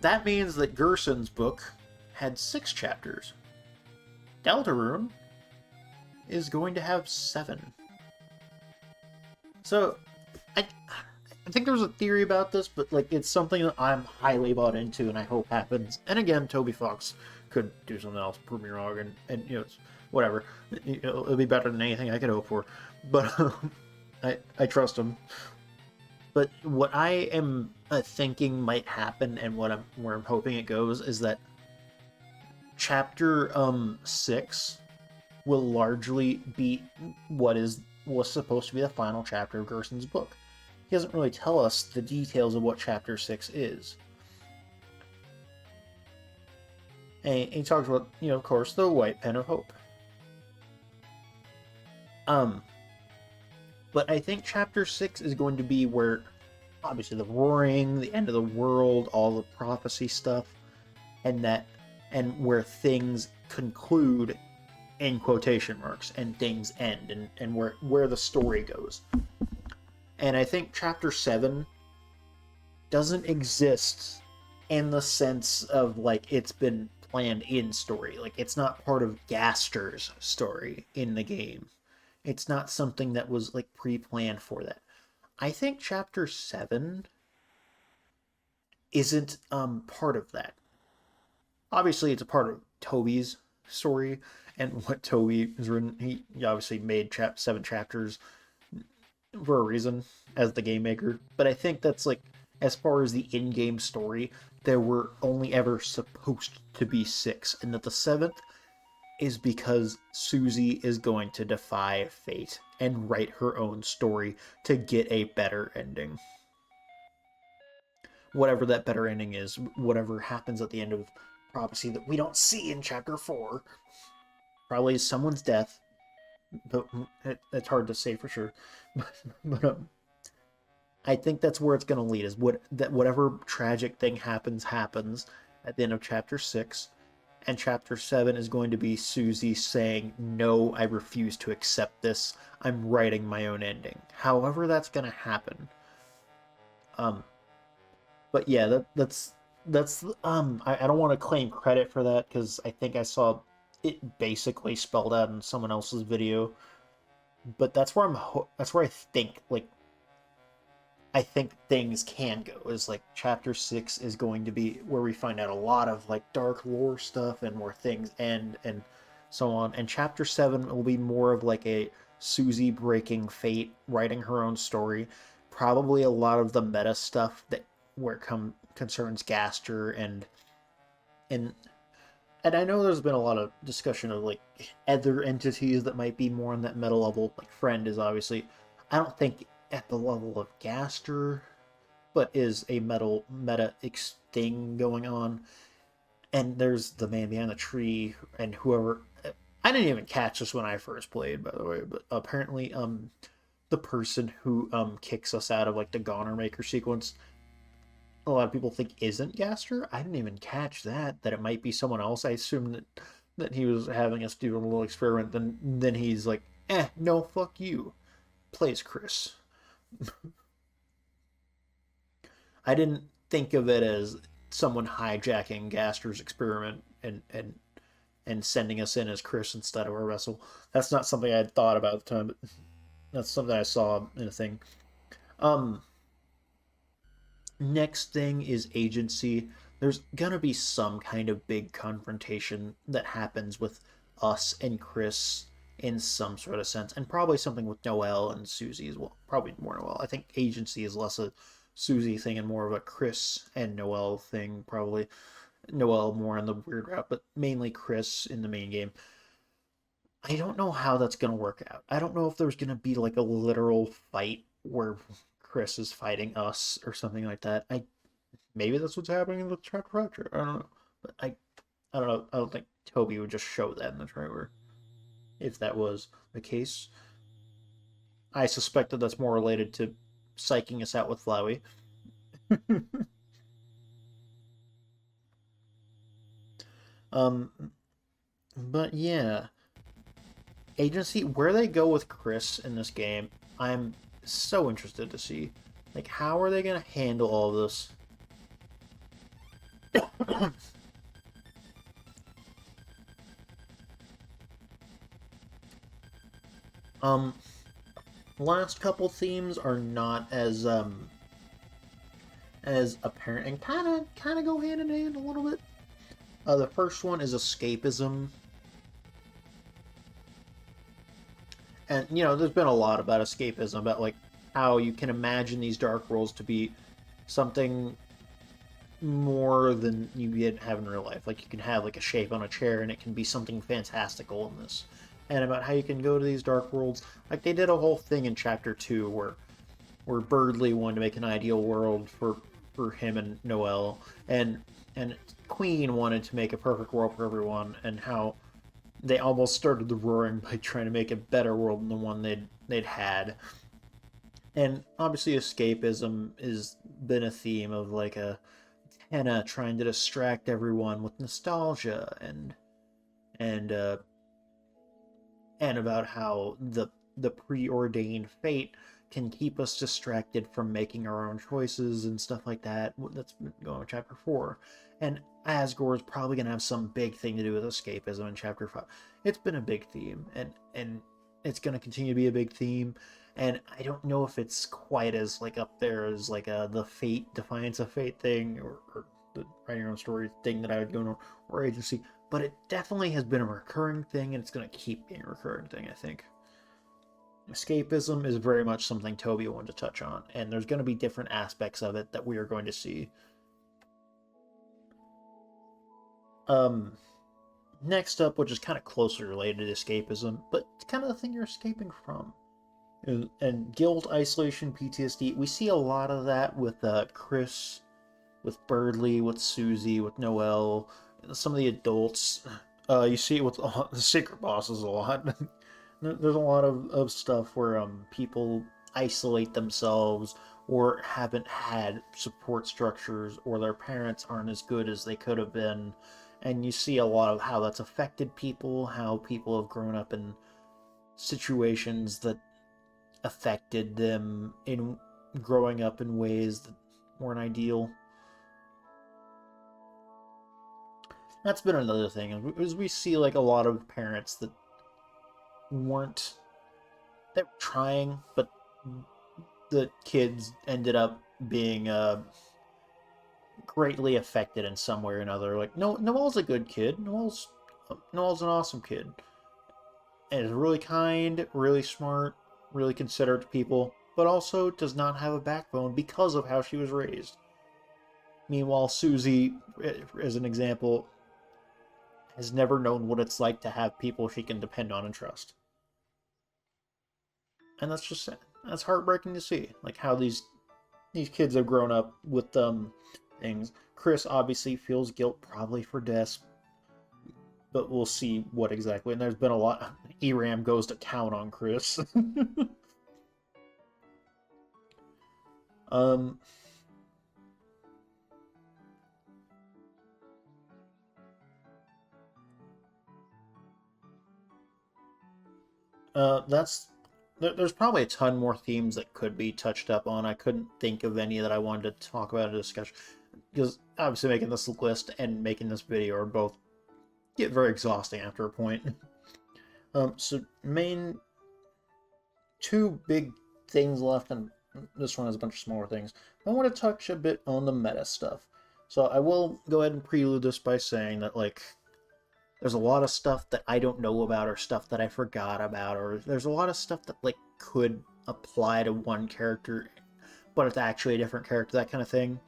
that means that Gerson's book had 6 chapters. Deltarune is going to have 7. So, I think there was a theory about this, but like it's something that I'm highly bought into and I hope happens. And again, Toby Fox could do something else, prove me wrong, and you know, it's whatever. It'll be better than anything I could hope for. But I trust him. But what I am thinking might happen, and where I'm hoping it goes, is that chapter 6 will largely be what was supposed to be the final chapter of Gerson's book. He doesn't really tell us the details of what chapter 6 is. And he talks about, of course, the white pen of hope. But I think chapter 6 is going to be where, obviously, the roaring, the end of the world, all the prophecy stuff, and where things conclude in quotation marks, and things end, and where the story goes. And I think chapter 7 doesn't exist in the sense of, like, it's been planned in story. Like, it's not part of Gaster's story in the game. It's not something that was, like, pre-planned for that. I think chapter 7 isn't part of that. Obviously, it's a part of Toby's story, and what Toby has written. He obviously made 7 chapters for a reason as the game maker, but I think that's like, as far as the in-game story, there were only ever supposed to be 6, and that the 7th is because Susie is going to defy fate and write her own story to get a better ending. Whatever that better ending is, whatever happens at the end of prophecy that we don't see in chapter 4, probably is someone's death, but it's hard to say for sure. But I think that's where it's going to lead, is whatever tragic thing happens at the end of chapter 6, and chapter 7 is going to be Susie saying, no, I refuse to accept this, I'm writing my own ending. However that's going to happen. But yeah, that's I don't want to claim credit for that, because I think I saw it basically spelled out in someone else's video. But that's where that's where I think, like, I think things can go, is like chapter 6 is going to be where we find out a lot of like dark lore stuff and where things end and so on. And chapter 7 will be more of like a Susie breaking fate, writing her own story. Probably a lot of the meta stuff that where it concerns Gaster and and I know there's been a lot of discussion of like other entities that might be more on that meta level. Like Friend is obviously, I don't think at the level of Gaster, but is a meta thing going on. And there's the man behind the tree and whoever. I didn't even catch this when I first played, by the way, but apparently, the person who kicks us out of like the Goner Maker sequence, a lot of people think isn't Gaster. I didn't even catch that it might be someone else. I assumed that he was having us do a little experiment. Then he's like, no, fuck you. Plays Chris. I didn't think of it as someone hijacking Gaster's experiment and sending us in as Chris instead of our vessel. That's not something I had thought about at the time, but that's something I saw in a thing. Next thing is agency. There's gonna be some kind of big confrontation that happens with us and Chris in some sort of sense, and probably something with Noelle and Susie as well. Probably more Noelle. I think agency is less a Susie thing and more of a Chris and Noelle thing, probably. Noelle more on the weird route, but mainly Chris in the main game. I don't know how that's gonna work out. I don't know if there's gonna be like a literal fight where Chris is fighting us or something like that. Maybe that's what's happening in the chapter 5. I don't know, but I don't know. I don't think Toby would just show that in the trailer if that was the case. I suspect that that's more related to psyching us out with Flowey. But yeah, agency, where they go with Chris in this game, I'm so interested to see. Like, how are they gonna handle all of this? um, last couple themes are not as apparent and kind of go hand in hand a little bit. The first one is escapism. And, you know, there's been a lot about escapism, about, like, how you can imagine these dark worlds to be something more than you have in real life. Like, you can have, like, a shape on a chair, and it can be something fantastical in this. And about how you can go to these dark worlds. Like, they did a whole thing in Chapter 2 where Birdley wanted to make an ideal world for him and Noelle, and Queen wanted to make a perfect world for everyone, and how they almost started the roaring by trying to make a better world than the one they'd had. And obviously escapism has been a theme of like a Hannah trying to distract everyone with nostalgia and and about how the preordained fate can keep us distracted from making our own choices and stuff like that. That's going with chapter 4. And Asgore is probably going to have some big thing to do with escapism in chapter 5. It's been a big theme, and it's going to continue to be a big theme. And I don't know if it's quite as like up there as like the fate, defiance of fate thing, or the writing your own story thing that I would go, or agency. But it definitely has been a recurring thing, and it's going to keep being a recurring thing, I think. Escapism is very much something Toby wanted to touch on, and there's going to be different aspects of it that we are going to see. Next up, which is kind of closely related to escapism, but it's kind of the thing you're escaping from. And guilt, isolation, PTSD, we see a lot of that with Chris, with Birdley, with Susie, with Noelle, some of the adults. You see it with the secret bosses a lot. There's a lot of stuff where people isolate themselves or haven't had support structures, or their parents aren't as good as they could have been. And you see a lot of how that's affected people, how people have grown up in situations that affected them in growing up in ways that weren't ideal. That's been another thing, is we see like a lot of parents that weren't they were trying, but the kids ended up being greatly affected in some way or another. Like no, Noel's a good kid. Noel's an awesome kid, and is really kind, really smart, really considerate to people, but also does not have a backbone because of how she was raised. Meanwhile, Susie, as an example, has never known what it's like to have people she can depend on and trust. And that's just that's heartbreaking to see, like how these kids have grown up with things. Chris obviously feels guilt probably for deaths, but we'll see what exactly. And there's been a lot. Eram goes to town on Chris. um. There's probably a ton more themes that could be touched up on. I couldn't think of any that I wanted to talk about in a discussion, because obviously making this list and making this video are both get very exhausting after a point. So main two big things left, and this one has a bunch of smaller things. I want to touch a bit on the meta stuff. So I will go ahead and prelude this by saying that, like, there's a lot of stuff that I don't know about, or stuff that I forgot about, or there's a lot of stuff that, like, could apply to one character, but it's actually a different character, that kind of thing.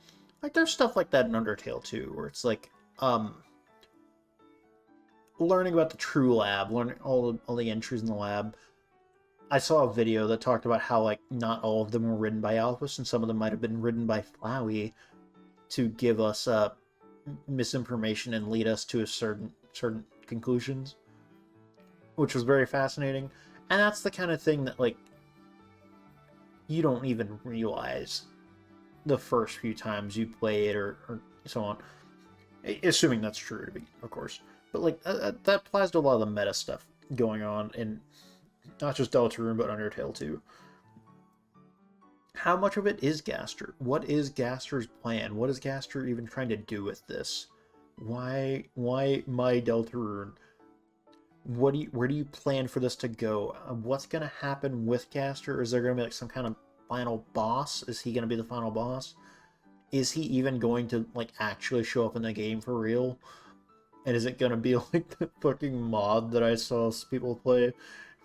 Like, there's stuff like that in Undertale, too, where it's like, learning about the True Lab, learning all the entries in the lab. I saw a video that talked about how, like, not all of them were written by Alphys, and some of them might have been written by Flowey to give us misinformation and lead us to a certain conclusions, which was very fascinating. And that's the kind of thing that, like, you don't even realize the first few times you play it, or so on. Assuming that's true, of course. But, like, that applies to a lot of the meta stuff going on in not just Deltarune, but Undertale too. How much of it is Gaster? What is Gaster's plan? What is Gaster even trying to do with this? Why my Deltarune? Where do you plan for this to go? What's gonna happen with Gaster? Is there gonna be like some kind of final boss? Is he gonna be the final boss? Is he even going to, like, actually show up in the game for real? And is it gonna be like the fucking mod that I saw people play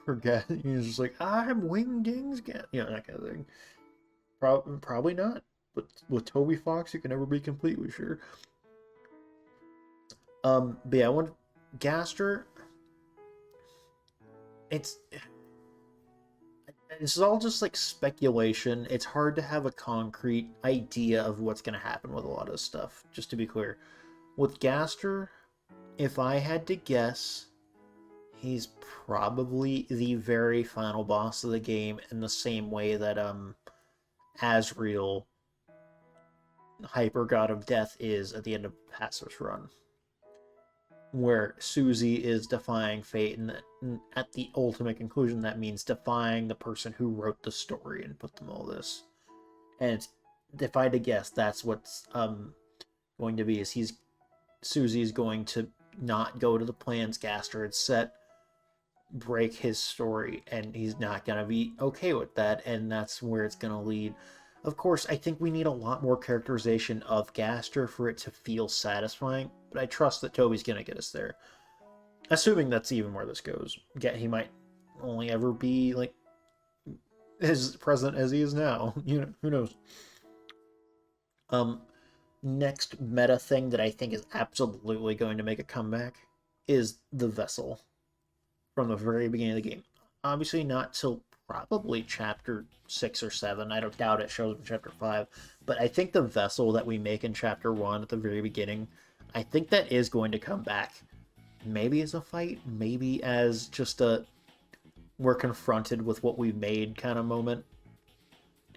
for Gas? He's just like, I'm Wingdings, you know, that kind of thing. Probably not. But with Toby Fox, you can never be completely sure. But yeah, I want Gaster. This is all just like speculation. It's hard to have a concrete idea of what's going to happen with a lot of stuff, just to be clear. With Gaster, if I had to guess, he's probably the very final boss of the game, in the same way that Asriel, Hyper God of Death, is at the end of Passiv's run, where Susie is defying fate, and at the ultimate conclusion, that means defying the person who wrote the story and put them all this. And if I had to guess, that's what's going to be, is Susie's going to not go to the plans Gaster had set, break his story, and he's not going to be okay with that, and that's where it's going to lead. Of course, I think we need a lot more characterization of Gaster for it to feel satisfying, but I trust that Toby's going to get us there. Assuming that's even where this goes. He might only ever be, like, as present as he is now. You know, who knows? Next meta thing that I think is absolutely going to make a comeback is the vessel from the very beginning of the game. Obviously not till probably chapter 6 or 7. I don't doubt it shows in chapter 5. But I think the vessel that we make in chapter 1 at the very beginning, I think that is going to come back. Maybe as a fight, maybe as just we're confronted with what we've made kind of moment.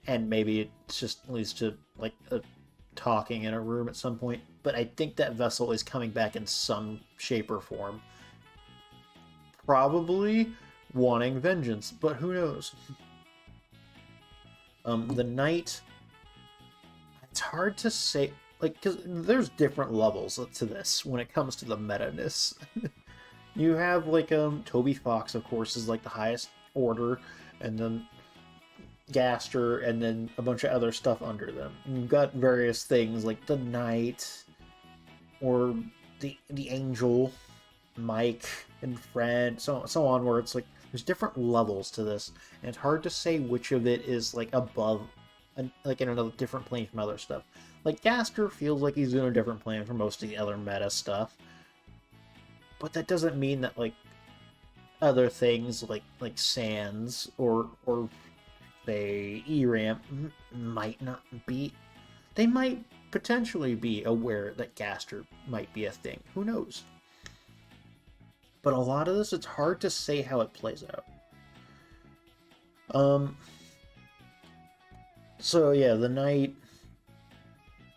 And maybe it just leads to, like, a talking in a room at some point. But I think that vessel is coming back in some shape or form. Probably wanting vengeance, but who knows? The knight, it's hard to say. like, because there's different levels to this when it comes to the meta-ness. You have, like, Toby Fox, of course, is, like, the highest order, and then Gaster, and then a bunch of other stuff under them. And you've got various things, like the Knight, or the Angel, Mike, and Fred, so on, where it's, like, there's different levels to this, and it's hard to say which of it is, like, above, like, in another different plane from other stuff. Like, Gaster feels like he's in a different plane from most of the other meta stuff. But that doesn't mean that, like, other things, like Sans, or say, ERAM, might not be... They might potentially be aware that Gaster might be a thing. Who knows? But a lot of this, it's hard to say how it plays out. So, yeah, the Knight...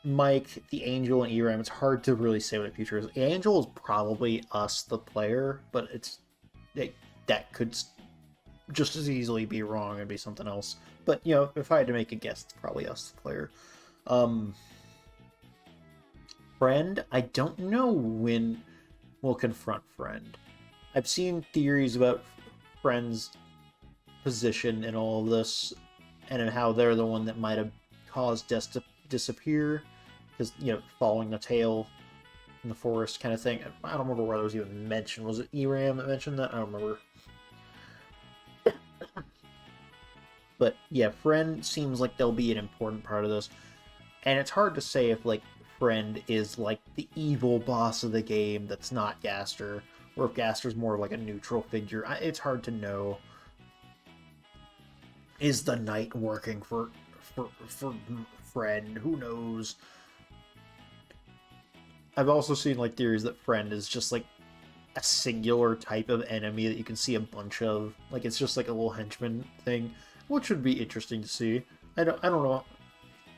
Mike, the Angel, and ERAM, it's hard to really say what the future is. The Angel is probably us, the player, but that could just as easily be wrong and be something else. But, you know, if I had to make a guess, it's probably us, the player. Friend, I don't know when we'll confront Friend. I've seen theories about Friend's position in all of this, and how they're the one that might have caused Des to disappear. Because, you know, following the tail in the forest kind of thing. I don't remember whether it was even mentioned. Was it ERAM that mentioned that? I don't remember. But, yeah, Friend seems like they'll be an important part of this. And it's hard to say if, like, Friend is, like, the evil boss of the game that's not Gaster, or if Gaster's more of, like, a neutral figure. It's hard to know. Is the Knight working for Friend? Who knows? I've also seen, like, theories that Friend is just, like, a singular type of enemy that you can see a bunch of. Like, it's just, like, a little henchman thing, which would be interesting to see. I don't know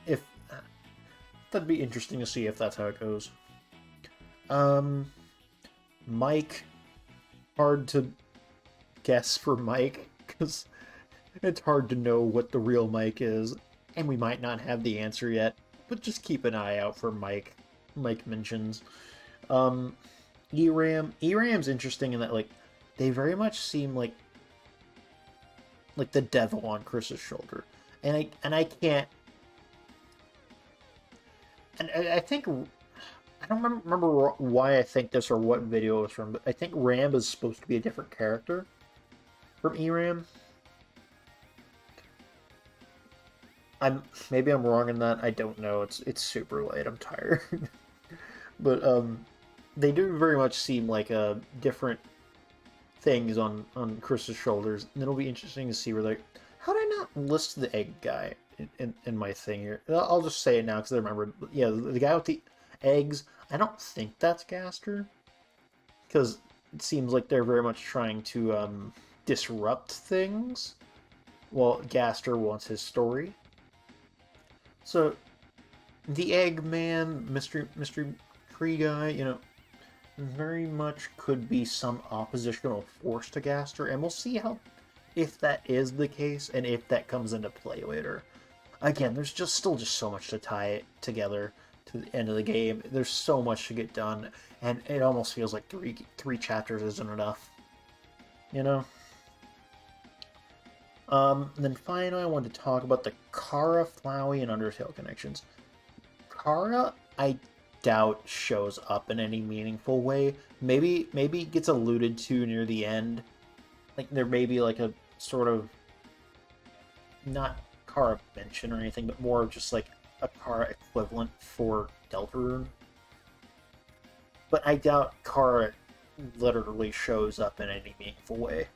if... That'd be interesting to see if that's how it goes. Mike. Hard to guess for Mike, because it's hard to know what the real Mike is, and we might not have the answer yet, but just keep an eye out for Mike mentions. ERAM's interesting in that, like, they very much seem like the devil on Chris's shoulder. And I can't... And I think... I don't remember why I think this or what video it was from, but I think Ram is supposed to be a different character from ERAM. Maybe I'm wrong in that. I don't know. It's super late. I'm tired. But they do very much seem like different things on Chris's shoulders, and it'll be interesting to see where they... How did I not list the egg guy in my thing here? I'll just say it now because I remember. Yeah, the guy with the eggs. I don't think that's Gaster, because it seems like they're very much trying to disrupt things. Well, Gaster wants his story. So, the Eggman, mystery tree guy, you know, very much could be some oppositional force to Gaster, and we'll see if that is the case, and if that comes into play later. Again, there's still so much to tie it together to the end of the game. There's so much to get done, and it almost feels like three chapters isn't enough. You know? And then finally, I wanted to talk about the Kara, Flowey, and Undertale connections. Kara, I doubt shows up in any meaningful way. Maybe gets alluded to near the end. Like, there may be like a sort of, not Kara mention or anything, but more of just like a Kara equivalent for Deltarune. But I doubt Kara literally shows up in any meaningful way.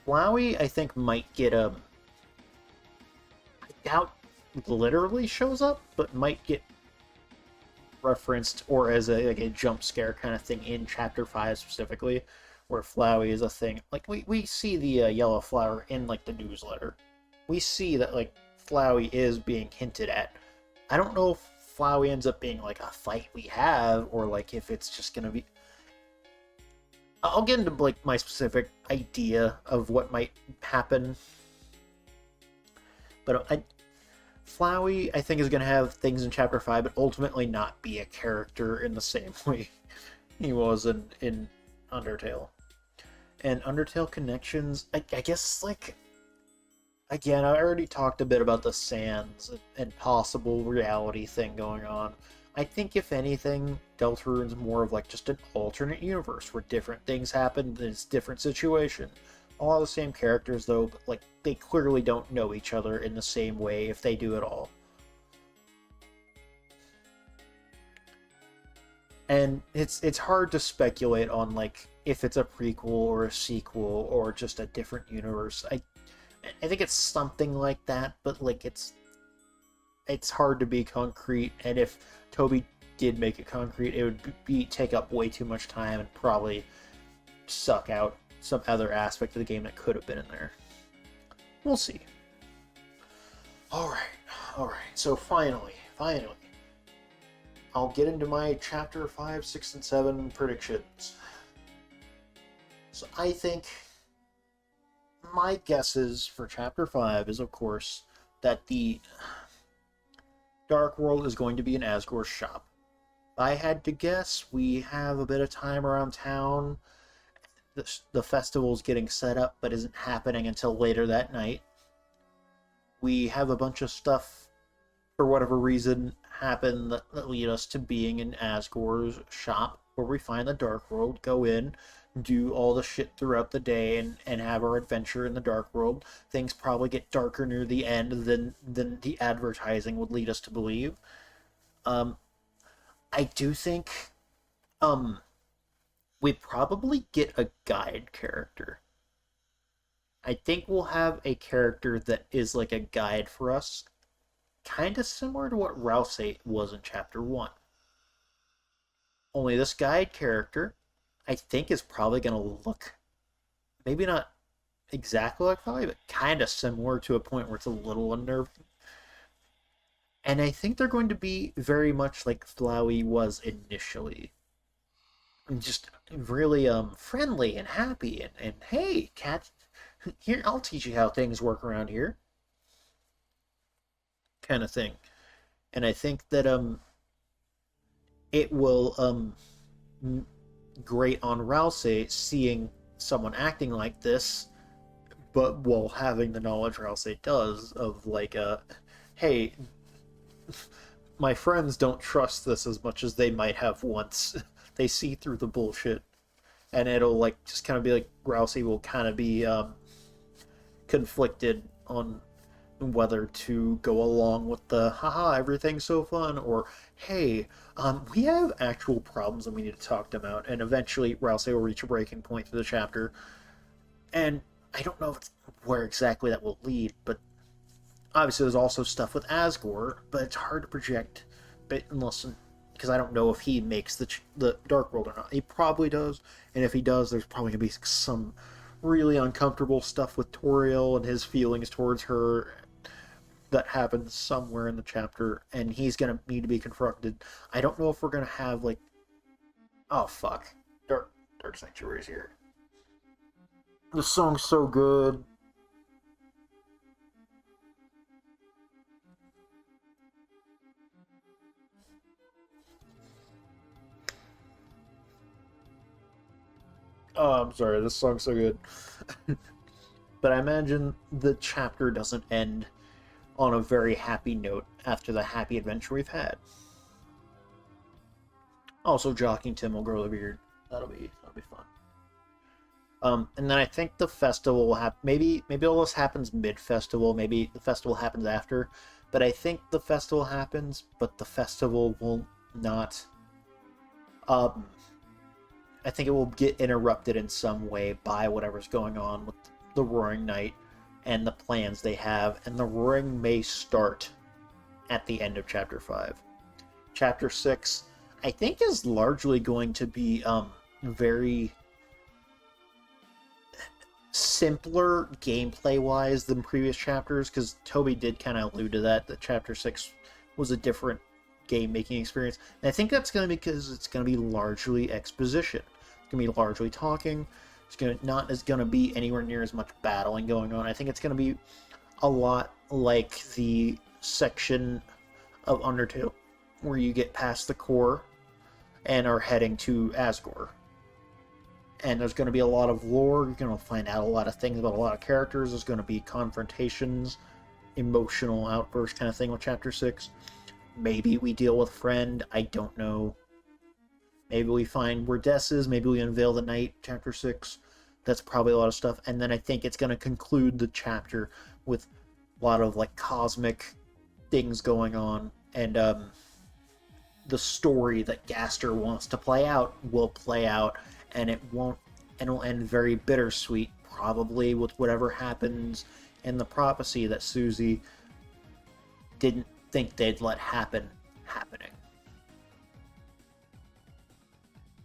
Flowey, I think, might get I doubt literally shows up, but might get referenced or as a jump scare kind of thing in Chapter 5 specifically, where Flowey is a thing. Like, we see the yellow flower in, like, the newsletter. We see that, like, Flowey is being hinted at. I don't know if Flowey ends up being, like, a fight we have, or, like, if it's just gonna be... I'll get into, like, my specific idea of what might happen. But Flowey, I think, is going to have things in Chapter 5, but ultimately not be a character in the same way he was in Undertale. And Undertale connections, I guess, like, again, I already talked a bit about the Sands and possible reality thing going on. I think, if anything, Deltarune's more of, like, just an alternate universe where different things happen in this different situation. All the same characters, though, but, like, they clearly don't know each other in the same way, if they do at all. And it's hard to speculate on, like, if it's a prequel or a sequel or just a different universe. I think it's something like that, but, like, it's hard to be concrete, and if Toby did make it concrete, it would take up way too much time and probably suck out some other aspect of the game that could have been in there. We'll see. Alright. So finally, I'll get into my Chapter 5, 6, and 7 predictions. So I think my guesses for Chapter 5 is, of course, that the Dark World is going to be in Asgore's shop. If I had to guess, we have a bit of time around town. The festival's getting set up, but isn't happening until later that night. We have a bunch of stuff, for whatever reason, happen that lead us to being in Asgore's shop, where we find the Dark World, go in, do all the shit throughout the day, and have our adventure in the Dark World. Things probably get darker near the end than the advertising would lead us to believe. I do think we probably get a guide character. I think we'll have a character that is like a guide for us, kind of similar to what Rousey was in Chapter 1. Only this guide character, I think, is probably going to look, maybe not exactly like Flowey, but kind of similar to a point where it's a little unnerving. And I think they're going to be very much like Flowey was initially. Just really friendly and happy, and hey, cat, here, I'll teach you how things work around here, kind of thing. And I think that it will grate on Rousey seeing someone acting like this, but while having the knowledge Rousey does of, like, hey, my friends don't trust this as much as they might have once. They see through the bullshit, and it'll, like, just kind of be like Rousey will kind of be conflicted on whether to go along with the haha, everything's so fun, or hey, we have actual problems and we need to talk them out. And eventually Rousey will reach a breaking point through the chapter, and I don't know where exactly that will lead, but obviously there's also stuff with Asgore, but it's hard to project, but because I don't know if he makes the Dark World or not. He probably does, and if he does, there's probably going to be some really uncomfortable stuff with Toriel and his feelings towards her that happens somewhere in the chapter, and he's going to need to be confronted. I don't know if we're going to have, like... Oh, fuck. Dark Sanctuary's here. The song's so good. Oh, I'm sorry, this song's so good. But I imagine the chapter doesn't end on a very happy note after the happy adventure we've had. Also, Jock and Tim will grow the beard. That'll be fun. And then I think the festival will happen. Maybe all this happens mid-festival. Maybe the festival happens after. But I think the festival happens, but the festival will not. I think it will get interrupted in some way by whatever's going on with the Roaring Night and the plans they have, and the Roaring may start at the end of Chapter 5. Chapter 6, I think, is largely going to be very simpler gameplay-wise than previous chapters, because Toby did kind of allude to that Chapter 6 was a different game-making experience. And I think that's going to be because it's going to be largely exposition. It's going to be largely talking. It's not going to be anywhere near as much battling going on. I think it's going to be a lot like the section of Undertale where you get past the core and are heading to Asgore. And there's going to be a lot of lore. You're going to find out a lot of things about a lot of characters. There's going to be confrontations, emotional outbursts kind of thing with Chapter 6. Maybe we deal with Friend. I don't know. Maybe we find where Des is. Maybe we unveil the night, Chapter 6. That's probably a lot of stuff. And then I think it's going to conclude the chapter with a lot of, like, cosmic things going on. And, the story that Gaster wants to play out will play out, and it'll end very bittersweet, probably, with whatever happens in the prophecy that Susie didn't think they'd let happening.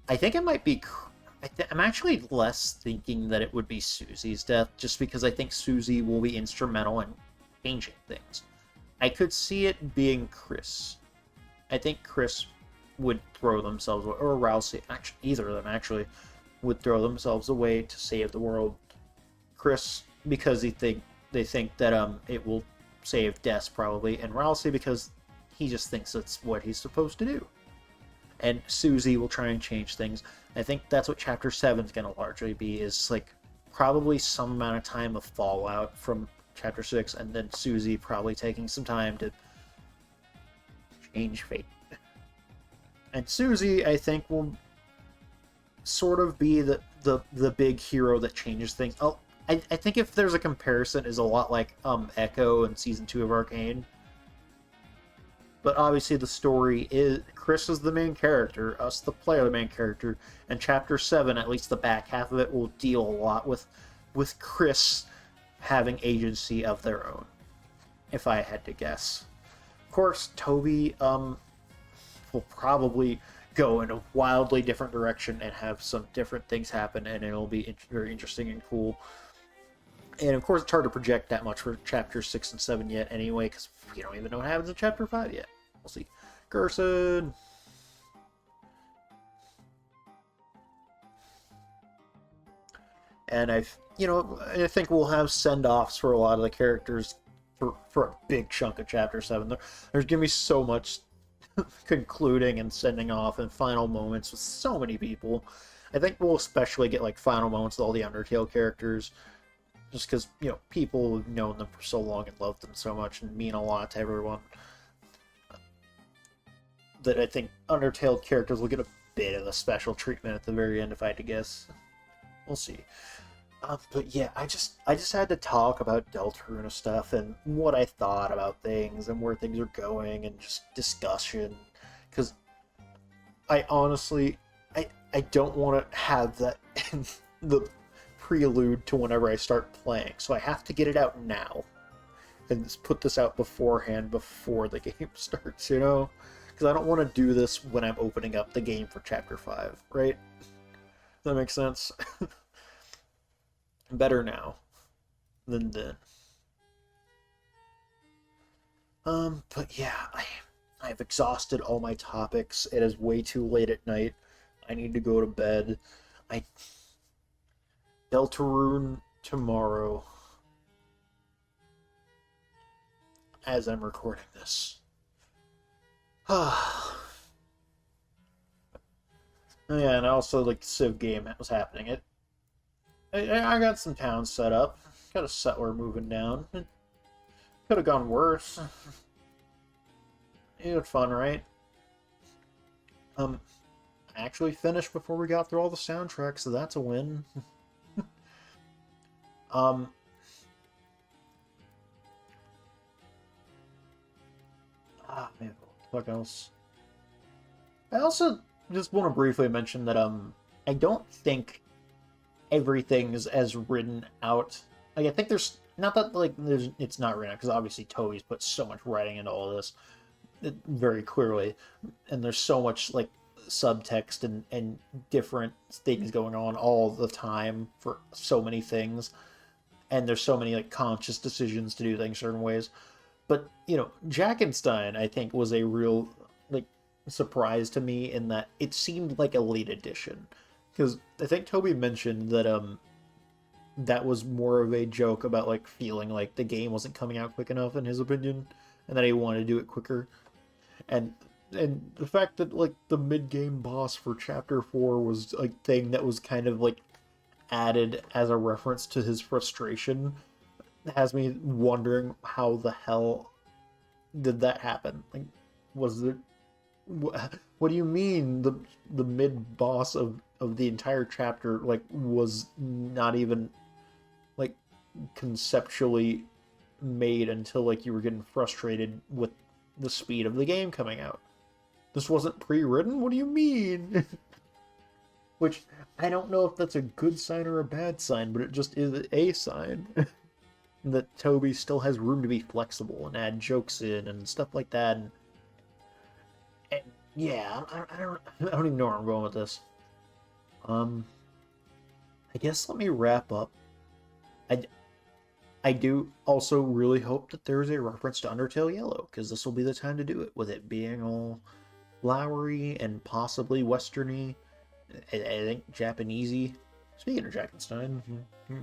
I think it might be... I'm actually less thinking that it would be Susie's death, just because I think Susie will be instrumental in changing things. I could see it being Chris. I think Chris would throw themselves away, or Rousey, actually, either of them actually, would throw themselves away to save the world. Chris, because they think that it will save Des, probably, and Rousey because he just thinks it's what he's supposed to do. And Susie will try and change things. I think that's what Chapter 7 is going to largely be, is like probably some amount of time of fallout from Chapter 6, and then Susie probably taking some time to change fate. And Susie, I think, will sort of be the big hero that changes things. I think if there's a comparison, is a lot like Echo in Season 2 of Arcane. But obviously the story is... Chris is the main character, us the player the main character, and Chapter 7, at least the back half of it, will deal a lot with Chris having agency of their own, if I had to guess. Of course, Toby will probably go in a wildly different direction and have some different things happen, and it'll be very interesting and cool. And of course, it's hard to project that much for Chapter 6 and 7 yet anyway, because we don't even know what happens in Chapter 5 yet. We'll see. Gerson! And I think we'll have send-offs for a lot of the characters for a big chunk of Chapter 7. There's going to be so much concluding and sending off and final moments with so many people. I think we'll especially get like final moments with all the Undertale characters, just because, people have known them for so long and loved them so much and mean a lot to everyone, that I think Undertale characters will get a bit of a special treatment at the very end, if I had to guess. We'll see. But yeah, I just had to talk about Deltarune stuff and what I thought about things and where things are going and just discussion, because I honestly, I don't want to have that in the prelude to whenever I start playing, so I have to get it out now and just put this out beforehand, before the game starts, because I don't want to do this when I'm opening up the game for Chapter 5, right? Does that make sense? Better now than then. But yeah, I've exhausted all my topics. It is way too late at night. I need to go to bed. Deltarune tomorrow, as I'm recording this. Oh yeah, and also like the Civ game that was happening. I got some towns set up. Got a settler moving down. It could have gone worse. It was fun, right? I actually finished before we got through all the soundtracks, so that's a win. Man, what else? I also just want to briefly mention that I don't think everything is as written out. Like, I think there's not that it's not written out, because obviously Toby's put so much writing into all this very clearly, and there's so much like subtext and different things going on all the time for so many things, and there's so many like conscious decisions to do things certain ways. But Jackenstein, I think, was a real like surprise to me in that it seemed like a late edition. Because I think Toby mentioned that that was more of a joke about like feeling like the game wasn't coming out quick enough, in his opinion. and then he wanted to do it quicker. And the fact that like the mid-game boss for chapter 4 was a thing that was kind of like added as a reference to his frustration has me wondering how the hell did that happen? Like, was it? What do you mean the mid boss of the entire chapter like was not even like conceptually made until like you were getting frustrated with the speed of the game coming out? This wasn't pre-written? What do you mean? Which I don't know if that's a good sign or a bad sign, but it just is a sign. That Toby still has room to be flexible and add jokes in and stuff like that. And yeah, I don't even know where I'm going with this. I guess let me wrap up. I do also really hope that there's a reference to Undertale Yellow, because this will be the time to do it, with it being all flowery and possibly westerny. I think Japanesey. Speaking of Jackenstein, you're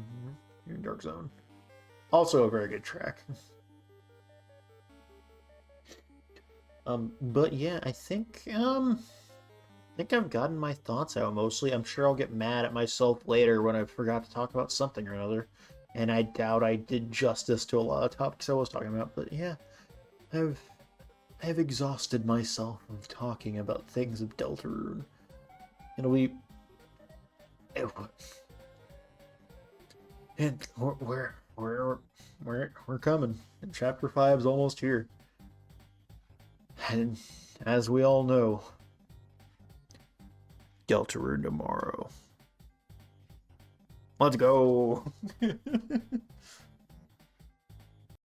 in Dark Zone. Also a very good track. But yeah, I think I've gotten my thoughts out mostly. I'm sure I'll get mad at myself later when I forgot to talk about something or another. And I doubt I did justice to a lot of topics I was talking about. But yeah, I've exhausted myself of talking about things of Deltarune. It'll be... And we're coming. And Chapter 5 is almost here. And as we all know, Deltarune tomorrow. Let's go!